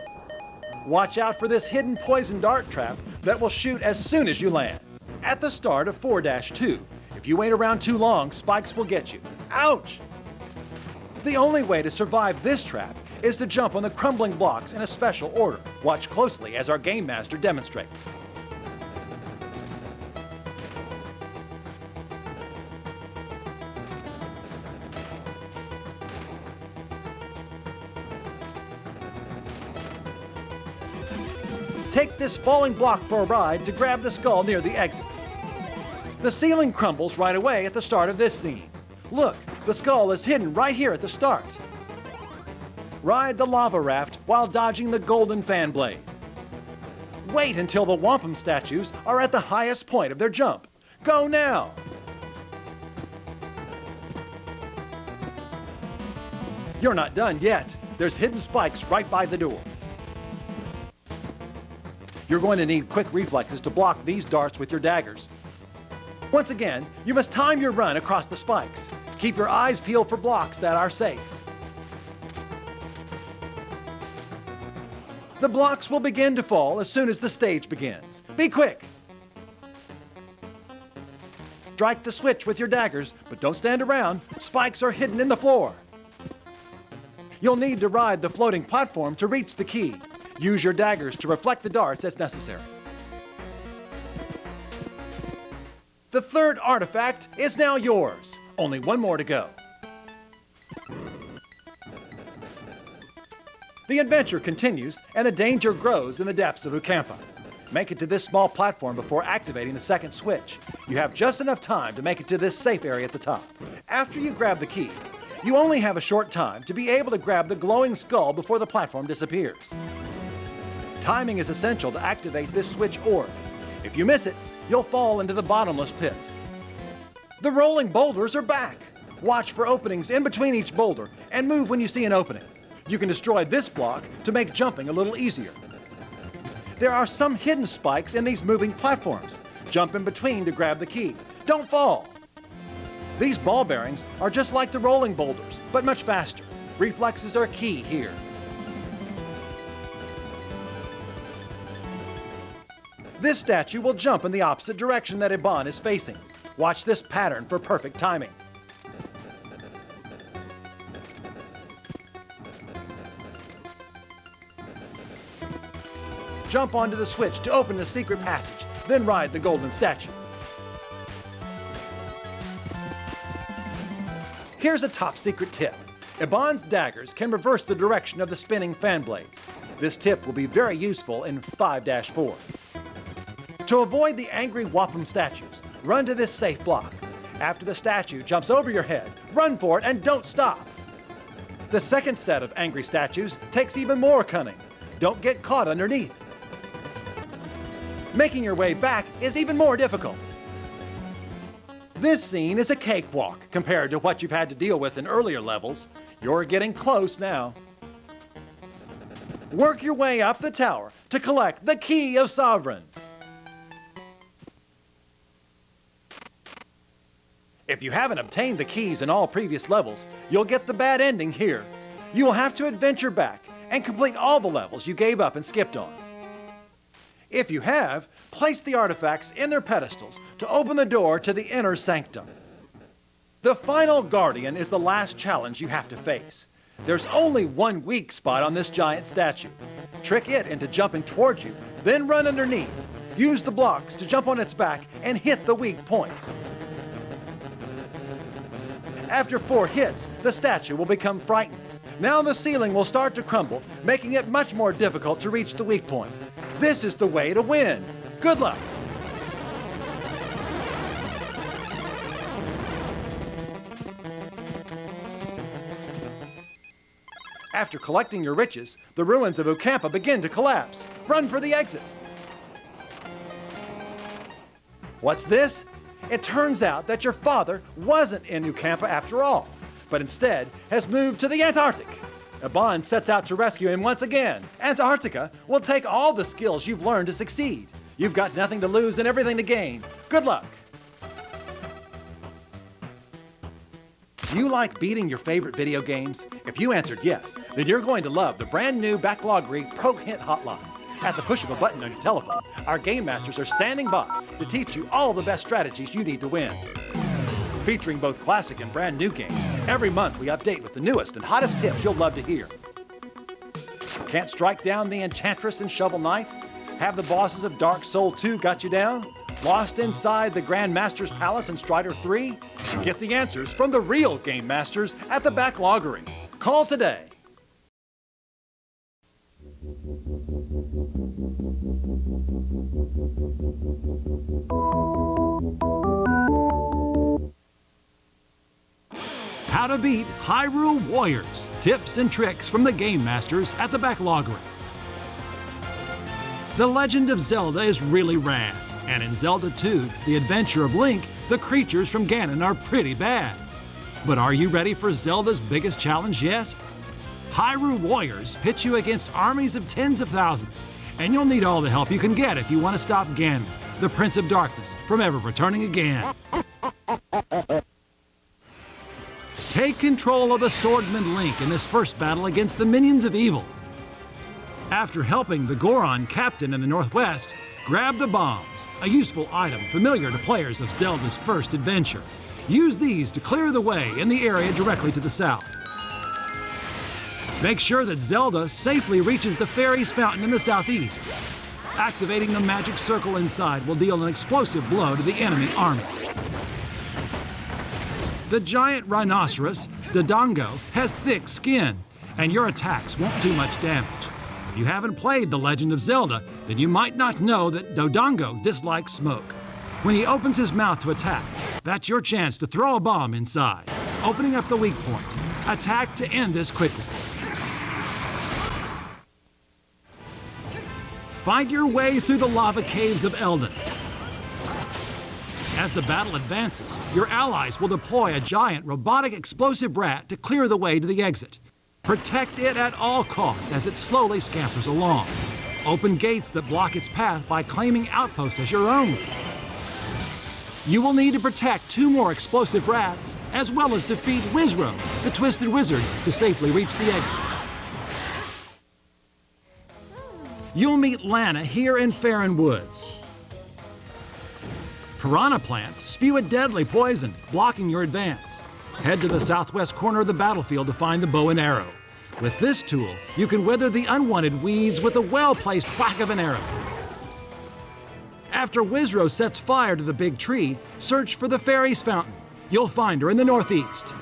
A: Watch out for this hidden poison dart trap that will shoot as soon as you land. At the start of 4-2, if you wait around too long, spikes will get you. Ouch! The only way to survive this trap is to jump on the crumbling blocks in a special order. Watch closely as our game master demonstrates. Take this falling block for a ride to grab the skull near the exit. The ceiling crumbles right away at the start of this scene. Look, the skull is hidden right here at the start. Ride the lava raft while dodging the golden fan blade. Wait until the wampum statues are at the highest point of their jump. Go now! You're not done yet. There's hidden spikes right by the door. You're going to need quick reflexes to block these darts with your daggers. Once again, you must time your run across the spikes. Keep your eyes peeled for blocks that are safe. The blocks will begin to fall as soon as the stage begins. Be quick! Strike the switch with your daggers, but don't stand around. Spikes are hidden in the floor. You'll need to ride the floating platform to reach the key. Use your daggers to reflect the darts as necessary. The third artifact is now yours. Only one more to go. The adventure continues, and the danger grows in the depths of Ucampa. Make it to this small platform before activating the second switch. You have just enough time to make it to this safe area at the top. After you grab the key, you only have a short time to be able to grab the glowing skull before the platform disappears. Timing is essential to activate this switch orb. If you miss it, you'll fall into the bottomless pit. The rolling boulders are back. Watch for openings in between each boulder and move when you see an opening. You can destroy this block to make jumping a little easier. There are some hidden spikes in these moving platforms. Jump in between to grab the key. Don't fall. These ball bearings are just like the rolling boulders, but much faster. Reflexes are key here. This statue will jump in the opposite direction that Iban is facing. Watch this pattern for perfect timing. Jump onto the switch to open the secret passage, then ride the golden statue. Here's a top secret tip. Iban's daggers can reverse the direction of the spinning fan blades. This tip will be very useful in 5-4. To avoid the angry wampum statues, run to this safe block. After the statue jumps over your head, run for it and don't stop. The second set of angry statues takes even more cunning. Don't get caught underneath. Making your way back is even more difficult. This scene is a cakewalk compared to what you've had to deal with in earlier levels. You're getting close now. Work your way up the tower to collect the Key of Sovereign. If you haven't obtained the keys in all previous levels, you'll get the bad ending here. You will have to adventure back and complete all the levels you gave up and skipped on. If you have, place the artifacts in their pedestals to open the door to the inner sanctum. The final guardian is the last challenge you have to face. There's only one weak spot on this giant statue. Trick it into jumping towards you, then run underneath. Use the blocks to jump on its back and hit the weak point. After 4 hits, the statue will become frightened. Now the ceiling will start to crumble, making it much more difficult to reach the weak point. This is the way to win. Good luck! After collecting your riches, the ruins of Ucampa begin to collapse. Run for the exit! What's this? It turns out that your father wasn't in Ucampa after all, but instead has moved to the Antarctic. Iban sets out to rescue him once again. Antarctica will take all the skills you've learned to succeed. You've got nothing to lose and everything to gain. Good luck! Do you like beating your favorite video games? If you answered yes, then you're going to love the brand new Backloggery Pro Hint Hotline. At the push of a button on your telephone, our game masters are standing by to teach you all the best strategies you need to win. Featuring both classic and brand new games, every month we update with the newest and hottest tips you'll love to hear. Can't strike down the Enchantress in Shovel Knight? Have the bosses of Dark Soul 2 got you down? Lost inside the Grand Master's Palace in Strider 3? Get the answers from the real game masters at the Backloggery. Call today.
I: How to beat Hyrule Warriors. Tips and tricks from the game masters at the backlog rack. The Legend of Zelda is really rad, and in Zelda 2, The Adventure of Link, the creatures from Ganon are pretty bad. But are you ready for Zelda's biggest challenge yet? Hyrule Warriors pits you against armies of tens of thousands, and you'll need all the help you can get if you want to stop Ganon, the Prince of Darkness, from ever returning again. Take control of the Swordman Link in this first battle against the minions of evil. After helping the Goron captain in the northwest, grab the bombs, a useful item familiar to players of Zelda's first adventure. Use these to clear the way in the area directly to the south. Make sure that Zelda safely reaches the fairy's fountain in the southeast. Activating the magic circle inside will deal an explosive blow to the enemy army. The giant rhinoceros, Dodongo, has thick skin, and your attacks won't do much damage. If you haven't played The Legend of Zelda, then you might not know that Dodongo dislikes smoke. When he opens his mouth to attack, that's your chance to throw a bomb inside, opening up the weak point. Attack to end this quickly. Fight your way through the lava caves of Eldin. As the battle advances, your allies will deploy a giant robotic explosive rat to clear the way to the exit. Protect it at all costs as it slowly scampers along. Open gates that block its path by claiming outposts as your own. You will need to protect 2 more explosive rats, as well as defeat Wizro, the Twisted Wizard, to safely reach the exit. You'll meet Lana here in Farron Woods. Piranha plants spew a deadly poison, blocking your advance. Head to the southwest corner of the battlefield to find the bow and arrow. With this tool, you can weather the unwanted weeds with a well-placed whack of an arrow. After Wizro sets fire to the big tree, search for the fairy's fountain. You'll find her in the northeast.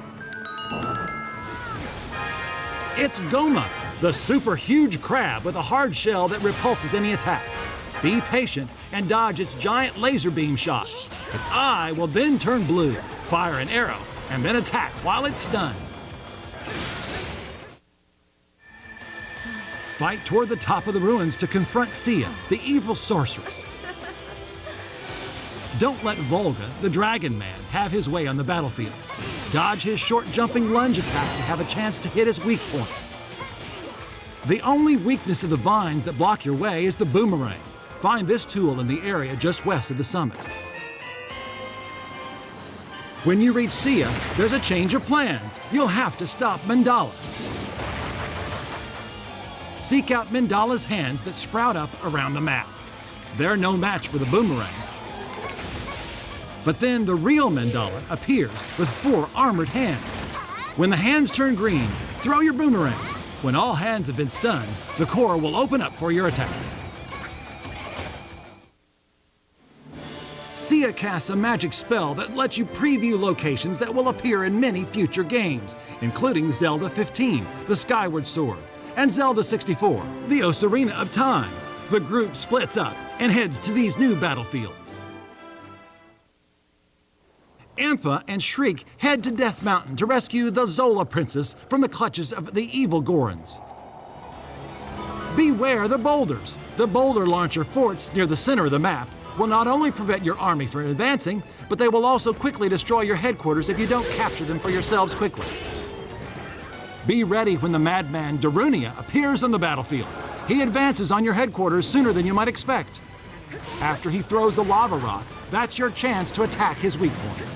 I: It's Goma, the super huge crab with a hard shell that repulses any attack. Be patient and dodge its giant laser beam shot. Its eye will then turn blue, fire an arrow, and then attack while it's stunned. Fight toward the top of the ruins to confront Sia, the evil sorceress. Don't let Volga, the Dragon Man, have his way on the battlefield. Dodge his short jumping lunge attack to have a chance to hit his weak point. The only weakness of the vines that block your way is the boomerang. Find this tool in the area just west of the summit. When you reach Sia, there's a change of plans. You'll have to stop Mandala. Seek out Mandala's hands that sprout up around the map. They're no match for the boomerang. But then the real Mandala appears with 4 armored hands. When the hands turn green, throw your boomerang. When all hands have been stunned, the core will open up for your attack. Sia casts a magic spell that lets you preview locations that will appear in many future games, including Zelda 15, The Skyward Sword, and Zelda 64, The Ocarina of Time. The group splits up and heads to these new battlefields. Impa and Shriek head to Death Mountain to rescue the Zola Princess from the clutches of the evil Gorons. Beware the boulders. The boulder launcher forts near the center of the map will not only prevent your army from advancing, but they will also quickly destroy your headquarters if you don't capture them for yourselves quickly. Be ready when the madman Darunia appears on the battlefield. He advances on your headquarters sooner than you might expect. After he throws a lava rock, that's your chance to attack his weak point.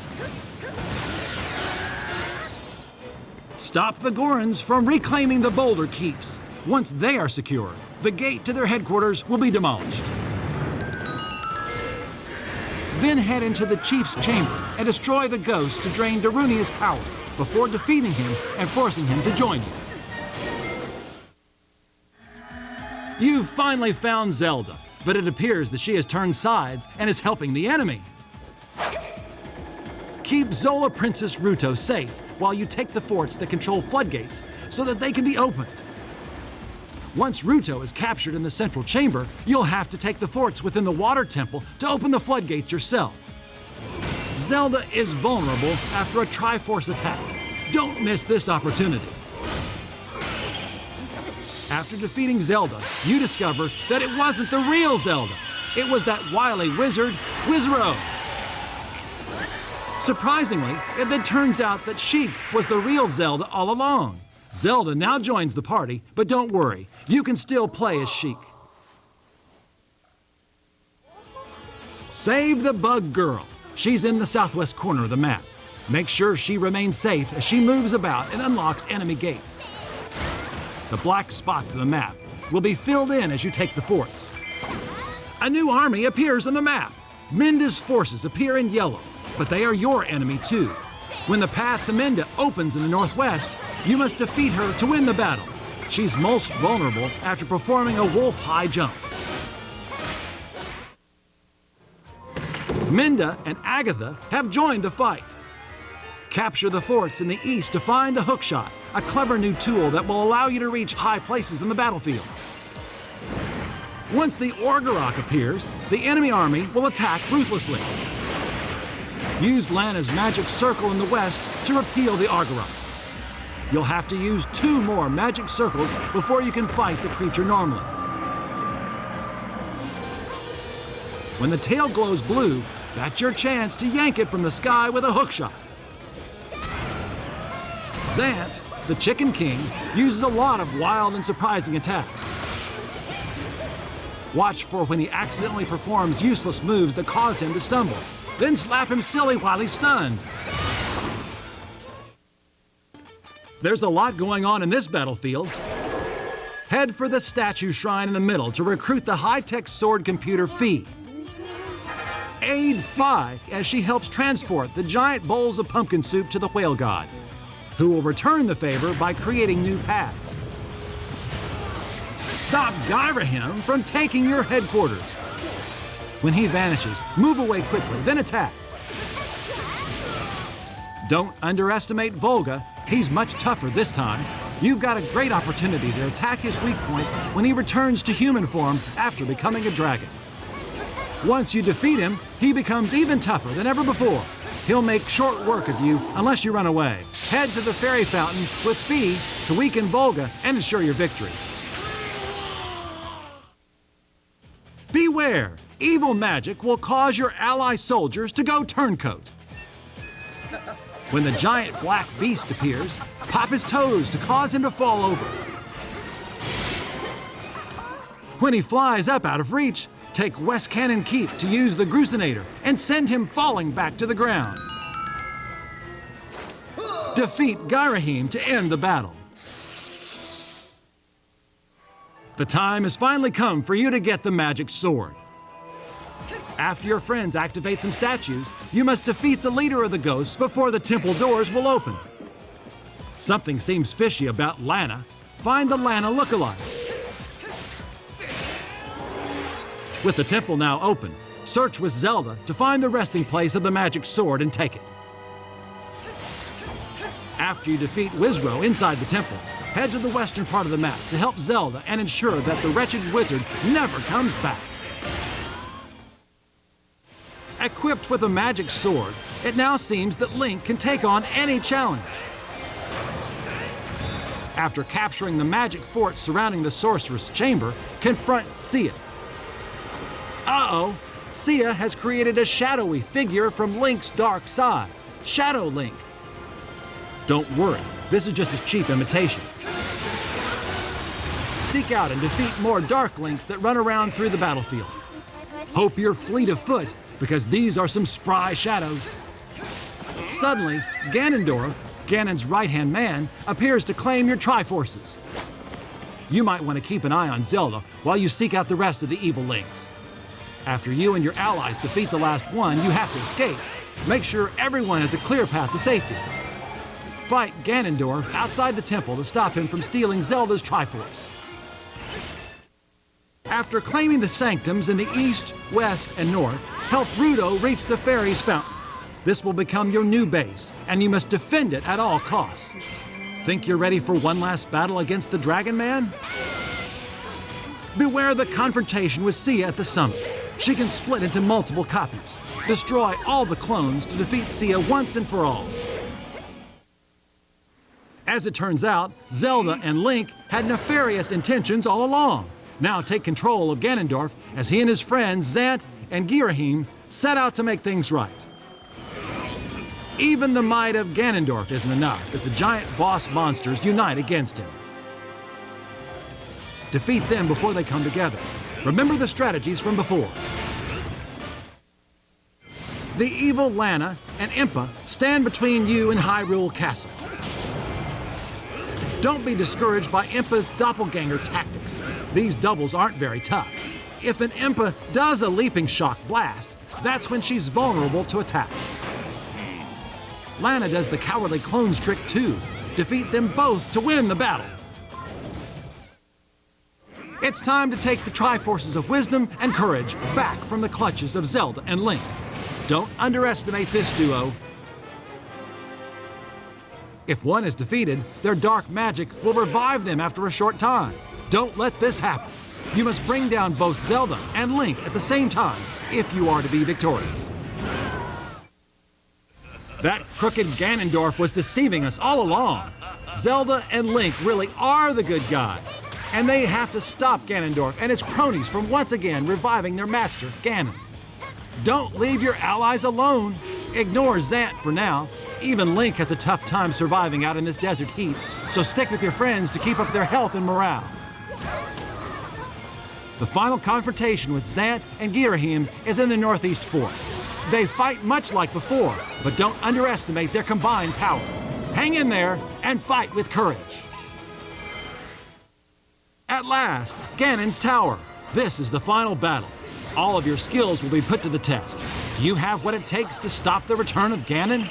I: Stop the Gorons from reclaiming the boulder keeps. Once they are secured, the gate to their headquarters will be demolished. Then head into the chief's chamber and destroy the ghost to drain Darunia's power before defeating him and forcing him to join you. You've finally found Zelda, but it appears that she has turned sides and is helping the enemy. Keep Zola Princess Ruto safe while you take the forts that control floodgates so that they can be opened. Once Ruto is captured in the central chamber, you'll have to take the forts within the water temple to open the floodgates yourself. Zelda is vulnerable after a Triforce attack. Don't miss this opportunity. After defeating Zelda, you discover that it wasn't the real Zelda. It was that wily wizard, Wizro. Surprisingly, it then turns out that Sheik was the real Zelda all along. Zelda now joins the party, but don't worry, you can still play as Sheik. Save the Bug Girl. She's in the southwest corner of the map. Make sure she remains safe as she moves about and unlocks enemy gates. The black spots on the map will be filled in as you take the forts. A new army appears on the map. Minda's forces appear in yellow, but they are your enemy too. When the path to Minda opens in the northwest, you must defeat her to win the battle. She's most vulnerable after performing a wolf high jump. Minda and Agatha have joined the fight. Capture the forts in the east to find a hookshot, a clever new tool that will allow you to reach high places in the battlefield. Once the Orgarok appears, the enemy army will attack ruthlessly. Use Lana's magic circle in the west to repel the Orgarok. You'll have to use 2 more magic circles before you can fight the creature normally. When the tail glows blue, that's your chance to yank it from the sky with a hookshot. Zant, the Chicken King, uses a lot of wild and surprising attacks. Watch for when he accidentally performs useless moves that cause him to stumble. Then slap him silly while he's stunned. There's a lot going on in this battlefield. Head for the statue shrine in the middle to recruit the high-tech sword computer Fee. Aid Fi as she helps transport the giant bowls of pumpkin soup to the whale god, who will return the favor by creating new paths. Stop Gyrahim from taking your headquarters. When he vanishes, move away quickly, then attack. Don't underestimate Volga. He's much tougher this time. You've got a great opportunity to attack his weak point when he returns to human form after becoming a dragon. Once you defeat him, he becomes even tougher than ever before. He'll make short work of you unless you run away. Head to the fairy fountain with Fee to weaken Volga and ensure your victory. Beware! Evil magic will cause your ally soldiers to go turncoat. When the giant black beast appears, pop his toes to cause him to fall over. When he flies up out of reach, take West Cannon Keep to use the Grusinator and send him falling back to the ground. Defeat Gyrahim to end the battle. The time has finally come for you to get the magic sword. After your friends activate some statues, you must defeat the leader of the ghosts before the temple doors will open. Something seems fishy about Lana. Find the Lana lookalike. With the temple now open, search with Zelda to find the resting place of the magic sword and take it. After you defeat Wizro inside the temple, head to the western part of the map to help Zelda and ensure that the wretched wizard never comes back. Equipped with a magic sword, it now seems that Link can take on any challenge. After capturing the magic fort surrounding the sorcerer's chamber, confront Sia. Uh-oh, Sia has created a shadowy figure from Link's dark side, Shadow Link. Don't worry, this is just a cheap imitation. Seek out and defeat more Dark Links that run around through the battlefield. Hope you're fleet of foot, because these are some spry shadows. Suddenly, Ganondorf, Ganon's right-hand man, appears to claim your Triforces. You might want to keep an eye on Zelda while you seek out the rest of the evil Links. After you and your allies defeat the last one, you have to escape. Make sure everyone has a clear path to safety. Fight Ganondorf outside the temple to stop him from stealing Zelda's Triforce. After claiming the sanctums in the east, west, and north, help Rudo reach the fairy's fountain. This will become your new base, and you must defend it at all costs. Think you're ready for one last battle against the Dragon Man? Beware the confrontation with Sia at the summit. She can split into multiple copies. Destroy all the clones to defeat Sia once and for all. As it turns out, Zelda and Link had nefarious intentions all along. Now take control of Ganondorf as he and his friends Zant and Girahim set out to make things right. Even the might of Ganondorf isn't enough if the giant boss monsters unite against him. Defeat them before they come together. Remember the strategies from before. The evil Lana and Impa stand between you and Hyrule Castle. Don't be discouraged by Impa's doppelganger tactics. These doubles aren't very tough. If an Impa does a leaping shock blast, that's when she's vulnerable to attack. Lana does the cowardly clones trick too. Defeat them both to win the battle. It's time to take the Triforces of Wisdom and Courage back from the clutches of Zelda and Link. Don't underestimate this duo. If one is defeated, their dark magic will revive them after a short time. Don't let this happen. You must bring down both Zelda and Link at the same time if you are to be victorious. That crooked Ganondorf was deceiving us all along. Zelda and Link really are the good guys, and they have to stop Ganondorf and his cronies from once again reviving their master, Ganon. Don't leave your allies alone. Ignore Zant for now. Even Link has a tough time surviving out in this desert heat, so stick with your friends to keep up their health and morale. The final confrontation with Zant and Girahim is in the Northeast Fort. They fight much like before, but don't underestimate their combined power. Hang in there and fight with courage. At last, Ganon's Tower. This is the final battle. All of your skills will be put to the test. Do you have what it takes to stop the return of Ganon?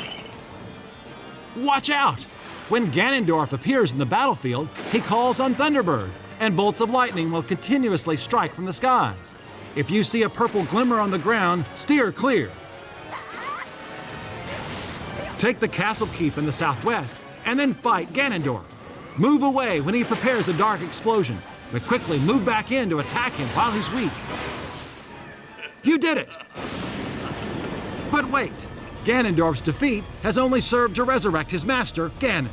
I: Watch out! When Ganondorf appears in the battlefield, he calls on Thunderbird, and bolts of lightning will continuously strike from the skies. If you see a purple glimmer on the ground, steer clear. Take the Castle Keep in the southwest, and then fight Ganondorf. Move away when he prepares a dark explosion, but quickly move back in to attack him while he's weak. You did it! But wait, Ganondorf's defeat has only served to resurrect his master, Ganon.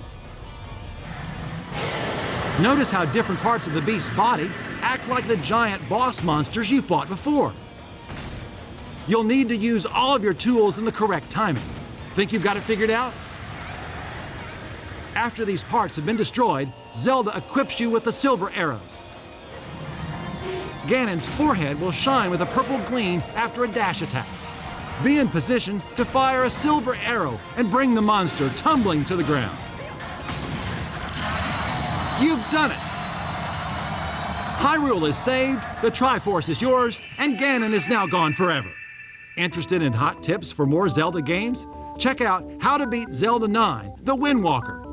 I: Notice how different parts of the beast's body act like the giant boss monsters you fought before. You'll need to use all of your tools in the correct timing. Think you've got it figured out? After these parts have been destroyed, Zelda equips you with the silver arrows. Ganon's forehead will shine with a purple gleam after a dash attack. Be in position to fire a silver arrow and bring the monster tumbling to the ground. You've done it! Hyrule is saved, the Triforce is yours, and Ganon is now gone forever. Interested in hot tips for more Zelda games? Check out How to Beat Zelda 9, The Wind Walker.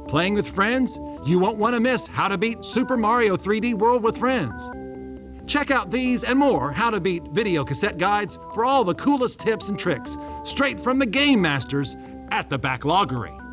I: Playing with friends? You won't want to miss How to Beat Super Mario 3D World with Friends. Check out these and more How to Beat video cassette guides for all the coolest tips and tricks, straight from the game masters at the Backloggery.